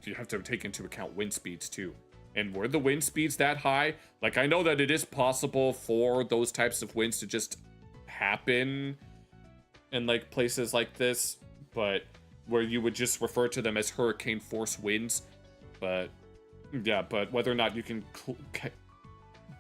you have to take into account wind speeds too. And were the wind speeds that high? Like, I know that it is possible for those types of winds to just happen in like places like this, but where you would just refer to them as hurricane force winds. But yeah, but whether or not you can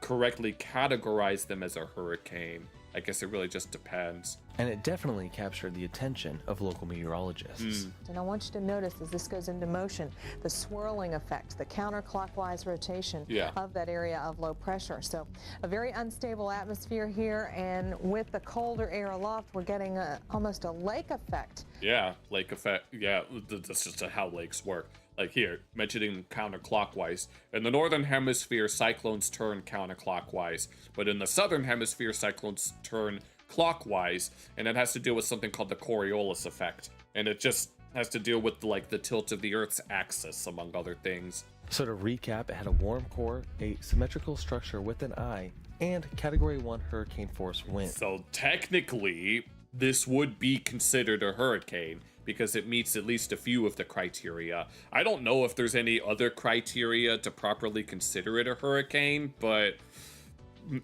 correctly categorize them as a hurricane, I guess it really just depends. And it definitely captured the attention of local meteorologists. And I want you to notice as this goes into motion, the swirling effect, the counterclockwise rotation of that area of low pressure. So a very unstable atmosphere here, and with the colder air aloft, we're getting almost a lake effect. Yeah, lake effect. Yeah, that's just how lakes work. Like here, mentioning counterclockwise. In the northern hemisphere, cyclones turn counterclockwise, but in the southern hemisphere, cyclones turn clockwise, and it has to do with something called the Coriolis effect. And it just has to deal with like the tilt of the Earth's axis, among other things. So to recap, it had a warm core, a symmetrical structure with an eye, and Category 1 hurricane force wind. So technically, this would be considered a hurricane, because it meets at least a few of the criteria. I don't know if there's any other criteria to properly consider it a hurricane, but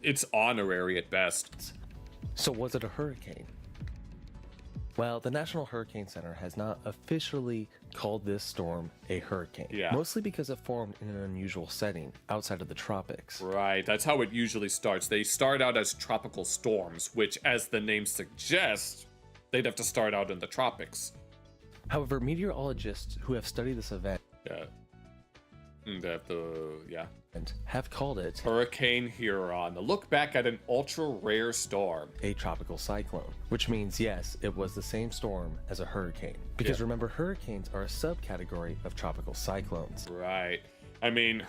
it's honorary at best. So was it a hurricane? Well, the National Hurricane Center has not officially called this storm a hurricane. Yeah. Mostly because it formed in an unusual setting outside of the tropics. Right, that's how it usually starts. They start out as tropical storms, which, as the name suggests, they'd have to start out in the tropics. However, meteorologists who have studied this event have called it Hurricane Huron. A look back at an ultra-rare storm. A tropical cyclone, which means, yes, it was the same storm as a hurricane. Because remember, hurricanes are a subcategory of tropical cyclones. Right. I mean,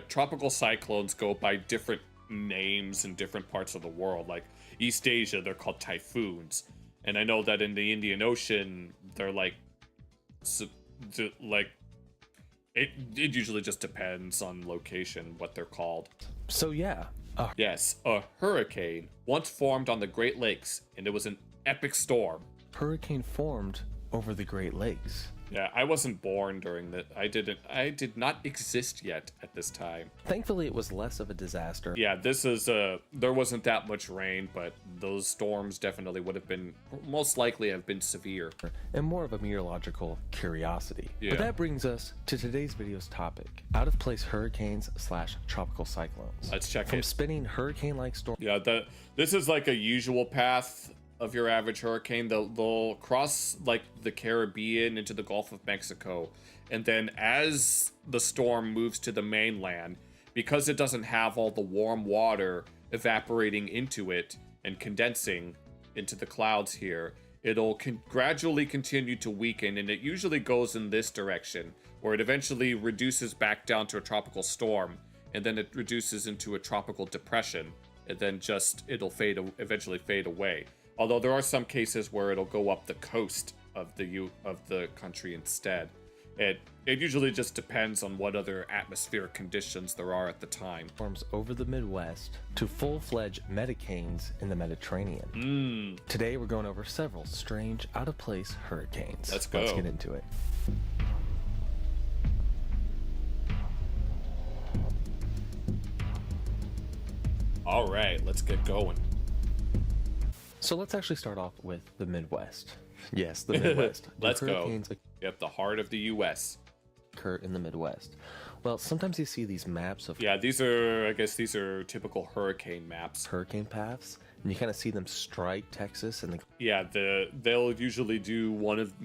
tropical cyclones go by different names in different parts of the world. Like East Asia, they're called typhoons. And I know that in the Indian Ocean, they're like it usually just depends on location what they're called. So yeah. Yes, a hurricane once formed on the Great Lakes, and it was an epic storm. Hurricane formed over the Great Lakes. Yeah, I wasn't born during that. I did not exist yet at this time. Thankfully, it was less of a disaster. Yeah, this is there wasn't that much rain, but those storms definitely would have been, most likely have been severe. And more of a meteorological curiosity. Yeah. But that brings us to today's video's topic. Out of place hurricanes / tropical cyclones. Let's check From it. spinning hurricane-like storms. Yeah, this is like a usual path of your average hurricane. They'll cross like the Caribbean into the Gulf of Mexico, and then as the storm moves to the mainland, because it doesn't have all the warm water evaporating into it and condensing into the clouds here, it'll gradually continue to weaken, and it usually goes in this direction, where it eventually reduces back down to a tropical storm, and then it reduces into a tropical depression, and then it'll eventually fade away. Although there are some cases where it'll go up the coast of the country instead. It usually just depends on what other atmospheric conditions there are at the time. Forms over the Midwest to full-fledged metacanes in the Mediterranean. Today we're going over several strange, out-of-place hurricanes. Let's go. Let's get into it. All right, let's get going. So let's actually start off with the Midwest. Yes, the Midwest. Let's go. Yep, the heart of the U.S. occur in the Midwest. Well, sometimes you see these maps of these are typical hurricane maps. Hurricane paths, and you kind of see them strike Texas and they'll usually do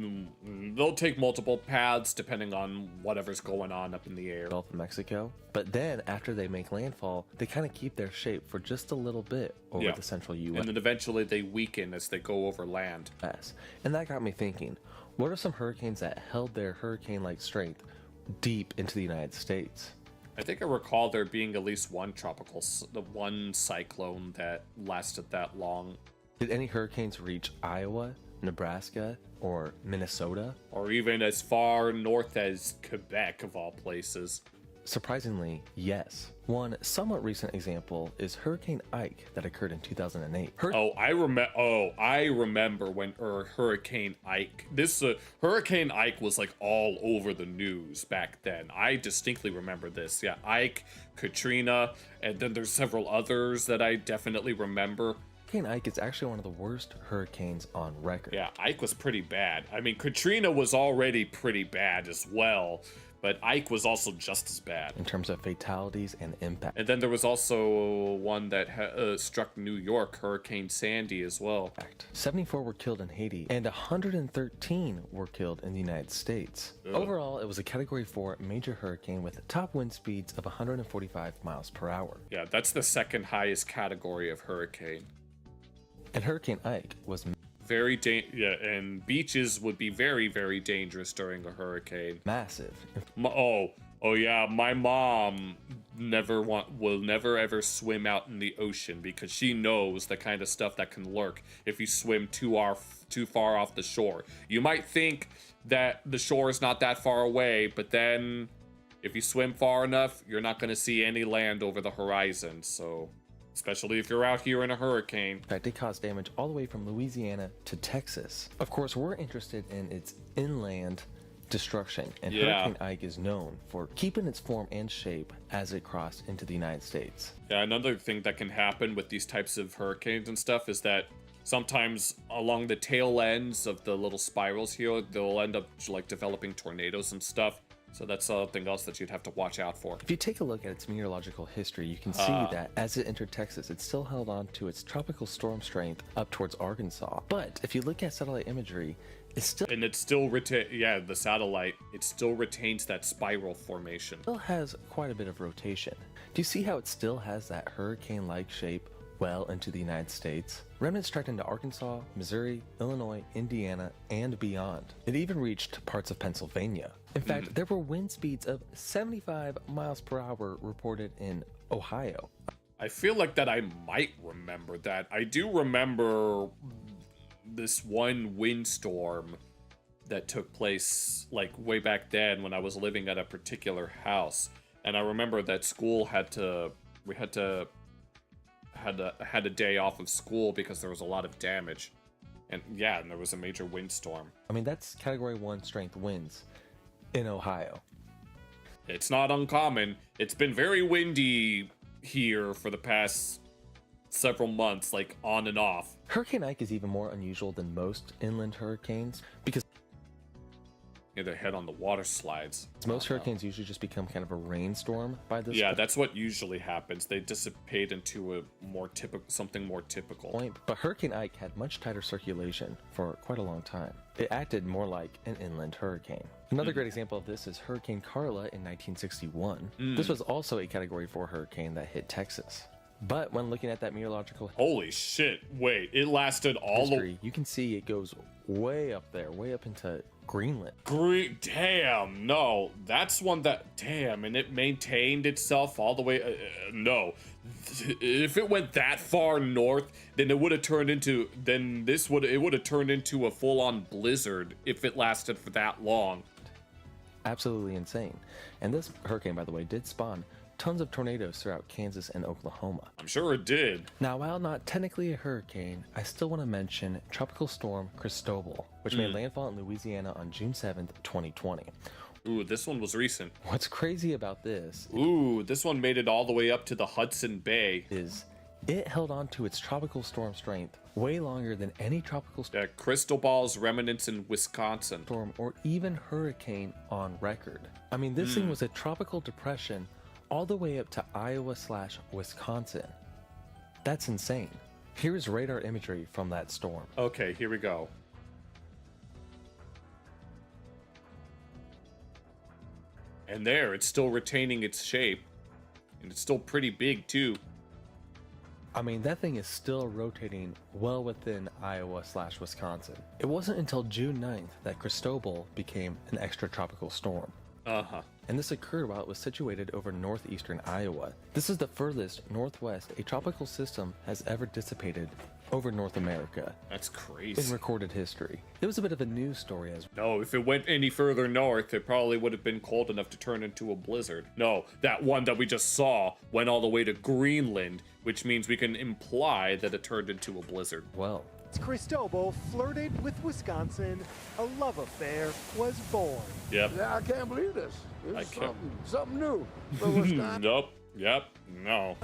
they'll take multiple paths depending on whatever's going on up in the air. Gulf of Mexico. But then after they make landfall, they kind of keep their shape for just a little bit over the central U.S. And then eventually they weaken as they go over land. And that got me thinking, what are some hurricanes that held their hurricane-like strength deep into the United States? I think I recall there being at least one cyclone that lasted that long. Did any hurricanes reach Iowa, Nebraska, or Minnesota? Or even as far north as Quebec, of all places. surprisingly, yes. One somewhat recent example is Hurricane Ike that occurred in 2008. I remember when Hurricane Ike. Hurricane Ike was like all over the news back then. I distinctly remember this. Yeah, Ike, Katrina, and then there's several others that I definitely remember. Hurricane Ike is actually one of the worst hurricanes on record. Yeah, Ike was pretty bad. I mean, Katrina was already pretty bad as well, but Ike was also just as bad in terms of fatalities and impact. And then there was also one that struck New York, Hurricane Sandy as well. 74 were killed in Haiti, and 113 were killed in the United States. Ugh. Overall, it was a Category 4 major hurricane with top wind speeds of 145 miles per hour. Yeah, that's the second highest category of hurricane. And Hurricane Ike was and beaches would be very, very dangerous during a hurricane. Massive. Oh yeah, my mom will never ever swim out in the ocean because she knows the kind of stuff that can lurk if you swim too far off the shore. You might think that the shore is not that far away, but then if you swim far enough, you're not going to see any land over the horizon, so... especially if you're out here in a hurricane. In fact, it caused damage all the way from Louisiana to Texas. Of course, we're interested in its inland destruction, and Hurricane Ike is known for keeping its form and shape as it crossed into the United States. Yeah, another thing that can happen with these types of hurricanes and stuff is that sometimes along the tail ends of the little spirals here, they'll end up like developing tornadoes and stuff. So that's something else that you'd have to watch out for. If you take a look at its meteorological history, you can see that as it entered Texas, it still held on to its tropical storm strength up towards Arkansas. But if you look at satellite imagery, the satellite, it still retains that spiral formation. It still has quite a bit of rotation. Do you see how it still has that hurricane-like shape well into the United States? Remnants tracked into Arkansas, Missouri, Illinois, Indiana, and beyond. It even reached parts of Pennsylvania. In fact, there were wind speeds of 75 miles per hour reported in Ohio. I feel like that I might remember that. I do remember this one windstorm that took place like way back then when I was living at a particular house. And I remember that school had a day off of school because there was a lot of damage. And yeah, and there was a major windstorm. I mean, that's Category 1 strength winds in Ohio. It's not uncommon. It's been very windy here for the past several months, like on and off. Hurricane Ike is even more unusual than most inland hurricanes because they head on the water slides. Most hurricanes usually just become kind of a rainstorm by this point. Yeah, that's what usually happens. They dissipate into something more typical. But Hurricane Ike had much tighter circulation for quite a long time. It acted more like an inland hurricane. Another great example of this is Hurricane Carla in 1961. This was also a Category 4 hurricane that hit Texas. But when looking at that meteorological... Holy shit, wait, it lasted all the... You can see it goes way up there, way up into Greenland. Damn, no, that's one that... Damn, and it maintained itself all the way... no. If it went that far north, then it would have turned into... It would have turned into a full-on blizzard if it lasted for that long. Absolutely insane. And this hurricane, by the way, did spawn tons of tornadoes throughout Kansas and Oklahoma. I'm sure it did. Now, while not technically a hurricane, I still want to mention Tropical Storm Cristobal, which made landfall in Louisiana on June 7th, 2020. Ooh, this one was recent. What's crazy about this... Ooh, this one made it all the way up to the Hudson Bay. ...is it held on to its tropical storm strength way longer than any tropical storm... Cristobal's remnants in Wisconsin. ...storm or even hurricane on record. I mean, this thing was a tropical depression all the way up to Iowa/Wisconsin. That's insane. Here's radar imagery from that storm. Okay, here we go. And there, it's still retaining its shape. And it's still pretty big, too. I mean, that thing is still rotating well within Iowa/Wisconsin. It wasn't until June 9th that Cristobal became an extratropical storm. And this occurred while it was situated over northeastern Iowa. This is the furthest northwest a tropical system has ever dissipated over North America. That's crazy. In recorded history. It was a bit of a news story as well. No, if it went any further north, it probably would have been cold enough to turn into a blizzard. No, that one that we just saw went all the way to Greenland, which means we can imply that it turned into a blizzard. Well, Cristobal flirted with Wisconsin. A love affair was born. Yep. Yeah, I can't believe this. I It's can't. something new for Wisconsin. Nope. Yep. No.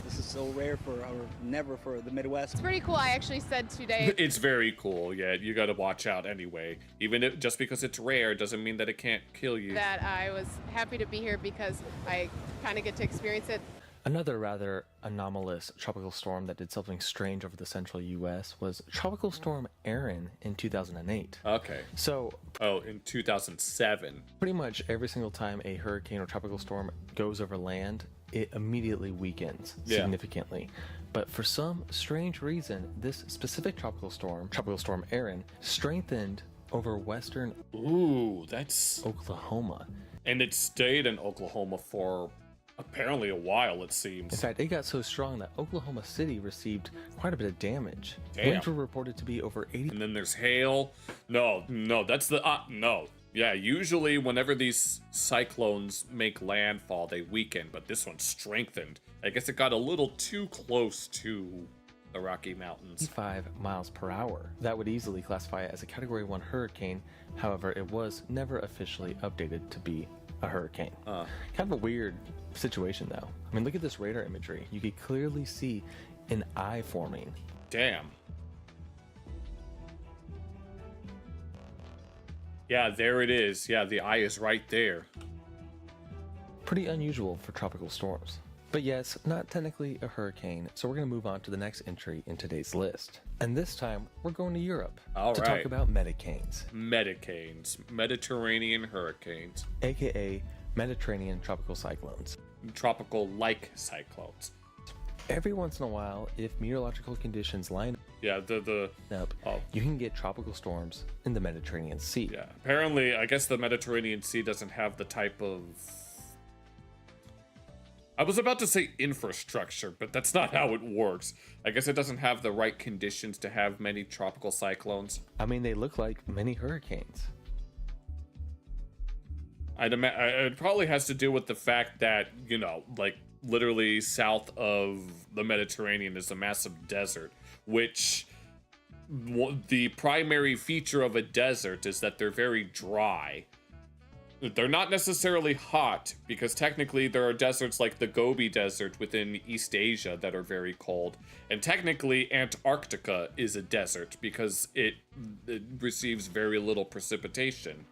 This is so rare or never for the Midwest. It's pretty cool. I actually said today. It's very cool. Yeah, you got to watch out anyway. Even if, just because it's rare doesn't mean that it can't kill you. That I was happy to be here because I kind of get to experience it. Another rather anomalous tropical storm that did something strange over the central U.S. was Tropical Storm Erin in 2008. Okay. So... Oh, in 2007. Pretty much every single time a hurricane or tropical storm goes over land, it immediately weakens significantly. But for some strange reason, this specific Tropical Storm Erin, strengthened over western that's Oklahoma. And it stayed in Oklahoma for apparently a while, it seems. In fact, it got so strong that Oklahoma City received quite a bit of damage. Damn. Winds were reported to be over 80. And then there's hail. No, that's the no. Yeah, usually whenever these cyclones make landfall, they weaken, but this one strengthened. I guess it got a little too close to the Rocky Mountains. 5 miles per hour. That would easily classify it as a Category 1 hurricane. However, it was never officially updated to be a hurricane. Kind of a weird situation, though. I mean, look at this radar imagery. You could clearly see an eye forming. Damn. Yeah, there it is. Yeah, the eye is right there. Pretty unusual for tropical storms. But yes, not technically a hurricane, so we're going to move on to the next entry in today's list. And this time, we're going to Europe to talk about Medicanes. Medicanes. Mediterranean hurricanes. AKA Mediterranean tropical cyclones. Tropical-like cyclones. Every once in a while, if meteorological conditions line up, you can get tropical storms in the Mediterranean Sea. Yeah, apparently, I guess the Mediterranean Sea doesn't have the type of... I was about to say infrastructure, but that's not how it works. I guess it doesn't have the right conditions to have many tropical cyclones. I mean, they look like many hurricanes. It probably has to do with the fact that, you know, like literally south of the Mediterranean is a massive desert, which the primary feature of a desert is that they're very dry. They're not necessarily hot, because technically there are deserts like the Gobi Desert within East Asia that are very cold. And technically Antarctica is a desert because it receives very little precipitation.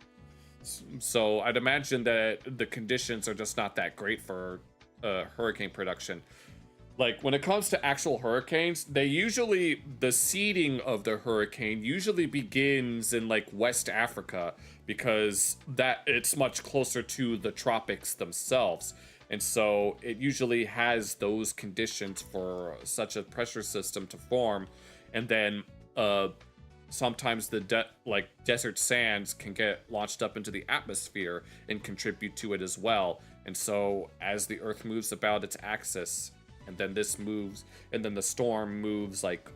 So I'd imagine that the conditions are just not that great for hurricane production. Like when it comes to actual hurricanes, the seeding of the hurricane usually begins in like West Africa, because it's much closer to the tropics themselves. And so it usually has those conditions for such a pressure system to form. And then sometimes the desert sands can get launched up into the atmosphere and contribute to it as well. And so as the Earth moves about its axis, and then this moves, and then the storm moves like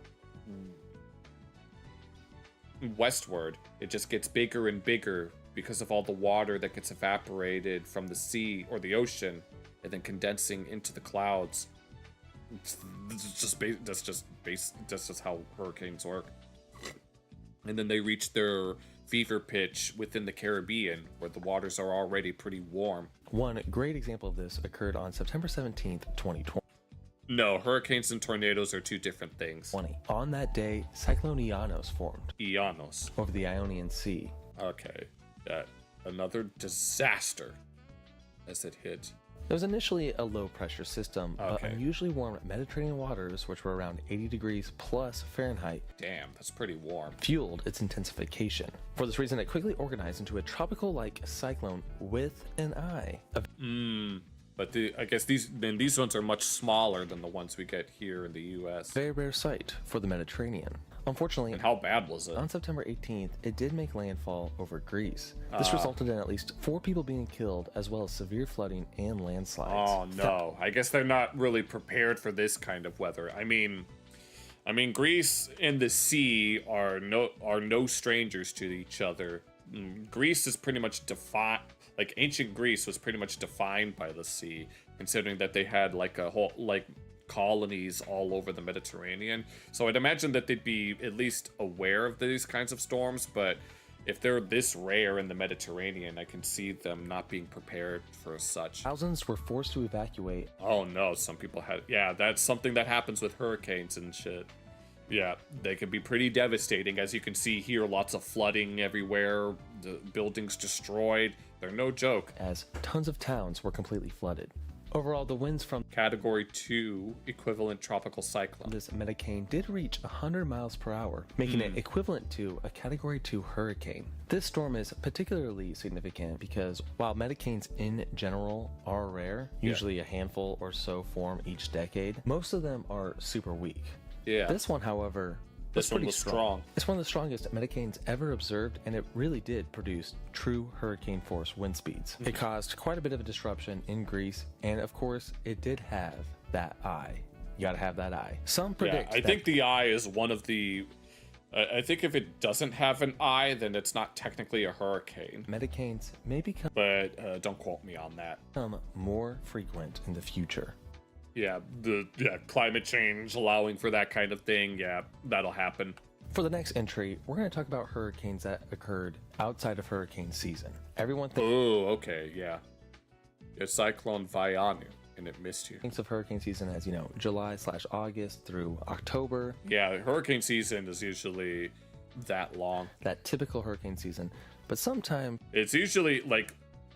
westward, it just gets bigger and bigger because of all the water that gets evaporated from the sea or the ocean and then condensing into the clouds. That's just how hurricanes work. And then they reach their fever pitch within the Caribbean, where the waters are already pretty warm. One great example of this occurred on September 17th, 2020. No, hurricanes and tornadoes are two different things. On that day, Cyclone Ianos formed. Ianos. Over the Ionian Sea. Okay. Another disaster as it hit. It was initially a low-pressure system, but unusually warm Mediterranean waters, which were around 80 degrees plus Fahrenheit. Damn, that's pretty warm. Fueled its intensification. For this reason, it quickly organized into a tropical-like cyclone with an eye. But I guess these ones are much smaller than the ones we get here in the U.S. Very rare sight for the Mediterranean. Unfortunately, and how bad was it? On September 18th, it did make landfall over Greece. This resulted in at least 4 people being killed, as well as severe flooding and landslides. Oh no, I guess they're not really prepared for this kind of weather. I mean, I mean, Greece and the sea are no strangers to each other. Greece is pretty much defined, like ancient Greece was pretty much defined by the sea, considering that they had like a whole colonies all over the Mediterranean. So I'd imagine that they'd be at least aware of these kinds of storms, but if they're this rare in the Mediterranean, I can see them not being prepared for such. Thousands were forced to evacuate. Oh no, some people had, yeah, that's something that happens with hurricanes and shit. Yeah, they can be pretty devastating. As you can see here, lots of flooding everywhere, the buildings destroyed. They're no joke. As tons of towns were completely flooded. Overall, the winds from Category 2 equivalent tropical cyclone. This Medicane did reach 100 miles per hour, making it equivalent to a Category 2 hurricane. This storm is particularly significant because while Medicanes in general are rare, usually a handful or so form each decade, most of them are super weak. Yeah. This one, however, this one was strong. It's one of the strongest Medicanes ever observed, and it really did produce true hurricane force wind speeds. It caused quite a bit of a disruption in Greece, and of course, it did have that eye. You gotta have that eye. Some predict I think the eye is one of the... I think if it doesn't have an eye, then it's not technically a hurricane. Medicanes may become... But don't quote me on that. ...become more frequent in the future. Yeah, climate change allowing for that kind of thing. Yeah, that'll happen. For the next entry, we're going to talk about hurricanes that occurred outside of hurricane season. Everyone thinks... Oh, okay, yeah. It's Cyclone Vaianu, and it missed you. Thinks of hurricane season as, July/August through October. Yeah, hurricane season is usually that long. That typical hurricane season. But sometimes... It's usually,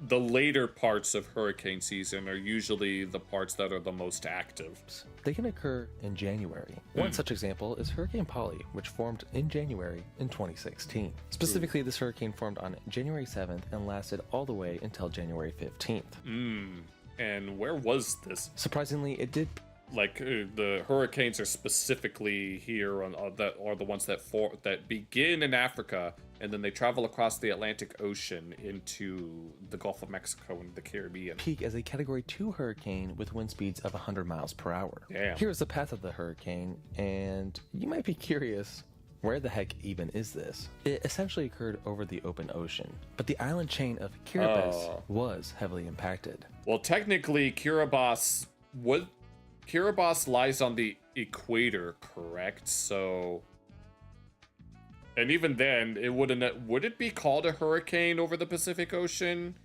the later parts of hurricane season are usually the parts that are the most active. They can occur in January. One such example is Hurricane Polly, which formed in January in 2016. Specifically, this hurricane formed on January 7th and lasted all the way until January 15th. And where was this? Surprisingly, it did... the hurricanes are specifically here on that are the ones that begin in Africa and then they travel across the Atlantic Ocean into the Gulf of Mexico and the Caribbean. Peak as a Category 2 hurricane with wind speeds of 100 miles per hour. Damn. Here's the path of the hurricane, and you might be curious, where the heck even is this? It essentially occurred over the open ocean, but the island chain of Kiribati was heavily impacted. Well, technically, Kiribati lies on the equator, correct? So, and even then, would it be called a hurricane over the Pacific Ocean?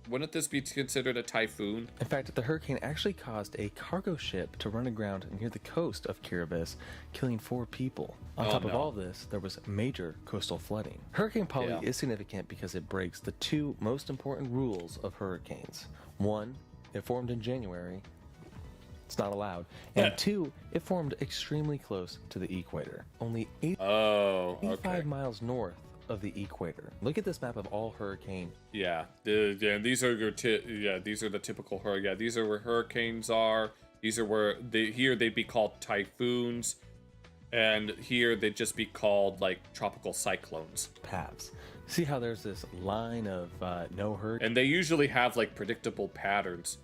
Wouldn't this be considered a typhoon? In fact, the hurricane actually caused a cargo ship to run aground near the coast of Kiribati, killing 4 people. On top of all this, there was major coastal flooding. Hurricane Polly is significant because it breaks the 2 most important rules of hurricanes. 1, it formed in January. It's not allowed. And 2, it formed extremely close to the equator. Only 85 miles north of the equator. Look at this map of all hurricane. Yeah, these are these are the typical these are where hurricanes are. These are where here they'd be called typhoons, and here they'd just be called tropical cyclones. Paths. See how there's this line of no hurricane? And they usually have predictable patterns.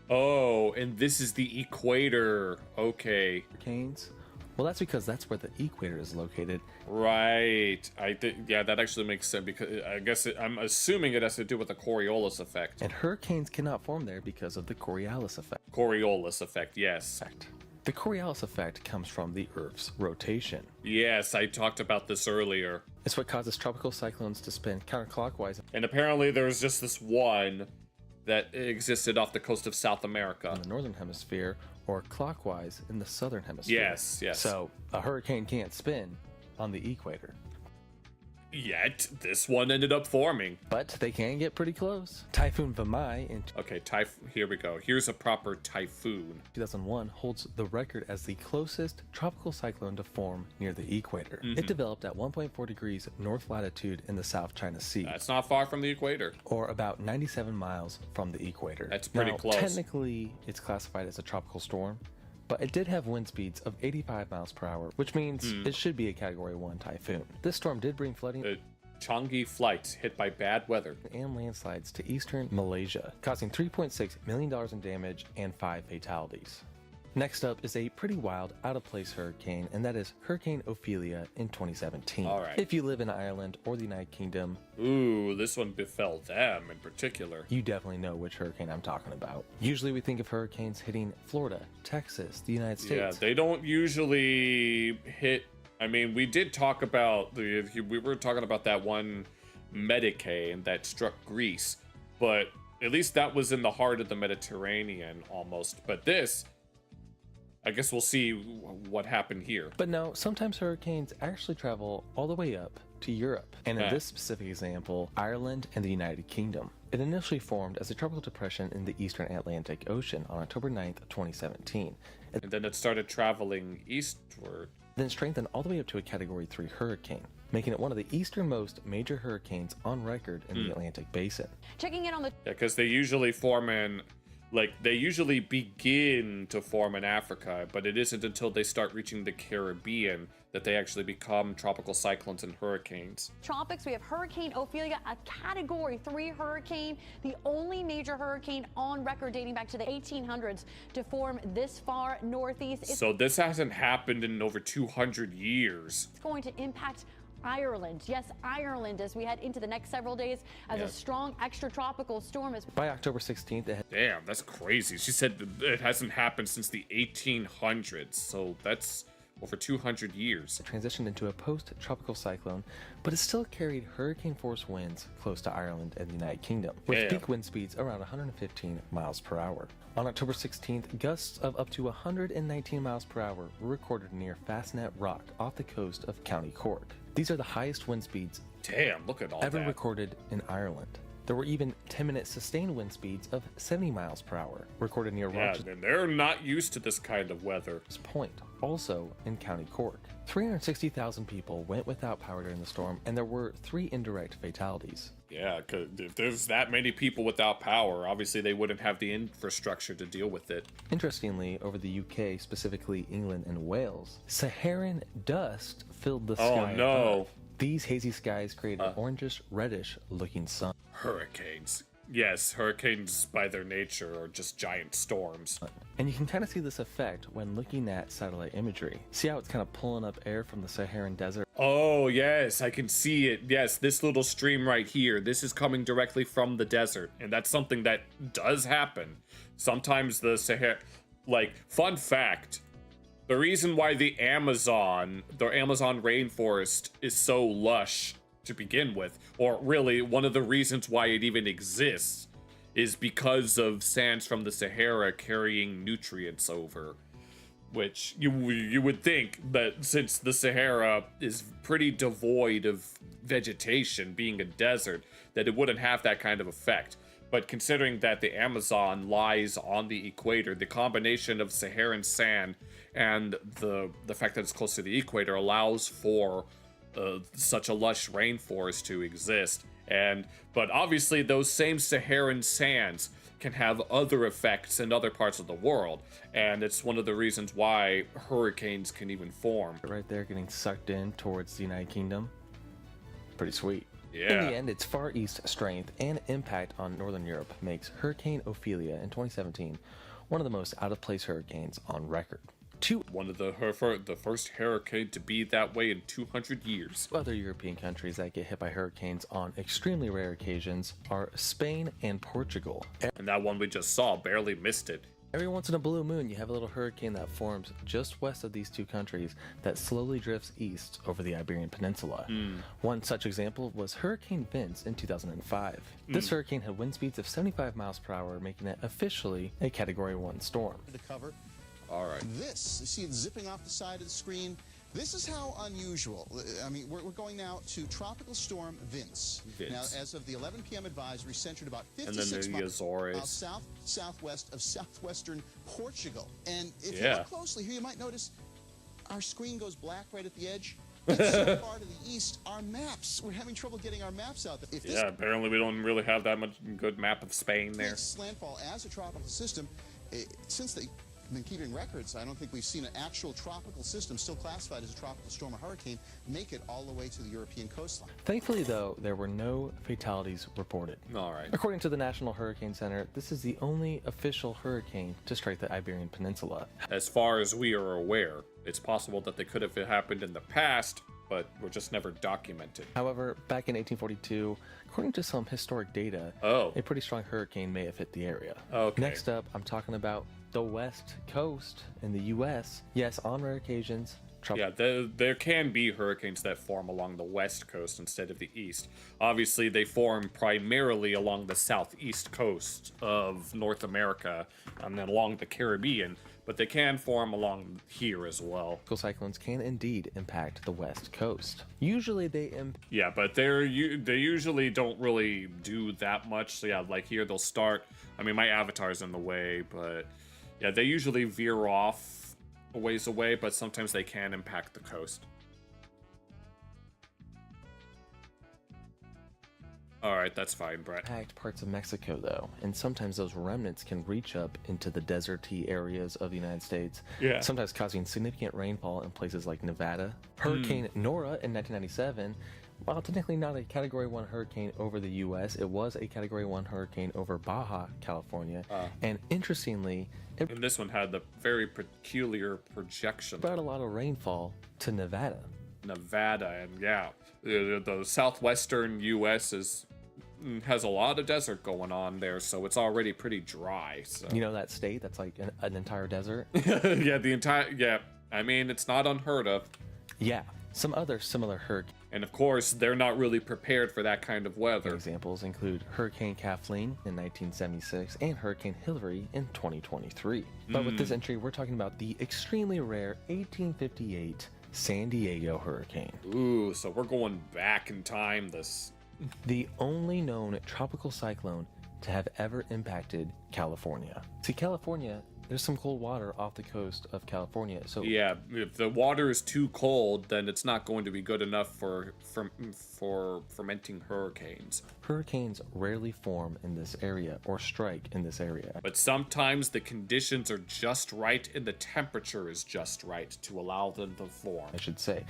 Oh, and this is the equator. Okay. Hurricanes? Well, that's because that's where the equator is located. Right. I think, that actually makes sense because I guess I'm assuming it has to do with the Coriolis effect. And hurricanes cannot form there because of the Coriolis effect. Coriolis effect, yes. The Coriolis effect comes from the Earth's rotation. Yes, I talked about this earlier. It's what causes tropical cyclones to spin counterclockwise. And apparently there's just this one that existed off the coast of South America. In the northern hemisphere, or clockwise in the southern hemisphere. Yes. So, a hurricane can't spin on the equator. Yet, this one ended up forming. But they can get pretty close. Typhoon Vamai in... Okay, here we go. Here's a proper typhoon. 2001 holds the record as the closest tropical cyclone to form near the equator. It developed at 1.4 degrees north latitude in the South China Sea. That's not far from the equator. Or about 97 miles from the equator. That's pretty close. Technically, it's classified as a tropical storm, but it did have wind speeds of 85 miles per hour, which means it should be a Category 1 typhoon. This storm did bring flooding. The Changi flights hit by bad weather. And landslides to eastern Malaysia, causing $3.6 million in damage and 5 fatalities. Next up is a pretty wild, out-of-place hurricane, and that is Hurricane Ophelia in 2017. All right. If you live in Ireland or the United Kingdom, ooh, this one befell them in particular. You definitely know which hurricane I'm talking about. Usually we think of hurricanes hitting Florida, Texas, the United States. Yeah, they don't usually hit. I mean, we did talk about we were talking about that one Medicane that struck Greece, but at least that was in the heart of the Mediterranean almost. But this, I guess we'll see what happened here. But no, sometimes hurricanes actually travel all the way up to Europe. And in this specific example, Ireland and the United Kingdom. It initially formed as a tropical depression in the eastern Atlantic Ocean on October 9th, 2017. And then it started traveling eastward. Then strengthened all the way up to a Category 3 hurricane, making it one of the easternmost major hurricanes on record in the Atlantic Basin. Checking in on the... Yeah, because they usually form in... Like, they usually begin to form in Africa, but it isn't until they start reaching the Caribbean that they actually become tropical cyclones and hurricanes. Tropics, we have Hurricane Ophelia, a Category 3 hurricane, the only major hurricane on record dating back to the 1800s to form this far northeast. So this hasn't happened in over 200 years. It's going to impact Ireland. Yes, Ireland, as we head into the next several days as a strong extratropical storm is... By October 16th, it had... Damn, that's crazy. She said it hasn't happened since the 1800s, so that's over 200 years. It transitioned into a post-tropical cyclone, but it still carried hurricane-force winds close to Ireland and the United Kingdom, with peak wind speeds around 115 miles per hour. On October 16th, gusts of up to 119 miles per hour were recorded near Fastnet Rock off the coast of County Cork. These are the highest wind speeds look at all ever that. recorded in Ireland. There were even 10-minute sustained wind speeds of 70 miles per hour recorded near Rochester. And they're not used to this kind of weather. Point, also in County Cork. 360,000 people went without power during the storm, and there were 3 indirect fatalities. Yeah, because if there's that many people without power, obviously they wouldn't have the infrastructure to deal with it. Interestingly, over the UK, specifically England and Wales, Saharan dust filled the sky. Oh no! Above. These hazy skies created an orangish, reddish looking sun. Hurricanes. Yes, hurricanes by their nature are just giant storms. And you can kind of see this effect when looking at satellite imagery. See how it's kind of pulling up air from the Saharan desert? Oh, yes, I can see it. Yes, this little stream right here, this is coming directly from the desert. And that's something that does happen. Sometimes the Sahara... Like, fun fact, the reason why the Amazon rainforest is so lush to begin with, or really one of the reasons why it even exists, is because of sands from the Sahara carrying nutrients over. Which you would think that since the Sahara is pretty devoid of vegetation, being a desert, that it wouldn't have that kind of effect. But considering that the Amazon lies on the equator, the combination of Saharan sand and the fact that it's close to the equator allows for such a lush rainforest to exist. But obviously those same Saharan sands can have other effects in other parts of the world, and it's one of the reasons why hurricanes can even form. Right there, getting sucked in towards the United Kingdom. Pretty sweet. Yeah. In the end, its Far East strength and impact on Northern Europe makes Hurricane Ophelia in 2017 one of the most out-of-place hurricanes on record. One of the first hurricane to be that way in 200 years. Other European countries that get hit by hurricanes on extremely rare occasions are Spain and Portugal. And that one we just saw barely missed it. Every once in a blue moon, you have a little hurricane that forms just west of these two countries that slowly drifts east over the Iberian Peninsula. One such example was Hurricane Vince in 2005. This hurricane had wind speeds of 75 miles per hour, making it officially a Category 1 storm. The cover. All right. This, you see it zipping off the side of the screen. This is how unusual. I mean, we're going now to Tropical Storm Vince. Now, as of the 11 p.m. advisory, centered about 56 miles southwest of southwestern Portugal. And if you look closely here, you might notice our screen goes black right at the edge. It's so far to the east, our maps, we're having trouble getting our maps out. If this apparently we don't really have that much good map of Spain there. Landfall as a tropical system, since the been keeping records. I don't think we've seen an actual tropical system, still classified as a tropical storm or hurricane, make it all the way to the European coastline. Thankfully, though, there were no fatalities reported. All right. According to the National Hurricane Center, this is the only official hurricane to strike the Iberian Peninsula. As far as we are aware, it's possible that they could have happened in the past, but were just never documented. However, back in 1842, according to some historic data, a pretty strong hurricane may have hit the area. Okay. Next up, I'm talking about the West Coast in the U.S. Yes, on rare occasions. Yeah, there can be hurricanes that form along the west coast instead of the east. Obviously, they form primarily along the southeast coast of North America and then along the Caribbean, but they can form along here as well. Cyclones can indeed impact the west coast. Usually they yeah, but they usually don't really do that much. So yeah, like here they'll start. I mean, my avatar's in the way, but yeah, they usually veer off a ways away, but sometimes they can impact the coast. Alright, that's fine, Brett. Impact parts of Mexico, though, and sometimes those remnants can reach up into the deserty areas of the United States, sometimes causing significant rainfall in places like Nevada. Hurricane Nora in 1997, while technically not a Category 1 hurricane over the U.S., it was a Category 1 hurricane over Baja, California, and interestingly, and this one had the very peculiar projection. Brought a lot of rainfall to Nevada. And yeah, the southwestern U.S. has a lot of desert going on there, so it's already pretty dry. So. You know that state that's like an entire desert? Yeah, I mean, it's not unheard of. Yeah, some other similar hurricanes. And of course, they're not really prepared for that kind of weather. Examples include Hurricane Kathleen in 1976 and Hurricane Hillary in 2023. But with this entry, we're talking about the extremely rare 1858 San Diego hurricane. Ooh, so we're going back in time. The only known tropical cyclone to have ever impacted California. See, California, there's some cold water off the coast of California, so yeah, if the water is too cold, then it's not going to be good enough for fermenting hurricanes. Hurricanes rarely form in this area or strike in this area. But sometimes the conditions are just right and the temperature is just right to allow them to form, I should say.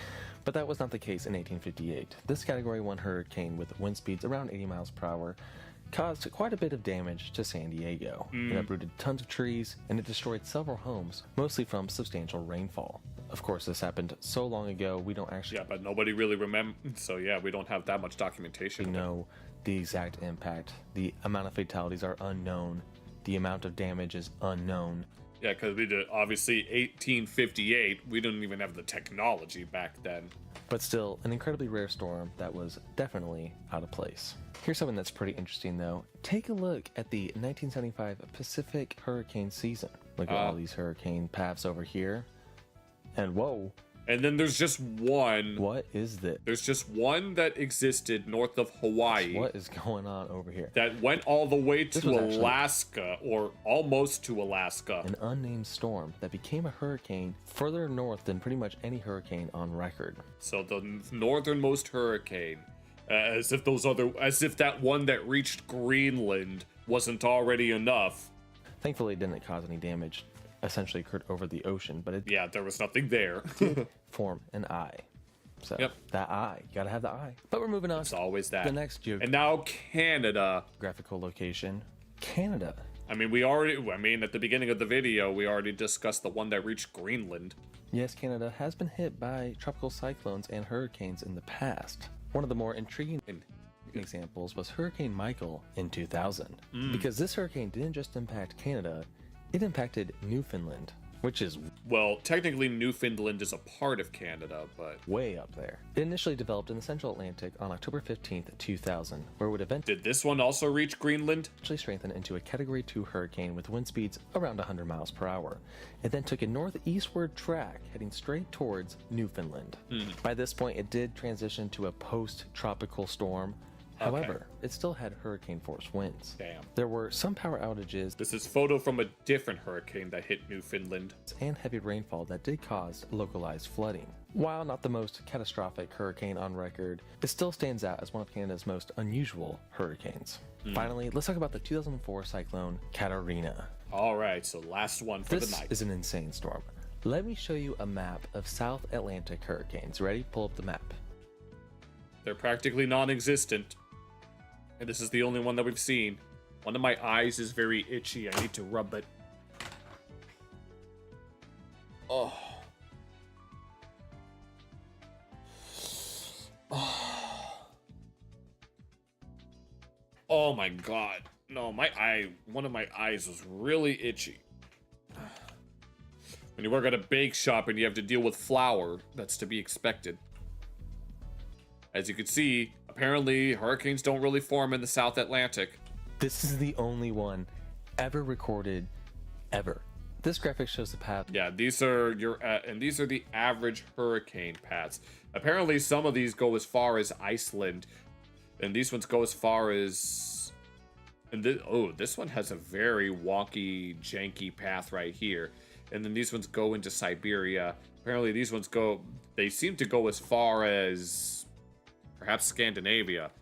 But that was not the case in 1858. This Category 1 hurricane with wind speeds around 80 miles per hour caused quite a bit of damage to San Diego. It uprooted tons of trees, and it destroyed several homes, mostly from substantial rainfall. Of course, this happened so long ago, we don't actually... Yeah, but nobody really remembers, so yeah, we don't have that much documentation. We know the exact impact. The amount of fatalities are unknown. The amount of damage is unknown. Yeah, because we did, obviously, 1858, we didn't even have the technology back then. But still, an incredibly rare storm that was definitely out of place. Here's something that's pretty interesting, though. Take a look at the 1975 Pacific hurricane season. Look at all these hurricane paths over here. And whoa. And then there's just one. What is this? There's just one that existed north of Hawaii. What is going on over here? That went all the way to Alaska, or almost to Alaska. An unnamed storm that became a hurricane further north than pretty much any hurricane on record. So the northernmost hurricane, as if that one that reached Greenland wasn't already enough. Thankfully, it didn't cause any damage. Essentially occurred over the ocean, but yeah, there was nothing there. Did form an eye. So that eye, you gotta have the eye. But we're moving on. It's always that. The next and now Canada. Graphical location, Canada. I mean, at the beginning of the video, we already discussed the one that reached Greenland. Yes, Canada has been hit by tropical cyclones and hurricanes in the past. One of the more intriguing examples was Hurricane Michael in 2000. Because this hurricane didn't just impact Canada, it impacted Newfoundland, which is... Well, technically Newfoundland is a part of Canada, but... way up there. It initially developed in the Central Atlantic on October 15th, 2000, where it would eventually... Did this one also reach Greenland? ...actually strengthen into a Category 2 hurricane with wind speeds around 100 miles per hour. It then took a northeastward track, heading straight towards Newfoundland. By this point, it did transition to a post-tropical storm. However, it still had hurricane force winds. Damn. There were some power outages. This is photo from a different hurricane that hit Newfoundland. And heavy rainfall that did cause localized flooding. While not the most catastrophic hurricane on record, it still stands out as one of Canada's most unusual hurricanes. Finally, let's talk about the 2004 cyclone Katarina. All right, so last one for the night. This is an insane storm. Let me show you a map of South Atlantic hurricanes. Ready? Pull up the map. They're practically non-existent. And this is the only one that we've seen. One of my eyes is very itchy. I need to rub it. Oh. Oh my god. No, one of my eyes was really itchy. When you work at a bake shop and you have to deal with flour, that's to be expected. As you can see, apparently hurricanes don't really form in the South Atlantic. This is the only one ever recorded, ever. This graphic shows the path. Yeah, these are these are the average hurricane paths. Apparently, some of these go as far as Iceland, and these ones go as far as. And this one has a very wonky, janky path right here, and then these ones go into Siberia. Apparently, these ones go. They seem to go as far as perhaps Scandinavia,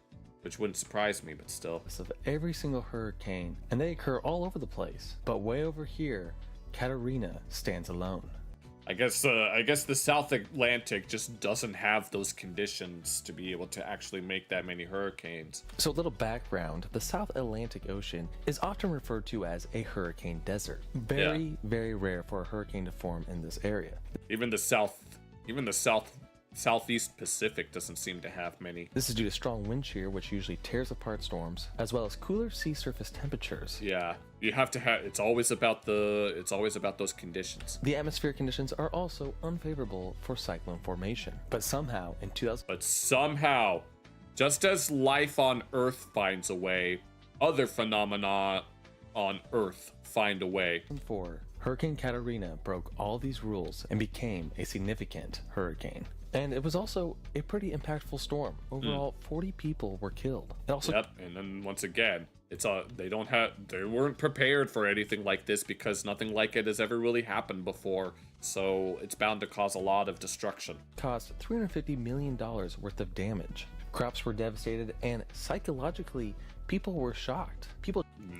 which wouldn't surprise me, but still. Of every single hurricane, and they occur all over the place. But way over here, Katarina stands alone. I guess the South Atlantic just doesn't have those conditions to be able to actually make that many hurricanes. So a little background, the South Atlantic Ocean is often referred to as a hurricane desert. Very rare for a hurricane to form in this area. Even the Southeast Pacific doesn't seem to have many. This is due to strong wind shear, which usually tears apart storms, as well as cooler sea surface temperatures. Yeah, you have to have. It's always about those conditions. The atmospheric conditions are also unfavorable for cyclone formation. But somehow, in 2000. But somehow, just as life on Earth finds a way, other phenomena on Earth find a way. Hurricane Katarina broke all these rules and became a significant hurricane. And it was also a pretty impactful storm. Overall, 40 people were killed. Yep, and then once again, they weren't prepared for anything like this because nothing like it has ever really happened before. So it's bound to cause a lot of destruction. Caused $350 million worth of damage. Crops were devastated, and psychologically, people were shocked.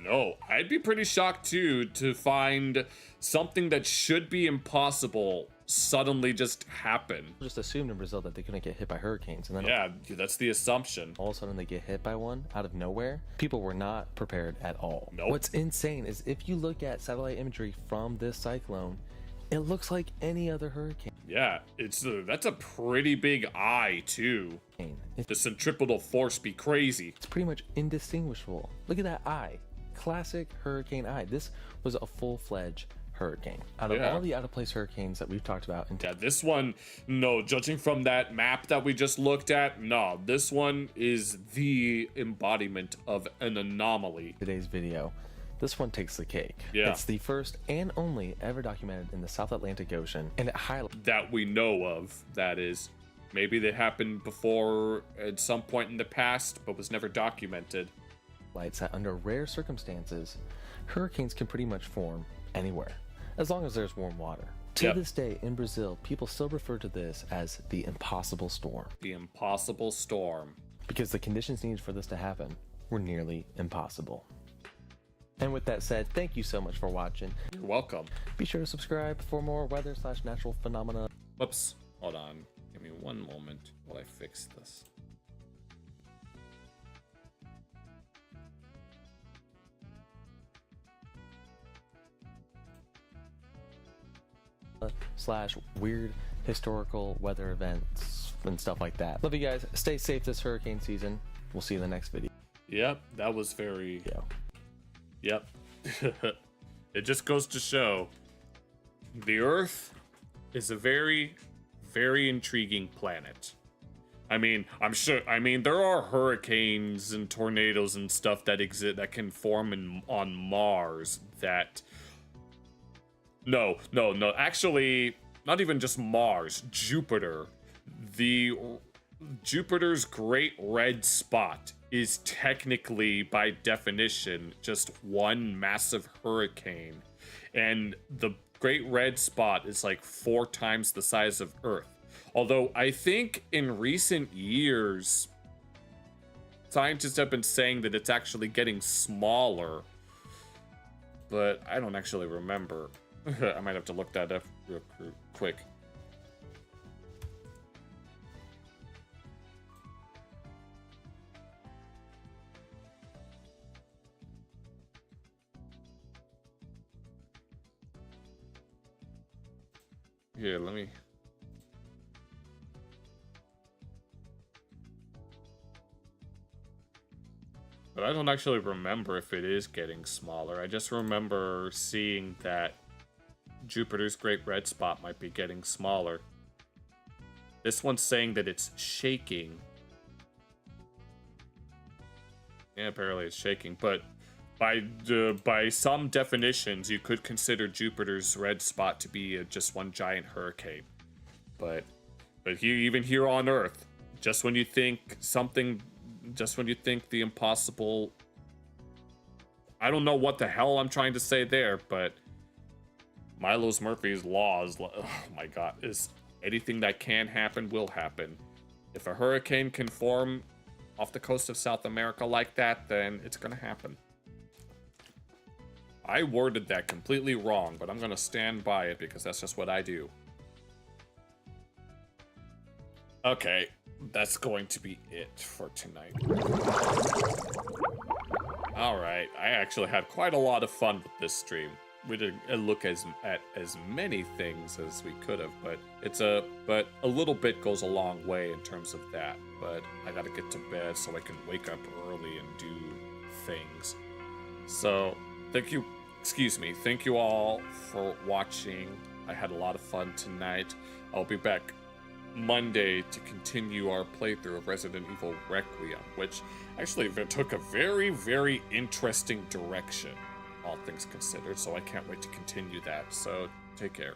No, I'd be pretty shocked too to find something that should be impossible suddenly just happen. Just assumed in Brazil that they couldn't get hit by hurricanes, and then yeah, that's the assumption. All of a sudden they get hit by one out of nowhere. People were not prepared at all. Nope. What's insane is if you look at satellite imagery from this cyclone, it looks like any other hurricane. Yeah, that's a pretty big eye too. The centripetal force be crazy. It's pretty much indistinguishable. Look at that eye. Classic hurricane eye. This was a full-fledged hurricane. Out of all the out-of-place hurricanes that we've talked about. This one, no, judging from that map that we just looked at, no, this one is the embodiment of an anomaly. Today's video, this one takes the cake. Yeah. It's the first and only ever documented in the South Atlantic Ocean, and it highlights that we know of, that is. Maybe they happened before at some point in the past, but was never documented. That under rare circumstances, hurricanes can pretty much form anywhere, as long as there's warm water. To this day in Brazil, people still refer to this as the impossible storm. The impossible storm. Because the conditions needed for this to happen were nearly impossible. And with that said, thank you so much for watching. You're welcome. Be sure to subscribe for more weather/natural phenomena. Whoops. Hold on. Give me one moment while I fix this. Slash weird historical weather events and stuff like that. Love you guys. Stay safe this hurricane season. We'll see you in the next video. Yep, that was very... Yep. It just goes to show the Earth is a very, very intriguing planet. I mean, there are hurricanes and tornadoes and stuff that exist that can form on Mars that... No. Actually, not even just Mars. Jupiter. Jupiter's Great Red Spot is technically, by definition, just one massive hurricane. And the Great Red Spot is like 4 times the size of Earth. Although I think in recent years, scientists have been saying that it's actually getting smaller. but I don't actually remember. I might have to look that up real quick. Here, let me... But I don't actually remember if it is getting smaller. I just remember seeing that Jupiter's Great Red Spot might be getting smaller. This one's saying that it's shaking. Yeah, apparently it's shaking, but by some definitions, you could consider Jupiter's red spot to be just one giant hurricane. But here, even here on Earth, just when you think the impossible, I don't know what the hell I'm trying to say there, but Milo's Murphy's law is, oh my god, is anything that can happen will happen. If a hurricane can form off the coast of South America like that, then it's gonna happen. I worded that completely wrong, but I'm gonna stand by it because that's just what I do. Okay, that's going to be it for tonight. Alright, I actually had quite a lot of fun with this stream. We didn't look at as many things as we could have, but but a little bit goes a long way in terms of that. But I gotta get to bed so I can wake up early and do things. So thank you all for watching. I had a lot of fun tonight. I'll be back Monday to continue our playthrough of Resident Evil Requiem, which actually took a very, very interesting direction, all things considered, so I can't wait to continue that. So take care.